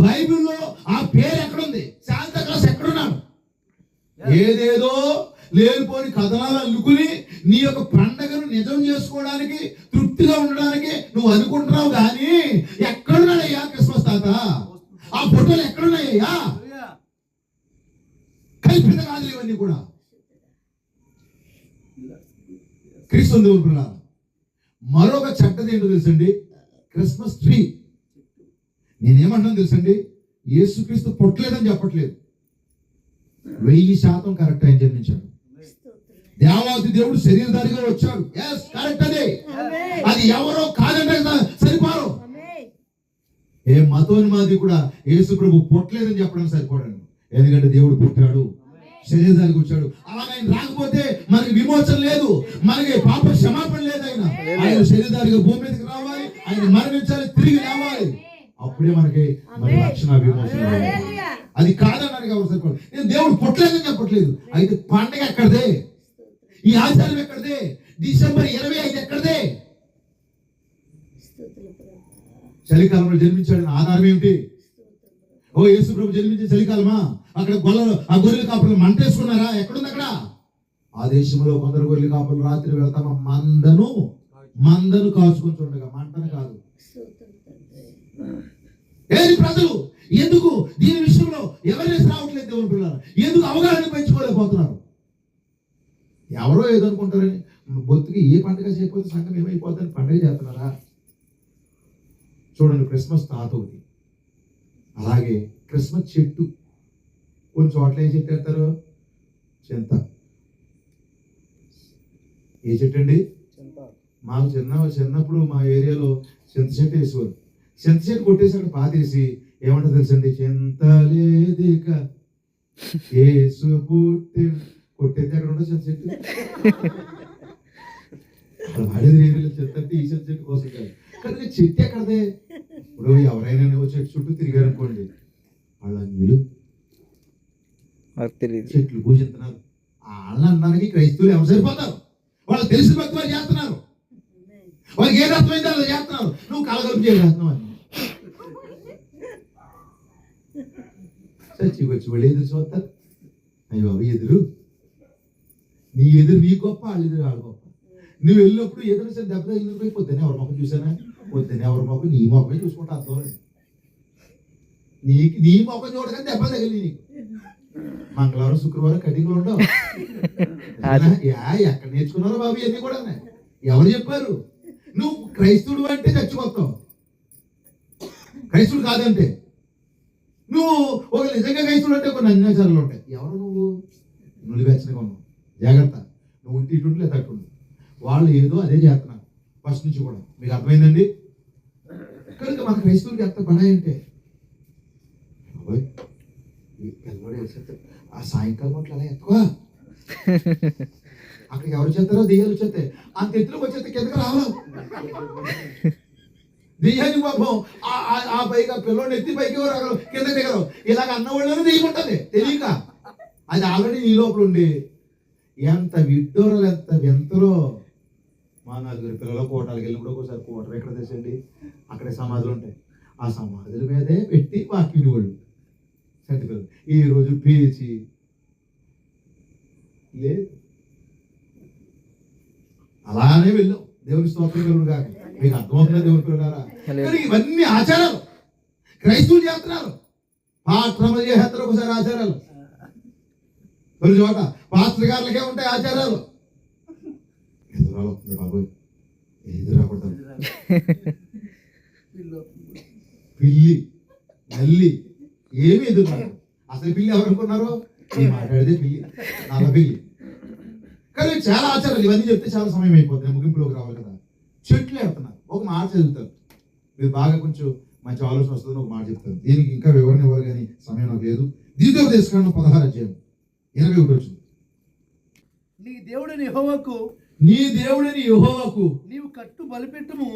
బైబిల్లో ఆ పేరు ఎక్కడుంది? శాంతా క్లాస్ ఎక్కడున్నాడు? ఏదేదో లేనిపోని కథనాలు అల్లుకుని నీ యొక్క పండగను నిజం చేసుకోవడానికి, తృప్తిగా ఉండడానికి నువ్వు అనుకుంటున్నావు. కానీ ఎక్కడున్నాడయ్యా క్రిస్మస్ తాత? ఆ ఫోటోలు ఎక్కడున్నాయ్యా? కల్పిత కాదు ఇవన్నీ కూడా. క్రీస్తు దేవుని పిల్లలు, మరొక చెడ్డది ఏంటో తెలుసండి? Christmas tree. నేనేమంటున్నాను తెలుసండి? యేసుక్రీస్తు పుట్టలేదని చెప్పట్లేదు, 1000% కరెక్ట్. ఆయన జన్మించాడు, దేవాది దేవుడు శరీరధారిగా వచ్చాడు. కరెక్ట్. అది ఎవరో కాదంటే సరిపోరు. ఏ మతోన్మాది కూడా యేసు ప్రభు పుట్టలేదని చెప్పడానికి సరిపోడండి. ఎందుకంటే దేవుడు పుట్టాడు, శరీరధారికి వచ్చాడు. అలాగే ఆయన రాకపోతే మనకి విమోచన లేదు, మనకి పాప క్షమాపణ లేదు. ఆయన శరీరధారిగా భూమి మీదకి రావాలి, ఆయన మరణించాలి, తిరిగి రావాలి. అప్పుడే మనకి మరి రక్షణ, విమోచన. అది కాదన్నాడు ఎవరు సరిపోదు. నేను దేవుడు పుట్టలేదని చెప్పట్లేదు. అయితే పండగ ఎక్కడదే? ఈ ఆచారం ఎక్కడదే? డిసెంబర్ 25 ఎక్కడదే? చలికాలంలో జన్మించాడని ఆధారం ఏమిటి? ఓ యేసు ప్రభు జన్మించే చలికాలమా? అక్కడ ఆ గొర్రెల కాపులు మంటేసుకున్నారా? ఎక్కడుంది అక్కడ? ఆ దేశంలో కొందరు గొర్రెల కాపులు రాత్రి వెళ్తామ మందను కాచుకొని చూడగా, మంటను కాదు. ఏది ప్రజలు ఎందుకు దీని విషయంలో అవేర్నెస్ రావట్లేదు? దేవుని పిల్లలు ఎందుకు అవగాహన పెంచుకోలేకపోతున్నారు? ఎవరో ఏదో అనుకుంటారని బొత్తుకి ఏ పండుగ చేయకపోతే సంఘం ఏమైపోతుందని పండుగ చేస్తున్నారా? చూడండి, క్రిస్మస్ తాత ఒకటి, అలాగే క్రిస్మస్ చెట్టు. కొన్ని చోట్ల ఏం చెట్టు వేస్తారు? చింత, ఏ చెట్టు అండి? మాకు చిన్నప్పుడు మా ఏరియాలో చింత చెట్టు వేసేవారు. చింత చెట్టు కొట్టేసి అక్కడ పాతేసి ఏమంటారు తెలుసండి? చింతలేదిక యేసు పుట్టి కొట్టేది అక్కడ ఉండదు చింత చెట్టు. అక్కడ వాడేది ఏరియాలో చింత అంటే ఈ చింత చెట్టు కోసం కాదు. కానీ చెట్టు ఎక్కడదే? ఇప్పుడు ఎవరైనా చెట్టు చుట్టూ తిరిగారు అనుకోండి, వాళ్ళ అంజులు చెట్లు పూజిస్తున్నారు. వాళ్ళని అనడానికి క్రైస్తవులు ఎవరు సరిపోతారు? వాళ్ళకి తెలిసిన భక్తి వాళ్ళు చేస్తున్నారు. వాళ్ళకి ఏది అర్థమైందో అలా చేస్తున్నారు. నువ్వు కలగలుపు చేస్తున్నావు అని చచ్చి వచ్చి వాళ్ళు ఎదురు చూస్తారు. అయ్యో అవి ఎదురు నీ గొప్ప, వాళ్ళు ఎదురు వాళ్ళ గొప్ప. నువ్వు వెళ్ళినప్పుడు ఎదురు దెబ్బ తగిలిపోయి పొద్దున్న ఎవరి మొక్క చూసానా? పొద్దున్న ఎవరి మొక్క నీ మొక్కనే చూసుకుంటా అర్థం. నీ మొక్క చూడగానే దెబ్బ తగిలి నీకు. మంగళవారం శుక్రవారం కటింగ్లు ఉండవు. ఎక్కడ నేర్చుకున్నారో బాబు ఇవన్నీ కూడా? ఎవరు చెప్పారు? నువ్వు క్రైస్తవుడు అంటే చచ్చిపోతావు. క్రైస్తవుడు కాదంటే నువ్వు ఒక నిజంగా క్రైస్తవుడు అంటే కొన్ని అన్యాచారాలు ఉంటాయి. ఎవరు నువ్వు? నువ్వు వెచ్చనిగా ఉన్నావు, జాగ్రత్త. నువ్వు ఉంటే ఇటు లేదా అట్టు. వాళ్ళు ఏదో అదే చేస్తున్నారు ఫస్ట్ నుంచి కూడా. మీకు అర్థమైందండి? కనుక మన క్రైస్తవులకి ఎంత పడాయి అంటే ఆ సాయంకాలం అట్లా అలా ఎక్కువ అక్కడికి ఎవరు చేస్తారో దెయ్యాలు వచ్చేస్తాయి. అంత ఎత్తులోకి వచ్చేస్తే కిందకి రావాలి. దెయ్యానికి పాపం ఆ పైగా పిల్లోని ఎత్తి పైకి రాగలరు, కింద దిగరు. ఇలాగ అన్న వాళ్ళని దెయ్యం ఉంటుంది తెలియక. అది ఆల్రెడీ నీ లోపల ఉండి ఎంత విడ్డూరాలు, ఎంత వింతలో. మా 4 పిల్లలు కోటాలకు వెళ్ళినప్పుడు ఒకసారి కోటలు ఎక్కడ తెచ్చండి, అక్కడే సమాధులు ఉంటాయి. ఆ సమాధుల మీదే పెట్టి వాక్యం వాళ్ళు సర్టిఫికెట్. ఈ రోజు పేచి లేదు, అలానే వెళ్ళాం. దేవుని స్తోత్రం కలుగును గాక. మీకు అర్థమవుతుందా దేవుని పిల్లలారా? కానీ ఇవన్నీ ఆచారాలు క్రైస్తవులు చేస్తున్నారు. పాత్రలు చేస్తారు ఒకసారి ఆచారాలు. కొన్ని చోట పాస్టర్ గారులకే ఉంటాయి ఆచారాలు. ఎదురాలు వస్తుంది బాబోయ్, ఎదురాకూడదు. పిల్లి నల్లి ఏమి ఎదురున్నారు? అసలు పిల్లి ఎవరు అనుకున్నారు? మాట్లాడితే పిల్లి, నల్ల పిల్లి. కానీ చాలా ఆచారాలు. ఇవన్నీ చెప్తే చాలా సమయం అయిపోతుంది, ముగింపులోకి రావాలి కదా. చెట్లు వేస్తున్నారు. ఒక మాట చదువుతారు, మీరు బాగా కొంచెం మంచి ఆలోచన వస్తుంది. ఒక మాట చెప్తారు. దీనికి ఇంకా వివరణ ఇవ్వాలి కానీ సమయం నాకు లేదు. ద్వితీయోపదేశకాండం 16 అధ్యాయం 21 వచ్చింది. నీ దేవుడని యెహోవాకు నీవు కట్టు బలిపీఠము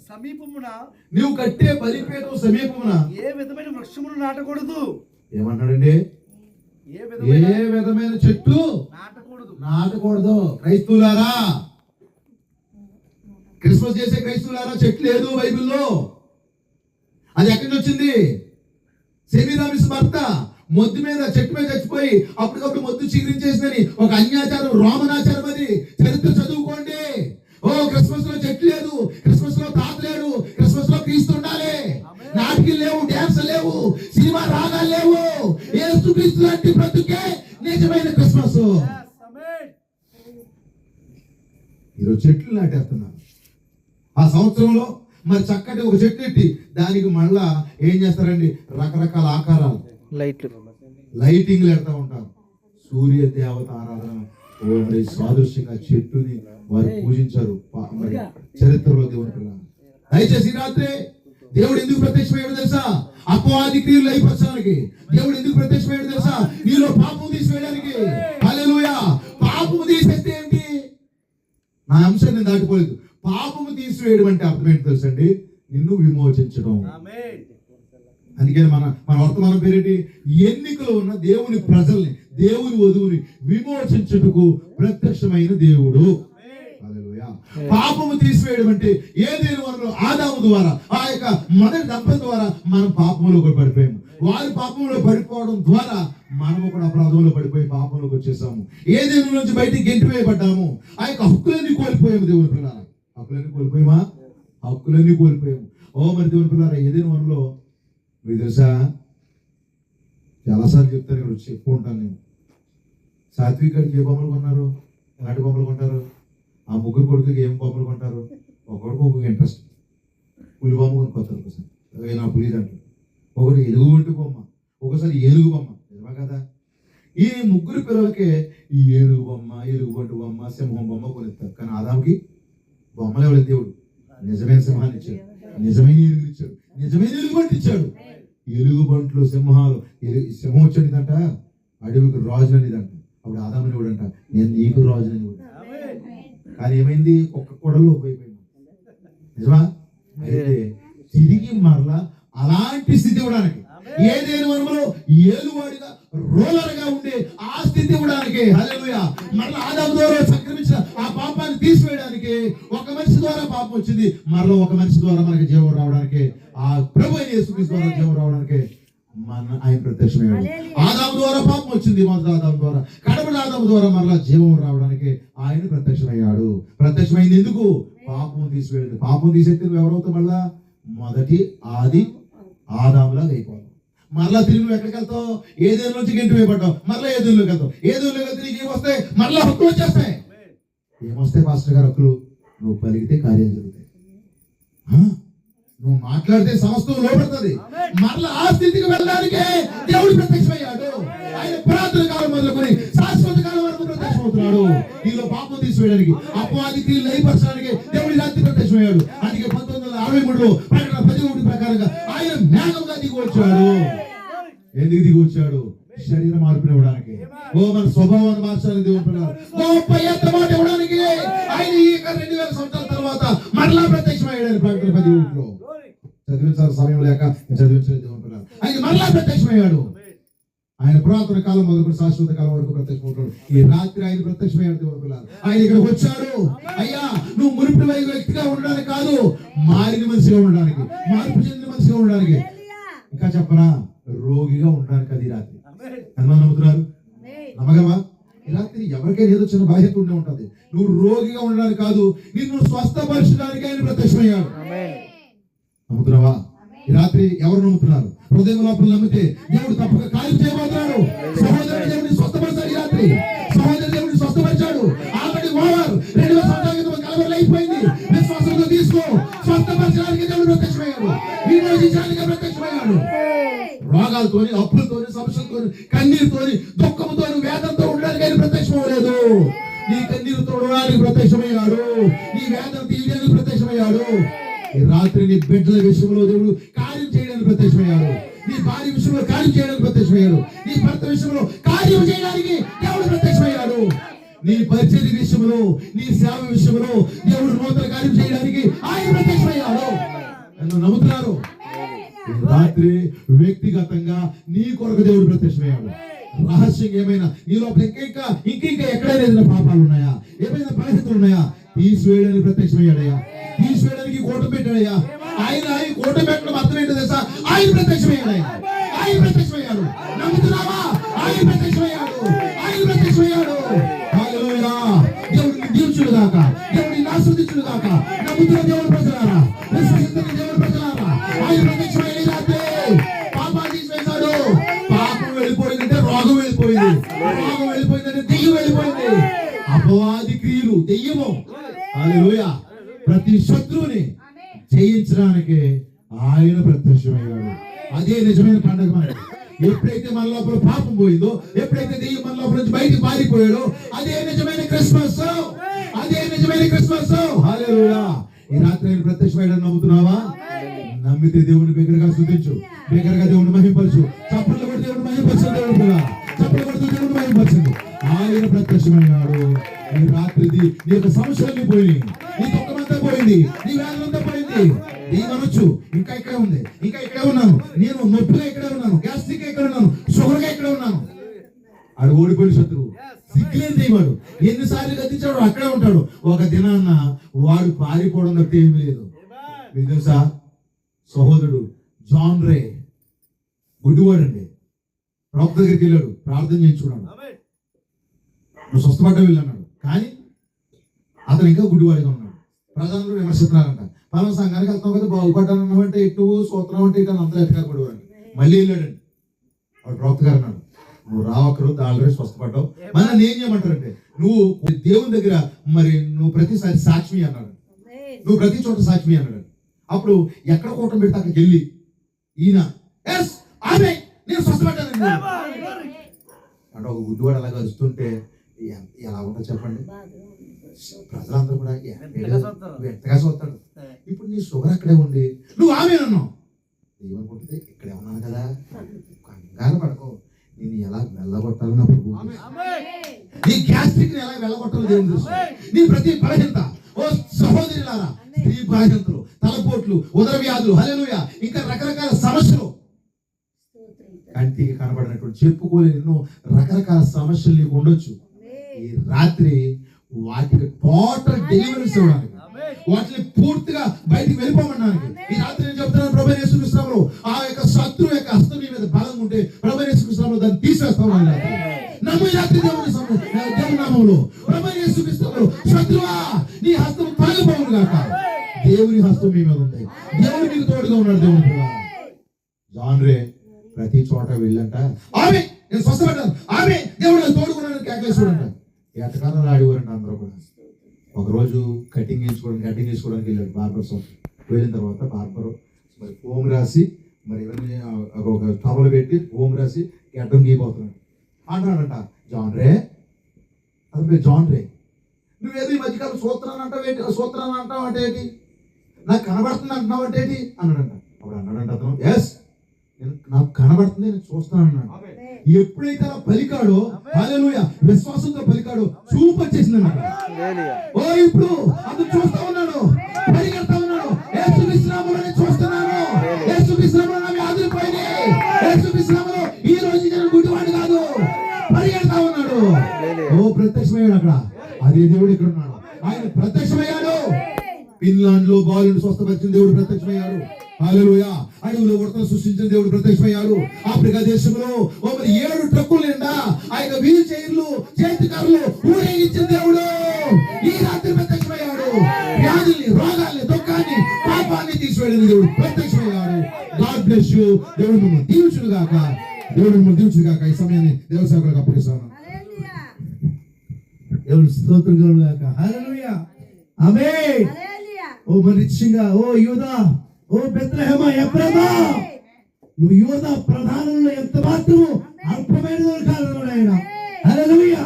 సమీపమున, నీవు కట్టే బలిపీఠం సమీపమున ఏ విధమైన వృక్షమును నాటకూడదు. ఏమంటాడండి? ఏ విధమైన చెట్టు నాటకూడదు. క్రైస్తవులారా, క్రిస్మస్ చేసే క్రైస్తవులారా, చెట్టు లేదు బైబిల్లో. అది ఎక్కడి నుంచి వచ్చింది? సెమీరామిస్ భర్త మొద్దు మీద చెట్టు మీద చచ్చిపోయి అప్పటికప్పుడు మొద్దు చిగురించేసిందని ఒక అన్యాచారం, రోమనాచారం. అది చరిత్ర చదువుకోండి. ఓ క్రిస్మస్ లో చెట్టు లేదు, క్రిస్మస్ లో తాత లేడు, క్రిస్మస్ లో క్రీస్తు ఉండాలి. నాటికలు లేవు, డ్యాన్స్ లేవు, సినిమా రాగాలు లేవు. యేసు క్రీస్తు లాంటి బ్రతుకే నిజమైన క్రిస్మస్. ఈరోజు చెట్లు నాటేస్తున్నారు. ఆ సంవత్సరంలో మరి చక్కటి ఒక చెట్టు ఎట్టి దానికి మళ్ళా ఏం చేస్తారండి? రకరకాల ఆకారాలు, లైటింగ్లు పెడతా ఉంటారు. సూర్య దేవత ఆరాధన మరి సాదృశ్యంగా చెట్టుని వారు పూజించారు. మరి చరిత్రలో దేవుని పిల్లలు. దయచేసి రాత్రి దేవుడు ఎందుకు ప్రత్యక్షమయ్యాడు తెలుసా? అపవాది క్రియలు అయిపోవడానికి. దేవుడు ఎందుకు ప్రత్యక్షమయ్యాడు తెలుసా? నీలో పాపం తీసివేయడానికి. హల్లెలూయా. పాపము తీసేస్తే ఏంటి? నా అంశం నేను దాటిపోలేదు. పాపము తీసివేయడం అంటే అర్థం ఏంటి తెలుసండి? నిన్ను విమోచించడం. అందుకని మన వర్తమానం పేరేంటి? ఎన్నికలో ఉన్న దేవుని ప్రజల్ని, దేవుని వధువుని విమోచించుటకు ప్రత్యక్షమైన దేవుడు. పాపము తీసివేయడం అంటే ఏదైనా వరంలో ఆదాము ద్వారా, ఆ యొక్క మొదటి దంపతుల ద్వారా మనం పాపంలో కూడా పడిపోయాము. వారి పాపంలో పడిపోవడం ద్వారా మనము కూడా అపరాధంలో పడిపోయి పాపంలోకి వచ్చేసాము. ఏదైనా నుంచి బయటికి గెంటివేయబడ్డాము. ఆ యొక్క హక్కులన్నీ కోల్పోయాము. దేవుని పిల్లలారా, హక్కులన్నీ కోల్పోయామా? హక్కులన్నీ కోల్పోయాము. ఓ మరి దేవుని పిల్లలారా, ఏదైనా వరంలో మీకు తెలుసా? చాలాసార్లు చెప్తాను, ఇక్కడ వచ్చి చెప్పు ఉంటాను నేను. సాత్విక్ గారికి ఏ బొమ్మలు కొన్నారు? ఎలాంటి బొమ్మలు కొంటారు? ఆ ముగ్గురు కొడుకుకి ఏం బొమ్మలు కొంటారు? ఒకరికి ఒక్కొక్క ఇంట్రెస్ట్. పులి బొమ్మ కొనుక్కొస్తారు ఒకసారి, నా పులి దాంట్లో. ఒకటి ఎలుగుబంటి బొమ్మ, ఒకసారి ఏనుగు బొమ్మ. నిజమా కదా? ఈ ముగ్గురు పిల్లలకి ఈ ఏనుగు బొమ్మ, ఎలుగుబంటి బొమ్మ, సింహం బొమ్మ కొనిస్తారు. కానీ ఆదాముకి బొమ్మలు ఎవరు? దేవుడు నిజమైన సింహాన్ని ఇచ్చాడు, నిజమైన ఏనుగు ఇచ్చాడు, నిజమైన ఎలుగుబంటి ఇచ్చాడు. ఎలుగుబంట్లు, సింహాలు, సింహం వచ్చేదంట అడవికి రాజు అనేదంట. అప్పుడు ఆదామని ఎవడంట, నేను నీకు రాజు అని. కానీ ఏమైంది? ఒక్క కొడలు పోయిపోయింది. నిజమా? అయితే తిరిగి మరలా అలాంటి స్థితి ఇవ్వడానికి, ఏదేని వనములో ఏలువాడిగా రోలర్గా ఉండే ఆ స్థితి ఇవ్వడానికి, హల్లెలూయా, మరలా ఆదాము ద్వారా సంక్రమించిన ఆ పాపాన్ని తీసివేయడానికి ఒక మనిషి ద్వారా పాపం వచ్చింది. మరలా ఒక మనిషి ద్వారా మనకి జీవం రావడానికి, ఆ ప్రభు అయిన యేసుక్రీస్తు ద్వారా జీవం రావడానికి ఆయన ప్రత్యక్షమయ్యాడు. ఆదాము ద్వారా పాపం వచ్చింది, మొదటి ఆదాము ద్వారా, కడపటి ఆదాము ద్వారా మరలా జీవం రావడానికి ఆయన ప్రత్యక్షమయ్యాడు. ప్రత్యక్షమైంది ఎందుకు? పాపం తీసివేయడు. పాపం తీసేస్తే నువ్వు ఎవరవుతావు? మళ్ళా మొదటి ఆది ఆదాములాగా అయిపోతావు. మరలా తిరిగి నువ్వు ఎక్కడికి వెళ్తావు? ఏదేళ్ళ నుంచి గెంటు వేయబడ్డావు, మరలా ఏదేళ్ళలోకి వెళ్తావు. ఏదేళ్ళలోకి వెళ్తే నీకు ఏమొస్తాయి? మరలా హక్కులు వచ్చేస్తాయి. ఏమొస్తాయి పాస్టర్ గారు హక్కులు? నువ్వు పలికితే కార్యాలు జరుగుతాయి, నువ్వు మాట్లాడితే సమస్తం లోపడుతుంది. మరలా ఆ స్థితికి వెళ్ళడానికే దేవుడు ప్రత్యక్షమయ్యాడు. ఆయన పురాతన కాలం మొదలుకొని శాశ్వత కాలం వరకు ప్రత్యక్షమవుతున్నాడు. నీలో పాపం తీసివేయడానికి, అపవాది క్రియలు లయపరచడానికి దేవుడి రాత్రి ప్రత్యక్షమయ్యాడు. అందుకే 1963లో ప్రకటన 11 ప్రకారంగా ఆయన మేఘంగా దిగి వచ్చాడు. ఎందుకు దిగి వచ్చాడు? శరీర మార్పుని ఇవ్వడానికి, మన స్వభావాన్ని మార్చాలని దేవుడు గొప్ప ఎత్త మాట ఇవ్వడానికి ఆయన ఈ 2000 సంవత్సరాల తర్వాత మరలా ప్రత్యక్షమయ్యాడు. ప్రకటన 11లో చదివించాలి, సమయం లేక చదివించలేదు దేవుడు. ఆయన మరలా ప్రత్యక్షమయ్యాడు. ఆయన పురాతన కాలం మొదలుకొని శాశ్వత కాలం వరకు ప్రత్యక్షమవుతాడు. ఈ రాత్రి ఆయన ప్రత్యక్షమయ్యాడు దేవుడు. ఆయన ఇక్కడికి వచ్చాడు. అయ్యా, నువ్వు మురిపి వ్యక్తిగా ఉండడానికి కాదు, మారిన మనిషిగా ఉండడానికి, మార్పు చెందిన మనిషిగా ఉండడానికి, ఇంకా చెప్పనా, రోగిగా ఉండడానికి. అది రాత్రి ఎంతమంది నమ్ముతున్నారు? నమ్మగలవా? ఈ రాత్రి ఎవరికైనా ఏదో చిన్న బాధ్యత ఉండే ఉంటుంది. నువ్వు రోగిగా ఉండడానికి కాదు, నిన్ను స్వస్థపరచడానికి ఆయన ప్రత్యక్షమయ్యాడు. నమ్ముతున్నావా? ఈ రాత్రి ఎవరు నమ్ముతున్నారు? హృదయం లోపల నమ్మితే దేవుడు తప్పక కార్యం చేయబోతున్నాడు. సహోదరుడు దేవుడిని స్వస్థపరిచాడు. ఈ రాత్రి సహోదరుడు దేవుడిని స్వస్థపరిచాడు. ఆల్రెడీ ఓవర్ 2000 సంవత్సరాల క్రితం కలవరలు అయిపోయింది. విశ్వాసంతో తీసుకో. స్వస్థపరచడానికి దేవుడు ప్రత్యక్షమయ్యాడు. విమోచించడానికి ప్రత్యక్షమయ్యాడు. రోగాలతోని, అప్పులతోని, సమస్యలతోని, కన్నీరుతోని, దుఃఖంతోని, వేదంతో ఉండడానికి ఆయన ప్రత్యక్షమవ్వలేదు. నీ కన్నీరు తోడడానికి ప్రత్యక్షమయ్యాడు. నీ వేదన తీయడానికి ప్రత్యక్షమయ్యాడు. ఈ రాత్రి నీ బిడ్డల విషయంలో దేవుడు కార్యం చేయడానికి ప్రత్యక్షమయ్యాడు. నీ భార్య విషయంలో కార్యం చేయడానికి ప్రత్యక్షమయ్యాడు. నీ భర్త విషయంలో కార్యం చేయడానికి దేవుడు ప్రత్యక్షమయ్యాడు. నీ పరిచర్య విషయంలో, నీ సేవ విషయంలో దేవుడు నూతన కార్యం చేయడానికి ఆయన ప్రత్యక్షమయ్యాడు. నమ్ముతున్నారు? రాత్రి వ్యక్తిగతంగా నీ కొరకు దేవుడు ప్రత్యక్షమయ్యాడు. రహస్యంగా ఏమైనా నీ లోపల ఇంకా ఎక్కడైనా ఏదైనా పాపాలు ఉన్నాయా, ఏమైనా బాధ్యతలు ఉన్నాయా, తీసివేయడానికి ప్రత్యక్షమయ్యాడయ్యా. తీసివేయడానికి కోట పెట్టాడయ్యా. ఆయన కోట పెట్టడం అర్థం ఏంటో తెలుసా? ఆయన ప్రత్యక్షమయ్యాడయ్యా. ఆయన ప్రత్యక్షమయ్యాడు. నమ్ముతున్నావా? ఆయన ప్రత్యక్షమయ్యాడు. ఆయన ప్రత్యక్షమయ్యాడు. హల్లెలూయా. దేవుడిని దీవించును గాక, దేవుడిని ఆశీర్వదించును గాక. నమ్ముతున్న దేవుడు ప్రజలారా, విశ్వసిస్తున్న దేవుడు ప్రజలారా, ఆయన ప్రత్యక్షమయ్యాడు. రాత్రి పాపాన్ని తీసివేశాడు. పాపం వెళ్ళిపోయిందంటే రోగం వెళ్ళిపోయింది, రోగం వెళ్ళిపోయిందంటే దెయ్యం వెళ్ళిపోయింది. అపవాది క్రియలు, దెయ్యము, హల్లెలూయా, ప్రతి శత్రువుని జయించడానికి ఆయన ప్రత్యక్షమయ్యాడు. అదే నిజమైన పండుగ మనకి. ఎప్పుడైతే మన లోపల పాపం పోయిందో, ఎప్పుడైతే దెయ్యం మన లోపల నుంచి బయటికి పారిపోయాడో, అదే నిజమైన క్రిస్మస్. అదే నిజమైన క్రిస్మస్. హల్లెలూయా. ఈ రాత్రి ఆయన ప్రత్యక్షమయ్యాడని నమ్ముతున్నావా? నమ్మితే దేవుని బిగ్గరగా స్తుతించు, బిగ్గరగా దేవుని మహిమపరచు. చప్పట్లు కొట్టి దేవుని మహిమపరచు. దేవుడు కూడా చప్పట్లు కొడుతూ దేవుని మహిమపరచు. ఆయన ప్రత్యక్షమయ్యాడు. ఈ రాత్రిది నీ యొక్క సమస్యలన్నీ పోయినాయి, నీ దుఃఖమంతా పోయింది, నీ వేదనంతా పోయింది. అనొచ్చు, ఇంకా ఇక్కడే ఉంది, ఇంకా ఇక్కడే ఉన్నాను, నేను నొప్పిగా ఇక్కడే ఉన్నాను, గ్యాస్ట్రిక్ ఇక్కడ ఉన్నాను, షుగర్గా ఇక్కడే ఉన్నాను. ఆడు ఓడిపోయిన శత్రువు, సిగ్గులేని దెయ్యవాడు. ఎన్నిసార్లు గతించాడు అక్కడే ఉంటాడు. ఒక దినాన్న వాడు పారిపోవడం తప్పితే ఏమీ లేదు. మీకు తెలుసా, సహోదరుడు జాన్ రే గుడ్డివాడు అండి. ప్రవక్త దగ్గరికి వెళ్ళాడు, ప్రార్థన చేయించుకున్నాడు, నువ్వు స్వస్థపడ్డ వెళ్ళన్నాడు. కానీ అతను ఇంకా గుడ్డివాడిగా ఉన్నాడు. ప్రజలు విమర్శిస్తున్నారంట. పలానా సంఘానికి వెళ్తాం కదా, బాగుపడ్డాను అంటే ఇటు సూత్రం అంటే ఇటు అందరూ ఎట్లా గుడివాడు. మళ్ళీ వెళ్ళాడండి. వాడు ప్రవక్త గారు అన్నాడు, నువ్వు రావక్కరు, ఆల్రెడీ స్వస్థపడ్డావు, మళ్ళీ నేను చేయమంటారంటే నువ్వు దేవుని దగ్గర మరి నువ్వు ప్రతిసారి సాక్షి అన్నాడు, నువ్వు ప్రతి చోట సాక్షి అన్నాడు. అప్పుడు ఎక్కడ కూటం పెడితే అక్కడికి వెళ్ళి ఈయన నేను స్వస్థపడ్డాను, అంటే ఒక గుడ్డివాడు అలా కలుస్తుంటే ఎలా ఉంటుంది చెప్పండి? ప్రజలందరూ కూడా ఎంతగా చూస్తాడు. ఇప్పుడు నీ షుగర్ అక్కడే ఉండి నువ్వు ఆమె అన్నావు, ఏమనుకుంటుంది? ఇక్కడే ఉన్నాను కదా, కంగారు పడకో, నేను ఎలా వెళ్ళగొట్టాలో నా ప్రభు, నీ గ్యాస్ట్రిక్ ఎలా వెళ్ళగొట్టాలో దేవుని తెలుసు. నీ ప్రతి బలహీనత, ఓ సహోదరులారా, స్త్రీ బలహీనతలు, తలపోట్లు, ఉదర వ్యాధులు, హల్లెలూయా, ఇంకా రకరకాల సమస్యలు, కంటికి కనబడినటువంటి చెప్పుకోలేని ఎన్నో రకరకాల సమస్యలు నీకు ఉండొచ్చు. ఈ రాత్రి వాటికి టోటల్ డెలివరీస్ ఇవ్వడానికి, వాటిని పూర్తిగా బయటికి వెళ్ళిపోమన్నానికి ఈ రాత్రి నేను చెప్తున్నాను, ప్రభువైన యేసుక్రీస్తునామములో ఆ యొక్క శత్రువు యొక్క హస్తం నీ మీద బలంగా ఉంటే ప్రభువైన యేసుక్రీస్తునామములో దాన్ని తీసేస్తాం. నమ్ము ఈ రాత్రి దేవుని నామములో, ప్రభువైన యేసుక్రీస్తునామములో, శత్రువా నీ హస్తం తొలగిపోవును గాక. దేవుని హస్తం మీ మీద ఉంది, దేవుడు మీకు తోడుగా ఉన్నాడు. దేవుని జాన్ రే ప్రతి చోట వెళ్ళంట ఆమె నేను స్వస్థపడ్డాను, ఆమె దేవుడు నాకు తోడుకున్నాను కేకలేసుకోడంట. ఎటకాలను ఆడివారంట అందరూ కూడా. ఒకరోజు కటింగ్ వేసుకోవడానికి వెళ్ళాడు బార్బర్ షాప్. వెళ్ళిన తర్వాత బార్బర్ మరి ఫోమ్ రాసి మరి ఇవన్నీ ఒక టవల్ పెట్టి ఫోమ్ రాసి గడ్డం గీపోతున్నాడు. అంటాడంట, జాన్ రే, అది మీరు జాన్ రే, నువ్వేదో ఈ మధ్యకాలం సూత్రాన్ని అంటావు అంటే ఏంటి, నాకు కనబడుతుంది అంటున్నావు అంటే ఏంటి అన్నాడంట. అప్పుడు అన్నాడంట అతను, ఎస్ నాకు కనబడుతుంది, నేను చూస్తాను అన్నాడు. ఎప్పుడైతే అలా పలికాడో, హల్లెలూయా, విశ్వాసంతో పలికాడో, చూపు వచ్చేసింది అన్నాడు. ఓ ఇప్పుడు అతను చూస్తా ఉన్నాడు, పరిగెడతా ఉన్నాడు, యేసుక్రీస్తు నామములో చూస్తున్నాను, యేసుక్రీస్తు నామములో నా వ్యాధులు పోయినాయి, యేసుక్రీస్తు నామములో ఈ రోజు నేను గుడ్డివాడు కాదు, పరిగెడతా ఉన్నాడు. ఓ ప్రత్యక్షమయ్యాడు అక్కడ. అదే దేవుడు ఇక్కడ ఉన్నాడు, ఆయన ప్రత్యక్షమయ్యాడు. ఫిన్లాండ్ లో బాలుని స్వస్థపరిచిన దేవుడు ప్రత్యక్షమయ్యాడు. హల్లెలూయా, అడవులో ఉడతలు సృష్టించిన దేవుడు ప్రత్యక్షమయ్యాడు. ఆఫ్రికా దేశంలో 7 ట్రక్కుల నిండా ఆయన వీల్ చైర్లు, చేతికారులు ఊరేగించిన దేవుడు ఈ రాత్రి ప్రత్యక్షమయ్యాడు. వ్యాధుల్ని, రోగాల్ని, దుఃఖాన్ని, పాపాన్ని తీసివేయడానికి దేవుడు ప్రత్యక్షమయ్యాడు. God bless you. దేవుడు మిమ్మల్ని దీవించును గాక, దేవుడు మిమ్మల్ని దీవించును గాక. ఈ సమయాన్ని దేవ సేవకులకు అప్పగిస్తాను. దేవుడు స్తోత్రం కలుగును గాక. హల్లెలూయా, ఆమేన్. ఓ మనిషిగా, ఓ యూదా, ఓ బెత్లెహేమ ఎఫ్రాయిమా, నువ్వు యూదా ప్రధానంలో ఎంత మాత్రము అల్పమైన కాదు ఆయన. హల్లెలూయా.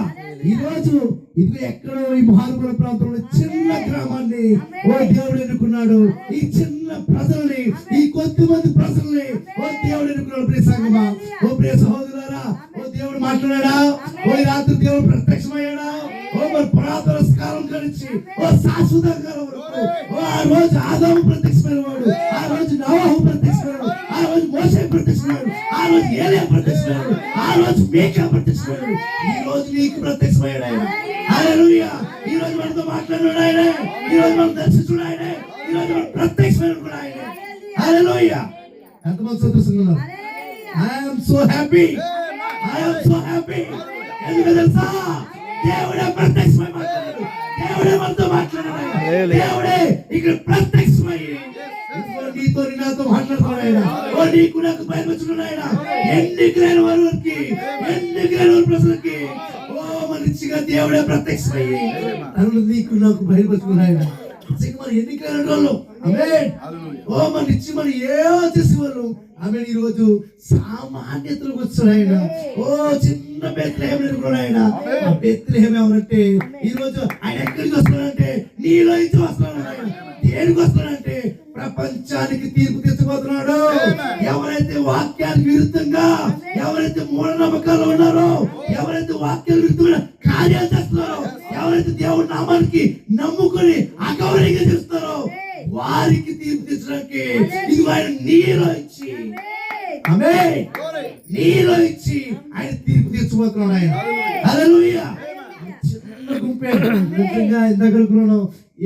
ఈ రోజు ఇది ఎక్కడో ఈ మహానుభావ ప్రాంతంలో చిన్న గ్రామాన్ని ఓ దేవుడు ఎన్నుకున్నాడు. ఈ చిన్న ప్రజల్ని, ఈ కొద్దిమంది ప్రజల్ని ఓ దేవుడు ఎన్నుకున్నాడు. ప్రియ సంగమా, ఓ ప్రియ సహోదరులారా, ఓ దేవుడు మాట్లాడాడా, ఓ ఈ రాత్రి దేవుడు ప్రత్యక్షమయ్యాడా, ఓ మరి పురాతన కాలం నుంచి ఓ శాశ్వత కాలం వరకు, ఓ ఆ రోజు ఆదాము ప్రత్యక్షమైన వాడు, ఆ రోజు నోవహు ప్రత్యక్షమైనాడు, ఆ రోజు మోషే ప్రత్యక్షమైనాడు, ఆ రోజు ఏలియా ప్రత్యక్షమైనాడు, ఆ రోజు మీకా ప్రత్యక్షమైనాడు. ఈ రోజు నీకు ప్రత్యక్షమయ్యాడు ఆయన. హల్లెలూయా. ఈ రోజు మనతో మాట్లాడాడు ఆయన, ఈ రోజు మనం దర్శించుడు ఆయన, ఈ రోజు మనం ప్రత్యక్షమైన కూడా ఆయన. హల్లెలూయా. ఎంతమంది సంతోషంగా ఉన్నారు? I am so happy. ఎందుకు తెలుసా? దేవుడే ప్రత్యక్షమై మాట్లాడాడు, దేవుడే మనతో మాట్లాడాడు, దేవుడే ఇక్కడ ప్రత్యక్షమై నీతో నాతో మాట్లాడుతున్నాడు ఆయన. ఓ నీకు నాకు భయపడుతున్నాడు ఆయన. ఎన్నికైన వారికి, ఎన్నికైన ప్రజలకి ఓ మనిషిగా దేవుడే ప్రత్యక్షమయ్యి తనను నీకు నాకు బయలుపరుచుకున్నాడు ఆయన. మరి ఎన్నికైన వాళ్ళు ఆమేన్. ఓ మన ఇచ్చి మరి ఏవో చేసేవాళ్ళు ఆమేన్. ఈ రోజు సామాన్యతలకు వచ్చాడు ఆయన. ఓ చిన్న బెత్లెహేం ఎన్నుకున్నాడు ఆయన. ఆ బెత్లెహేం ఎవరంటే ఈ రోజు ఆయన ఎక్కడికి వస్తున్నాడంటే నీలో నుంచి వస్తున్నాడు ఆయన. దేనికి వస్తున్నాడంటే ప్రపంచానికి తీర్పు తెచ్చబోతున్నాడు. ఎవరైతే వాక్యానికి విరుద్ధంగా, ఎవరైతే మూఢనమ్మకాలు ఉన్నారో, ఎవరైతే వాక్యానికి విరుద్ధంగా కార్యాలు చేస్తున్నారో, ఎవరైతే దేవుడి నామానికి నమ్ముకొని అగౌరవంగా చేస్తున్నారో వారికి తీర్పు తెచ్చడానికి ఇది ఆయన నీలో ఇచ్చి, ఆమేన్, నీలో ఇచ్చి ఆయన తీర్పు తెచ్చబోతున్నాడు ఆయన. హల్లెలూయా. చిన్న గుంపే నిజంగా ఇందాక అనుకున్నాను,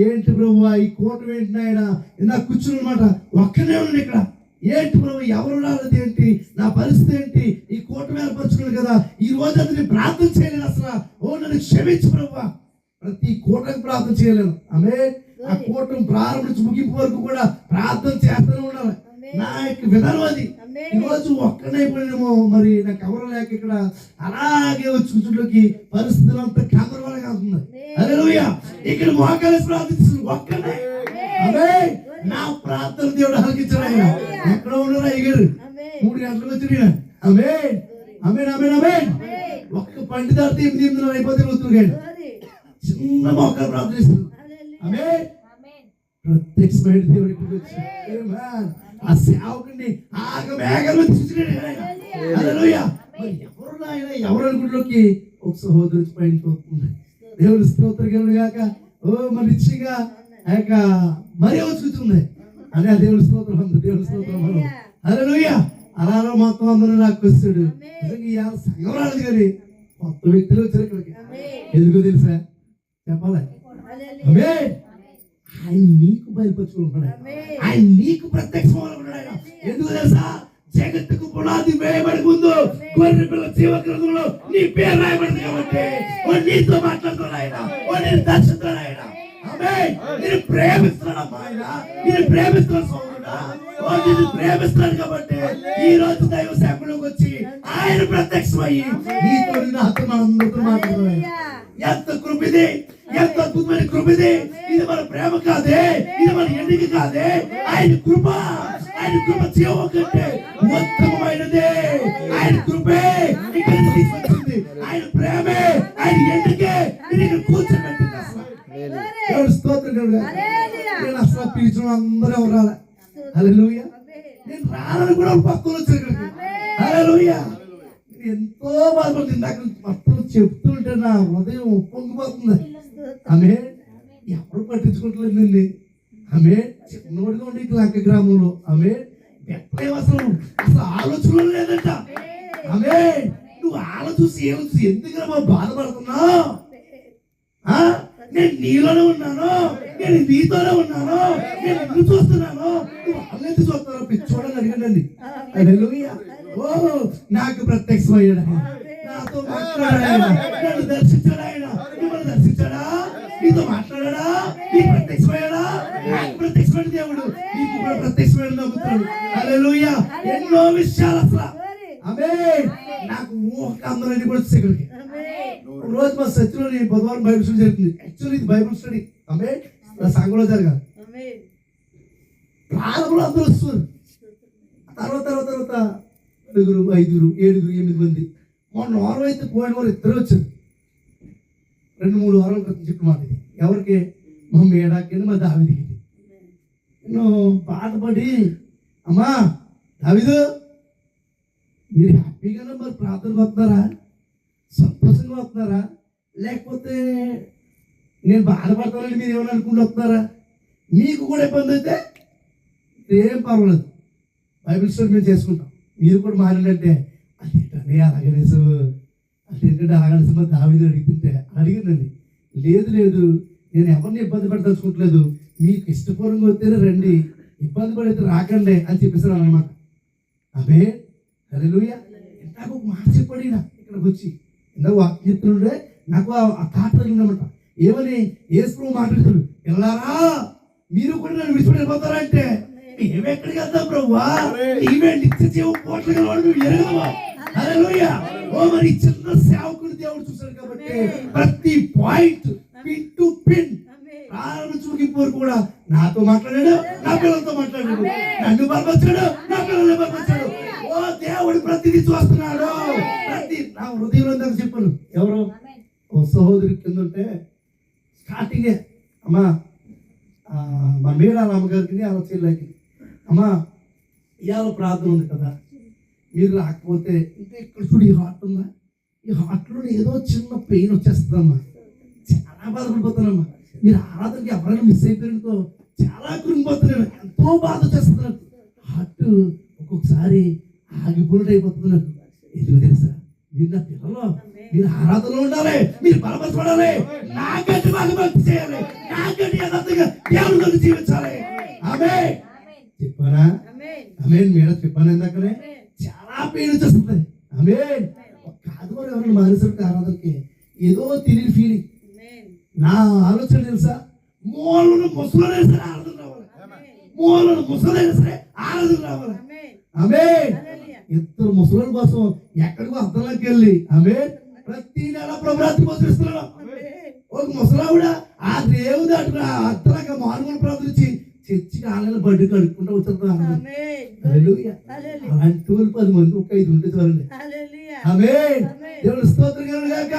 ఏంటి ప్రభు ఈ కూటమి ఏంటి ఆయన ఇందాక కూర్చుని అనమాట, ఒక్కనే ఉన్నాడు ఇక్కడ. ఏంటి ప్రభు ఎవరు రాలేదు ఏంటి, నా పరిస్థితి ఏంటి, ఈ కూటమి ఏర్పరచుకున్నాడు కదా, ఈ రోజు అది ప్రార్థన చేయలేదు అసలు. ఓ నన్ను క్షమించు ప్రభు. ప్రతి కూటమి ప్రార్థన చేయలేను. ఆమేన్. ఆ కూటమి ప్రారంభం నుంచి ముగింపు వరకు కూడా ప్రార్థన చేస్తూనే ఉండాలి. నా యొక్క విధానం అది. ఈ రోజు ఒక్కనైపోయినేమో, మరి నాకు ఎవరు లేక ఇక్కడ అలాగే వచ్చి కూర్చుంట్లోకి పరిస్థితులు అంతా గందరగోళంగా ఉంటుంది. హల్లెలూయా. ఇక్కడ మోకాలేసి ప్రార్థిస్తుంది ఒక్కనే. ఆమేన్. నా ప్రార్థన దేవుడు ఆలకించాడు ఆయన. ఎక్కడ ఉన్నారా అయ్యగారు? 3 గంటలకు వచ్చి ఆమేన్, ఆమేన్, ఆమేన్, ఆమేన్. ఒక్క పంటి దాటితే 8 అయిపోతే వస్తున్నాడు. చిన్న మోకాలు ప్రార్థిస్తుంది. ఆమేన్. ప్రత్యక్షమైన దేవుడు ఇక్కడికి వచ్చాడు. ఆమేన్. ఆ సేవకుడిని మేఘంలో తీసుకున్నాడు ఆయన. హల్లెలూయా. మరి ఎవరు నాయన, ఎవరు అనుకుంటులోకి ఒక సహోదరుడు పైన చూస్తుంది. దేవుడు స్తోత్రం గాక. ఓ మరి నిశ్చయంగా ఆ యొక్క మరీ వచ్చుతుంది అని ఆ దేవుడి స్తోత్రం అంది. దేవుడి స్తోత్రం హల్లెలూయా. అలా మొత్తం అందరూ నాకు వస్తాడు. నిజంగా ఇవాళ సంఘం రాలేదు కానీ కొత్త వ్యక్తులు వచ్చారు ఇక్కడికి. ఎందుకో తెలుసా? చెప్పాలి. ఆమేన్. ఆయన నీకు బయలుపరుచుకుంటున్నాడు. ఆయన నీకు ప్రత్యక్షమవుతున్నాడు. ఎందుకు తెలుసా? జగత్తుకు పునాది వేయబడి ముందు గొర్రె పిల్ల జీవ గ్రంథంలో నీ పేరు రాయబడింది కాబట్టి వాడు నీతో మాట్లాడుతున్నాడు. ఆయన వాడు నేను దర్శిస్తున్నాడు. ఆయన ఆమేన్. నేను ప్రేమిస్తున్నాడు ఆయన. నేను ప్రేమిస్తున్నాడు సోదరుడా. వాడు నిన్ను ప్రేమిస్తున్నాడు కాబట్టి ఈ రోజు దైవ సేవలోకి వచ్చి ఆయన ప్రత్యక్షమయ్యి నీతో నాతో మనందరితో మాట్లాడుతున్నాడు. ఎంత కృపిది, ఎంత అద్భుతమైన కృపిది. ఇది మన ప్రేమ కాదే, ఇది మన ఎన్నిక కాదే. ఆయన కృప, ఆయన కృప జీవం కంటే ఉత్తమమైనదే. ఆయన కృపే ఇక్కడికి తీసుకొచ్చింది. ఆయన ప్రేమే, ఆయన ఎన్నికే ఇక్కడ కూర్చోబెట్టింది. అసలు దేవుడి స్తోత్రం. నేను అసలు పిలిచిన అందరూ ఎవరు రాలే. హల్లెలూయా. నేను రానని కూడా పక్కన వచ్చాను ఇక్కడికి. హల్లెలూయా. ఎంతో బాధపడుతుంది. ఇందాక మొత్తం చెప్తుంటే నా హృదయం ఉప్పొంగిపోతుంది. ఆమె ఎవరు పట్టించుకుంటలేదండి. ఆమె చిన్నోడిగా ఉండి లంక గ్రామంలో ఆమె అసలు ఆలోచన లేదంట. ఆమె నువ్వు ఆలోచూసి ఏమొచ్చి ఎందుకు బాధపడుతున్నావు? నేను నీలోనే ఉన్నాను, నేను నీతోనే ఉన్నాను, నేను నిన్ను చూస్తున్నాను, నువ్వు వాళ్ళైతే చూస్తున్నావు. పిచ్చోడని అడిగానండి. హల్లెలూయా. ఓ నాకు ప్రత్యక్షమయ్యాడు. నాతో మాట్లాడాడు. నన్ను దర్శించాడు. ఆయన మిమ్మల్ని దర్శించాడా? నీతో మాట్లాడా? నీకు ప్రత్యక్షమయ్యాడా? నాకు ప్రత్యక్షమైన దేవుడు నీకు కూడా ప్రత్యక్షమైన నమ్ముతాడు. హల్లెలూయా. ఎన్నో విషయాలు అసలు ఆమేన్. నాకు అందరూ కూడా ఇక్కడికి రోజు మా చర్చిలో బుధవారం బైబిల్ స్టడీ జరుగుతుంది. యాక్చువల్లీ ఇది బైబిల్ స్టడీ ఆమేన్ నా సంఘంలో జరగాలి. ప్రారంభంలో అందరూ వస్తున్నారు. తర్వాత 4, 5, 7, 8 మంది. మొన్న వారం అయితే పోయిన వారు 2 వచ్చారు. 2-3 వారాల క్రితం చెప్పిన మాట ఇది. ఎవరికి? మా మేడాకి, మా దావిదికి. నేను బాధపడి అమ్మా దావిదు మీరు హ్యాపీగానే మరి ప్రార్థనకు వస్తున్నారా? సంతోషంగా వస్తున్నారా? లేకపోతే నేను బాధపడతానని మీరు ఏమైనా అనుకుంటూ వస్తున్నారా? మీకు కూడా ఇబ్బంది అయితే ఏం పర్వాలేదు, బైబిల్ స్టడీ మేము చేసుకుంటాం. మీరు కూడా మారినంటే అదేంటండి అలాగనేసు అదేంటంటే అలాగనేసి మరి దావీదు అడిగితే అడిగిందండి. లేదు నేను ఎవరిని ఇబ్బంది పెట్టదలుచుకోవట్లేదు, మీకు ఇష్టపూర్వంగా వస్తేనే రండి, ఇబ్బంది పడితే రాకండి అని చెప్పేసాను అన్నమాట. అదే హల్లెలూయా. నాకు ఒక మాట చెప్పాడు ఈయన ఇక్కడికి వచ్చి. ఇందాక వాక్యత్రుడే నాకు ఆ తాట తగిలిందన్నమాట. ఏమని యేసు మాట్లాడుతాడు, పిల్లారా మీరు కూడా నన్ను విడిచిపెట్టి వెళ్ళిపోతారా అంటే మేమెక్కడికి వెళ్తాం ప్రభువా, నీవే నిత్య జీవం పోట్లుగా నువ్వు ఎరగవా. హల్లెలూయా. ఓ మరి చిన్న సేవకుడు దేవుడు చూశాడు కాబట్టి ప్రతి పాయింట్ పిన్ టు పిన్ ప్రారంభించుకు కూడా నాతో మాట్లాడాడు, నా పిల్లలతో మాట్లాడాడు, నన్ను బలపరిచాడు, నా పిల్లల్ని బలపరిచాడు. ఓ దేవుడు ప్రతిదీ చూస్తున్నాడు. ప్రతి నా హృదయంలో ఇందాక చెప్పాను. ఎవరు ఓ సహోదరి కింద ఉంటే స్టార్టింగే అమ్మా మా మేడాల అమ్మగారికి అలా చెల్లెకి అమ్మా ఇవాళ ప్రార్థన ఉంది కదా, మీరు రాకపోతే ఇంకా ఇక్కడ చూడు ఈ హార్ట్ ఉందా, ఈ హార్ట్లో ఏదో చిన్న పెయిన్ వచ్చేస్తుందమ్మా, చాలా బాధపడిపోతానమ్మా, మీరు ఆరాధనకి ఎవరైనా మిస్ అయిపోయినతో చాలా కృంగిపోతున్నాను, ఎంతో బాధ వచ్చేస్తున్నాను, హార్ట్ ఒక్కొక్కసారి ఆగిపోయినట్టు అయిపోతుంది నాకు. ఎందుకు తెలుసా, మీరు నా పిల్లలు, మీరు ఆరాధనలో ఉండాలి, మీరు బలపరచబడాలి, నాకంటే బాగా భక్తి చేయాలి, నాకంటే యథార్థంగా దేవుడితో జీవించాలి. ఆమేన్ చెప్పానా? ఆమేన్ మేడం చెప్పాను. ఇందాకనే చాలా పెయిన్ వచ్చేస్తుంది. ఆమేన్ కాదు మరి ఎవరైనా మానేసరికి ఆరాధనకి ఏదో తెలియని ఫీలింగ్. నా ఆలోచన తెలుసా, మూలను ముసలైనా సరే ఆరాధన రావాలి, మూలను ముసలైనా సరే ఆరాధన రావాలి. ఆమేన్ ఇద్దరు ముసలి కోసం ఎక్కడికో అర్థంలోకి వెళ్ళి ఆమేన్ ప్రతి నెల ప్రభుత్వం పోషిస్తున్నాడు. ఒక ముసలావిడ ఆ దేవుడు అటు అర్థంగా మానవులు ప్రార్థించి చర్చికి ఆలయాల బడ్డీ కడుక్కుంటూ వచ్చేస్తున్నారు. అలాంటి 10 మంది ఒక 5 ఉంటే చూడండి. ఆమేన్. దేవుని స్తోత్రం కలుగును గాక.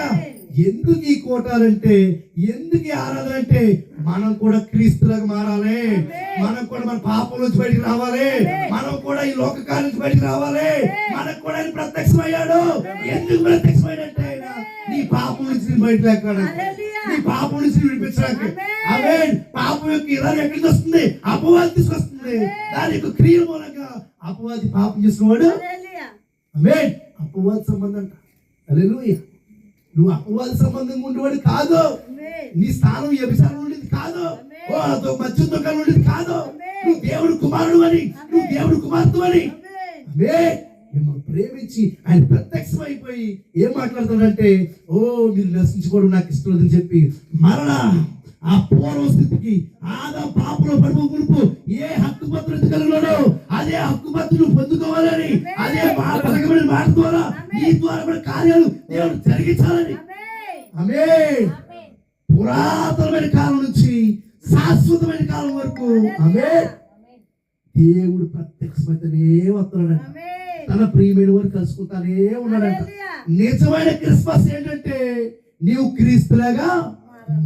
ఎందుకు ఈ కోటాలంటే, ఎందుకు ఈ ఆరాధన అంటే, మనం కూడా క్రీస్తులకు మారాలి. మనం కూడా మన పాపం నుంచి బయటికి రావాలి. మనం కూడా ఈ లోకకాల నుంచి బయటికి రావాలి. మనకు కూడా ఆయన ప్రత్యక్షమయ్యాడు. ఎందుకు ప్రత్యక్షమయ్యాడంటే, ఆయన నీ పాపం నుంచి నేను బయట లేకపోవడానికి, నీ పాపం నుంచి విడిపించడానికి. ఆమేన్. పాపం యొక్క ఇదాన్ని ఎక్కడికి వస్తుంది? అపవాది తీసుకొస్తుంది. దాని యొక్క క్రియల మూలంగా అపవాది పాపం చేసినవాడు. ఆమేన్. అపవాది సంబంధం అంట. హల్లెలూయా. నువ్వు అపవాది సంబంధంగా ఉండేవాడు కాదు. నీ స్థానం వ్యభిచారం ఉండేది కాదు. అదో మధ్య దుఃఖం ఉండేది కాదు. నువ్వు దేవుడు కుమారుడు అని, నువ్వు దేవుడు కుమార్తె అని. మిమ్మల్ని ప్రేమించి ఆయన ప్రత్యక్షం అయిపోయి ఏం మాట్లాడుతాడంటే, మీరు నశించుకోవడం నాకు ఇష్టం లేదని చెప్పి మరలా ఆ పూర్వ స్థితికి, ఆదా పాపలో పడిపోకునుపు ఏ హక్కు పత్రం కలిగినాడో అదే హక్కు పత్రం పొందుకోవాలని, అదే పలకబడిన మాట ద్వారా ఈ ద్వారా కార్యాలు దేవుడు జరిగించాలని. ఆమేన్. పురాతనమైన కాలం నుంచి శాశ్వతమైన కాలం వరకు ఆమేన్. దేవుడు ప్రత్యక్షమైతేనే వస్తున్నాడంట. తన ప్రియమైన వారు కలుసుకుంటానే ఉన్నాడంట. నిజమైన క్రిస్మస్ ఏంటంటే, నీవు క్రీస్తులాగా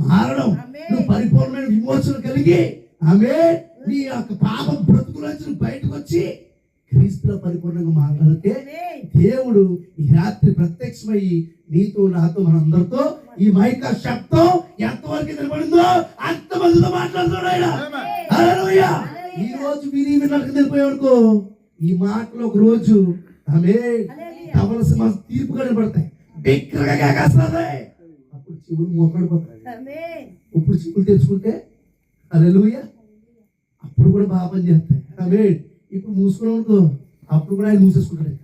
మారడం, నువ్వు పరిపూర్ణమైన విమోచన కలిగి ఆమేన్, నీ యొక్క పాప బ్రతుకుల నుంచి బయటకు వచ్చి క్రీస్తులో పరిపూర్ణంగా మాట్లాడితే దేవుడు ఈ రాత్రి ప్రత్యక్షమయ్యి నీతో నాతో మనందరితో ఈ మైకా శబ్దం ఎంతవరకు నిలబడిందో అంతమందితో మాట్లాడుతున్నాడు ఆయన. హల్లెలూయా. ఈ రోజు వినడానికి నిలిపోయాడుకో, ఈ మాటలు ఒక రోజు ఆమేన్ కావలసిన మన తీర్పు కనబడతాయి. బిగ్గరగా కాకేస్తుంది. అప్పుడు చెవులు మోకాడిపోతాయి. ఇప్పుడు చెవులు తెచ్చుకుంటే హల్లెలూయా అప్పుడు కూడా బాగా పని చేస్తాయి. ఆమేన్. ఇప్పుడు మూసుకున్నానుకో, అప్పుడు కూడా ఆయన మూసేసుకుంటాడు.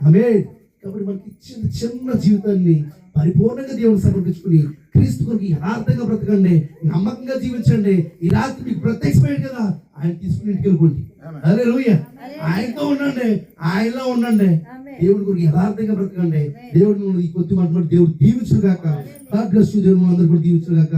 ఆమేన్. కాబట్టి మనకి చిన్న చిన్న జీవితాన్ని పరిపూర్ణంగా దేవుని సమర్పించుకుని క్రీస్తు కొరకు యథార్థంగా బ్రతకండి, నమ్మకంగా జీవించండి. ఈ రాత్రి మీకు ప్రత్యక్షమైంది కదా, ఆయన తీసుకుని ఇంటికి వెళ్ళిపోండి. హల్లెలూయా. ఆయనతో ఉండండి, ఆయనలో ఉండండి. దేవుడి కొరకు యథార్థంగా బ్రతకండి. దేవుడు ఈ కొద్ది మాటలు దేవుడు దీవించుగాక. God bless you. దేవుడు అందరూ కూడా దీవించుగాక.